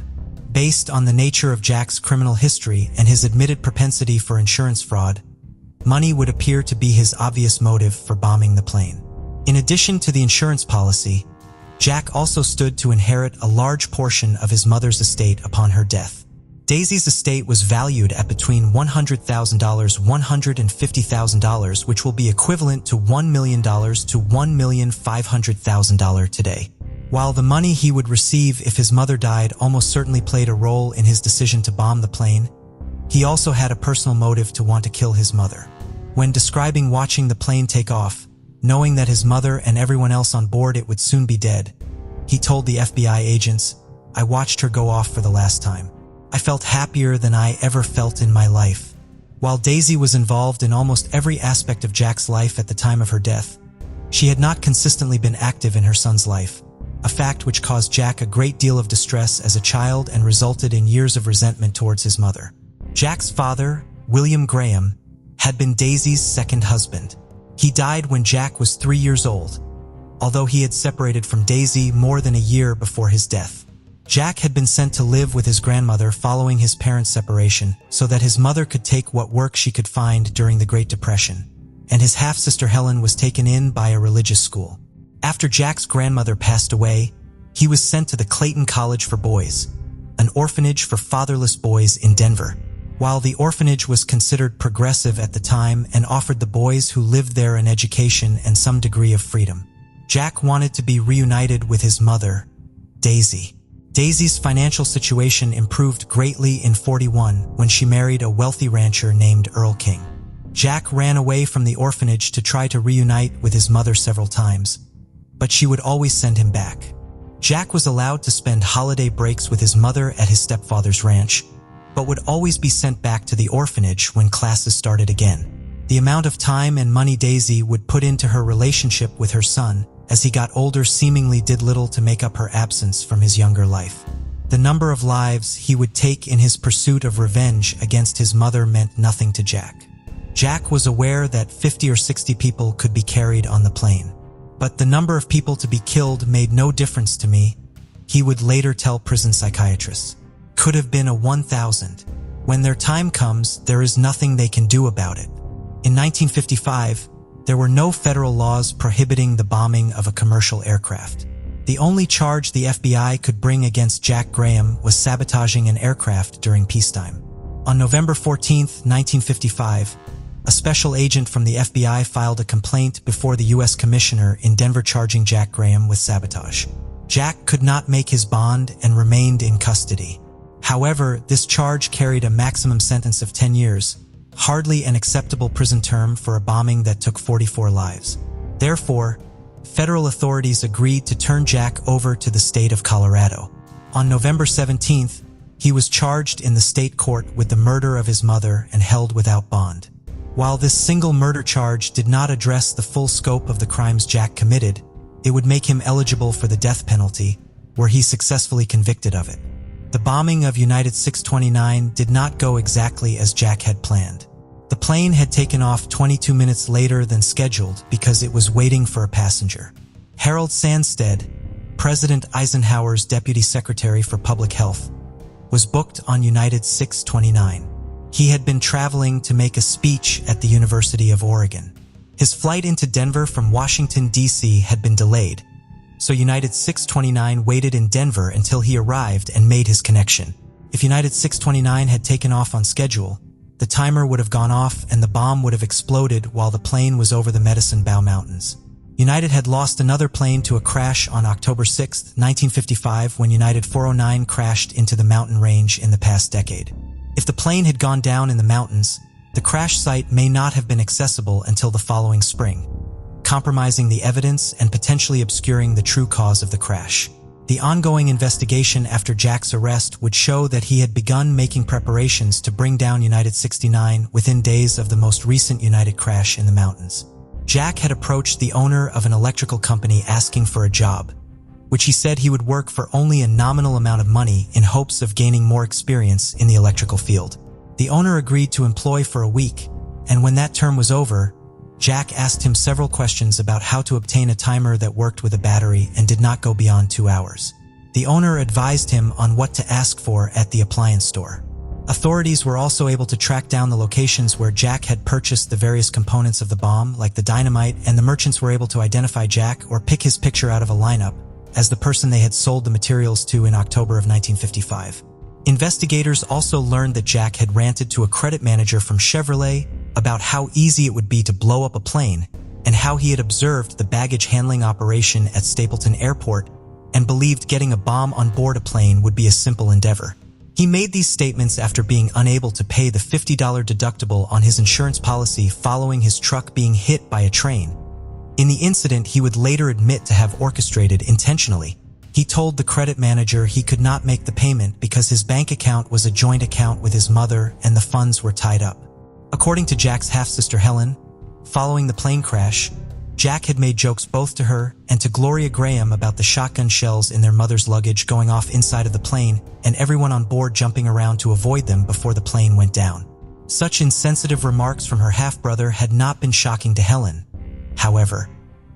Based on the nature of Jack's criminal history and his admitted propensity for insurance fraud, money would appear to be his obvious motive for bombing the plane. In addition to the insurance policy, Jack also stood to inherit a large portion of his mother's estate upon her death. Daisy's estate was valued at between $100,000 and $150,000, which will be equivalent to $1 million to $1,500,000 today. While the money he would receive if his mother died almost certainly played a role in his decision to bomb the plane, he also had a personal motive to want to kill his mother. When describing watching the plane take off, knowing that his mother and everyone else on board it would soon be dead, he told the FBI agents, "I watched her go off for the last time. I felt happier than I ever felt in my life." While Daisy was involved in almost every aspect of Jack's life at the time of her death, she had not consistently been active in her son's life, a fact which caused Jack a great deal of distress as a child and resulted in years of resentment towards his mother. Jack's father, William Graham, had been Daisy's second husband. He died when Jack was 3 years old, although he had separated from Daisy more than a year before his death. Jack had been sent to live with his grandmother following his parents' separation so that his mother could take what work she could find during the Great Depression, and his half-sister Helen was taken in by a religious school. After Jack's grandmother passed away, he was sent to the Clayton College for Boys, an orphanage for fatherless boys in Denver. While the orphanage was considered progressive at the time and offered the boys who lived there an education and some degree of freedom, Jack wanted to be reunited with his mother, Daisy. Daisy's financial situation improved greatly in '41 when she married a wealthy rancher named Earl King. Jack ran away from the orphanage to try to reunite with his mother several times, but she would always send him back. Jack was allowed to spend holiday breaks with his mother at his stepfather's ranch, but would always be sent back to the orphanage when classes started again. The amount of time and money Daisy would put into her relationship with her son as he got older seemingly did little to make up her absence from his younger life. The number of lives he would take in his pursuit of revenge against his mother meant nothing to Jack. Jack was aware that 50 or 60 people could be carried on the plane. But the number of people to be killed made no difference to me, he would later tell prison psychiatrists. Could have been a 1,000. When their time comes, there is nothing they can do about it. In 1955, there were no federal laws prohibiting the bombing of a commercial aircraft. The only charge the FBI could bring against Jack Graham was sabotaging an aircraft during peacetime. On November 14, 1955, a special agent from the FBI filed a complaint before the U.S. Commissioner in Denver charging Jack Graham with sabotage. Jack could not make his bond and remained in custody. However, this charge carried a maximum sentence of 10 years, hardly an acceptable prison term for a bombing that took 44 lives. Therefore, federal authorities agreed to turn Jack over to the state of Colorado. On November 17th, he was charged in the state court with the murder of his mother and held without bond. While this single murder charge did not address the full scope of the crimes Jack committed, it would make him eligible for the death penalty, were he successfully convicted of it. The bombing of United 629 did not go exactly as Jack had planned. The plane had taken off 22 minutes later than scheduled because it was waiting for a passenger. Harold Sandstead, President Eisenhower's Deputy Secretary for Public Health, was booked on United 629. He had been traveling to make a speech at the University of Oregon. His flight into Denver from Washington, D.C. had been delayed, so United 629 waited in Denver until he arrived and made his connection. If United 629 had taken off on schedule, the timer would have gone off and the bomb would have exploded while the plane was over the Medicine Bow Mountains. United had lost another plane to a crash on October 6, 1955, when United 409 crashed into the mountain range in the past decade. If the plane had gone down in the mountains, the crash site may not have been accessible until the following spring, compromising the evidence and potentially obscuring the true cause of the crash. The ongoing investigation after Jack's arrest would show that he had begun making preparations to bring down United 69 within days of the most recent United crash in the mountains. Jack had approached the owner of an electrical company asking for a job, which he said he would work for only a nominal amount of money in hopes of gaining more experience in the electrical field. The owner agreed to employ for a week, and when that term was over, Jack asked him several questions about how to obtain a timer that worked with a battery and did not go beyond 2 hours. The owner advised him on what to ask for at the appliance store. Authorities were also able to track down the locations where Jack had purchased the various components of the bomb, like the dynamite, and the merchants were able to identify Jack or pick his picture out of a lineup as the person they had sold the materials to in October of 1955. Investigators also learned that Jack had ranted to a credit manager from Chevrolet about how easy it would be to blow up a plane and how he had observed the baggage handling operation at Stapleton Airport and believed getting a bomb on board a plane would be a simple endeavor. He made these statements after being unable to pay the $50 deductible on his insurance policy following his truck being hit by a train. In the incident, he would later admit to have orchestrated intentionally. He told the credit manager he could not make the payment because his bank account was a joint account with his mother and the funds were tied up. According to Jack's half-sister Helen, following the plane crash, Jack had made jokes both to her and to Gloria Graham about the shotgun shells in their mother's luggage going off inside of the plane and everyone on board jumping around to avoid them before the plane went down. Such insensitive remarks from her half-brother had not been shocking to Helen. However,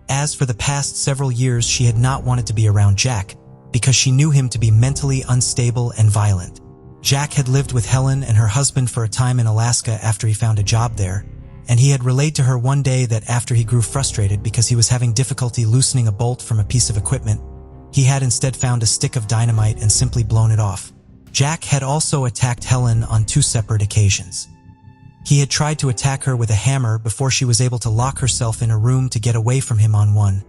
as for the past several years, she had not wanted to be around Jack because she knew him to be mentally unstable and violent. Jack had lived with Helen and her husband for a time in Alaska after he found a job there, and he had relayed to her one day that after he grew frustrated because he was having difficulty loosening a bolt from a piece of equipment, he had instead found a stick of dynamite and simply blown it off. Jack had also attacked Helen on 2 separate occasions. He had tried to attack her with a hammer before she was able to lock herself in a room to get away from him on one,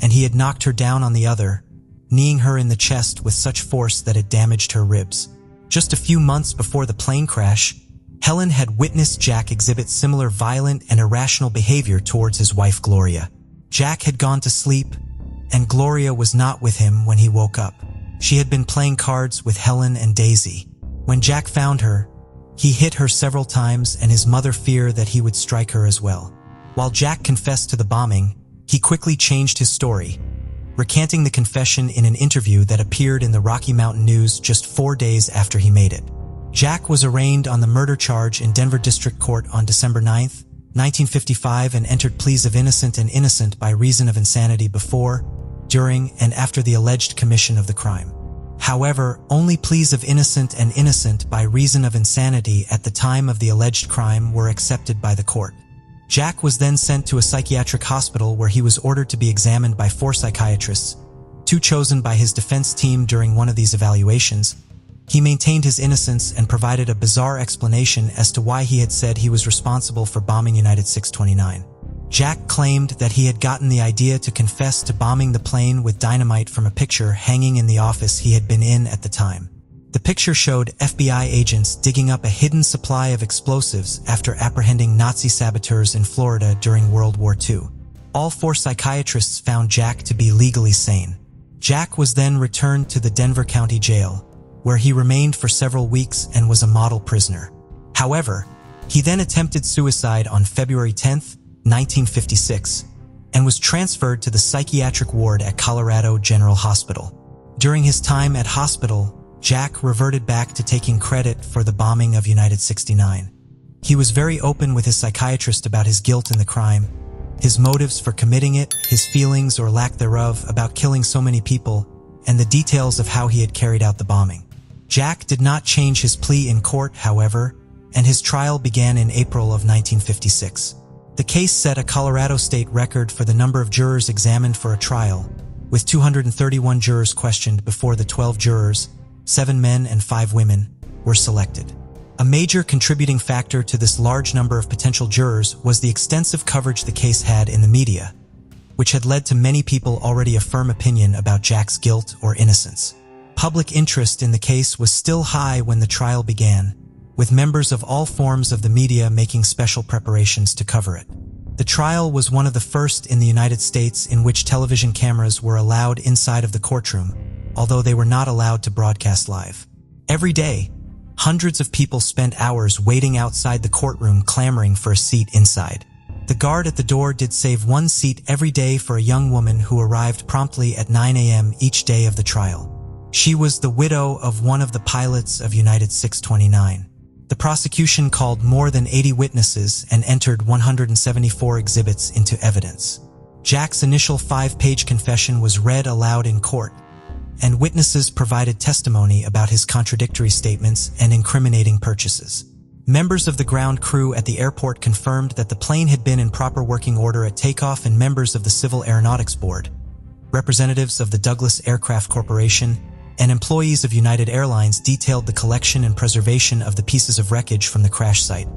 and he had knocked her down on the other, kneeing her in the chest with such force that it damaged her ribs. Just a few months before the plane crash, Helen had witnessed Jack exhibit similar violent and irrational behavior towards his wife Gloria. Jack had gone to sleep, and Gloria was not with him when he woke up. She had been playing cards with Helen and Daisy. When Jack found her, he hit her several times and his mother feared that he would strike her as well. While Jack confessed to the bombing, he quickly changed his story, recanting the confession in an interview that appeared in the Rocky Mountain News just 4 days after he made it. Jack was arraigned on the murder charge in Denver District Court on December 9, 1955 and entered pleas of innocent and innocent by reason of insanity before, during, and after the alleged commission of the crime. However, only pleas of innocent and innocent by reason of insanity at the time of the alleged crime were accepted by the court. Jack was then sent to a psychiatric hospital where he was ordered to be examined by 4 psychiatrists, 2 chosen by his defense team during one of these evaluations. He maintained his innocence and provided a bizarre explanation as to why he had said he was responsible for bombing United 629. Jack claimed that he had gotten the idea to confess to bombing the plane with dynamite from a picture hanging in the office he had been in at the time. The picture showed FBI agents digging up a hidden supply of explosives after apprehending Nazi saboteurs in Florida during World War II. All 4 psychiatrists found Jack to be legally sane. Jack was then returned to the Denver County Jail, where he remained for several weeks and was a model prisoner. However, he then attempted suicide on February 10, 1956, and was transferred to the psychiatric ward at Colorado General Hospital. During his time at hospital, Jack reverted back to taking credit for the bombing of United 69. He was very open with his psychiatrist about his guilt in the crime, his motives for committing it, his feelings or lack thereof about killing so many people, and the details of how he had carried out the bombing. Jack did not change his plea in court, however, and his trial began in April of 1956. The case set a Colorado state record for the number of jurors examined for a trial, with 231 jurors questioned before the 12 jurors, 7 men and 5 women, were selected. A major contributing factor to this large number of potential jurors was the extensive coverage the case had in the media, which had led to many people already a firm opinion about Jack's guilt or innocence. Public interest in the case was still high when the trial began, with members of all forms of the media making special preparations to cover it. The trial was one of the first in the United States in which television cameras were allowed inside of the courtroom, although they were not allowed to broadcast live. Every day, hundreds of people spent hours waiting outside the courtroom clamoring for a seat inside. The guard at the door did save 1 seat every day for a young woman who arrived promptly at 9 a.m. each day of the trial. She was the widow of one of the pilots of United 629. The prosecution called more than 80 witnesses and entered 174 exhibits into evidence. Jack's initial 5-page confession was read aloud in court, and witnesses provided testimony about his contradictory statements and incriminating purchases. Members of the ground crew at the airport confirmed that the plane had been in proper working order at takeoff, and members of the Civil Aeronautics Board, representatives of the Douglas Aircraft Corporation, and employees of United Airlines detailed the collection and preservation of the pieces of wreckage from the crash site,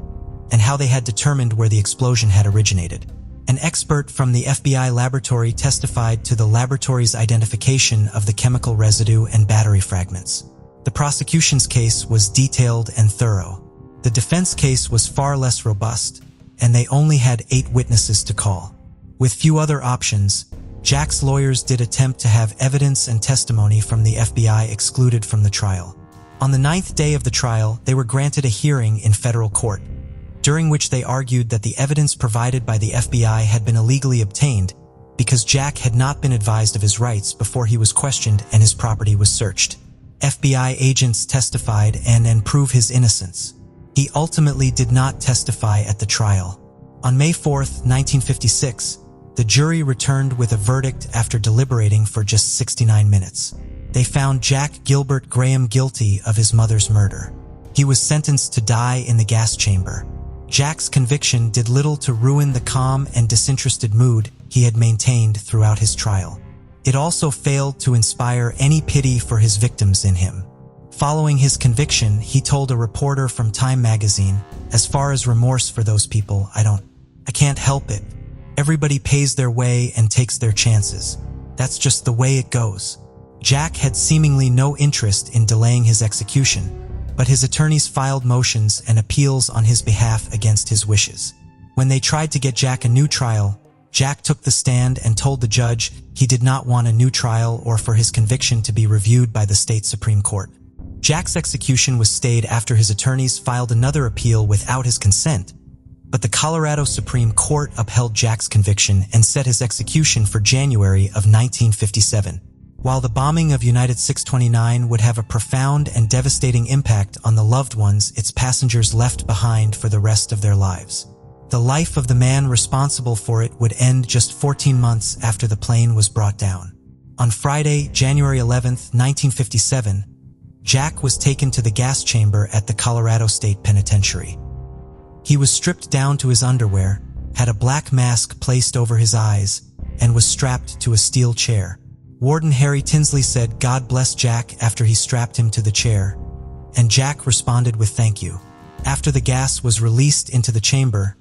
and how they had determined where the explosion had originated. An expert from the FBI laboratory testified to the laboratory's identification of the chemical residue and battery fragments. The prosecution's case was detailed and thorough. The defense case was far less robust, and they only had 8 witnesses to call. With few other options, Jack's lawyers did attempt to have evidence and testimony from the FBI excluded from the trial. On the 9th day of the trial, they were granted a hearing in federal court, during which they argued that the evidence provided by the FBI had been illegally obtained because Jack had not been advised of his rights before he was questioned and his property was searched. FBI agents testified and proved his innocence. He ultimately did not testify at the trial. On May 4, 1956, the jury returned with a verdict after deliberating for just 69 minutes. They found Jack Gilbert Graham guilty of his mother's murder. He was sentenced to die in the gas chamber. Jack's conviction did little to ruin the calm and disinterested mood he had maintained throughout his trial. It also failed to inspire any pity for his victims in him. Following his conviction, he told a reporter from Time magazine, "As far as remorse for those people, I can't help it. Everybody pays their way and takes their chances. That's just the way it goes." Jack had seemingly no interest in delaying his execution, but his attorneys filed motions and appeals on his behalf against his wishes. When they tried to get Jack a new trial, Jack took the stand and told the judge he did not want a new trial or for his conviction to be reviewed by the state Supreme Court. Jack's execution was stayed after his attorneys filed another appeal without his consent, but the Colorado Supreme Court upheld Jack's conviction and set his execution for January of 1957. While the bombing of United 629 would have a profound and devastating impact on the loved ones its passengers left behind for the rest of their lives, the life of the man responsible for it would end just 14 months after the plane was brought down. On Friday, January 11, 1957, Jack was taken to the gas chamber at the Colorado State Penitentiary. He was stripped down to his underwear, had a black mask placed over his eyes, and was strapped to a steel chair. Warden Harry Tinsley said, "God bless Jack," after he strapped him to the chair, and Jack responded with "thank you." After the gas was released into the chamber,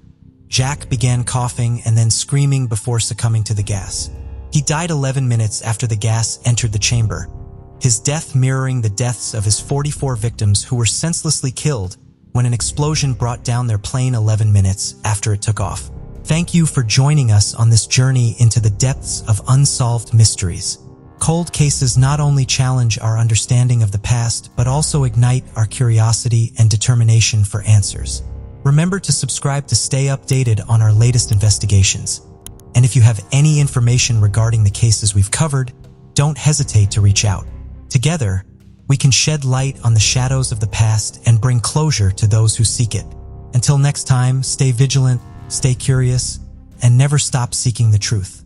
Jack began coughing and then screaming before succumbing to the gas. He died 11 minutes after the gas entered the chamber, his death mirroring the deaths of his 44 victims who were senselessly killed when an explosion brought down their plane 11 minutes after it took off. Thank you for joining us on this journey into the depths of unsolved mysteries. Cold cases not only challenge our understanding of the past, but also ignite our curiosity and determination for answers. Remember to subscribe to stay updated on our latest investigations. And if you have any information regarding the cases we've covered, don't hesitate to reach out. Together, we can shed light on the shadows of the past and bring closure to those who seek it. Until next time, stay vigilant, stay curious, and never stop seeking the truth.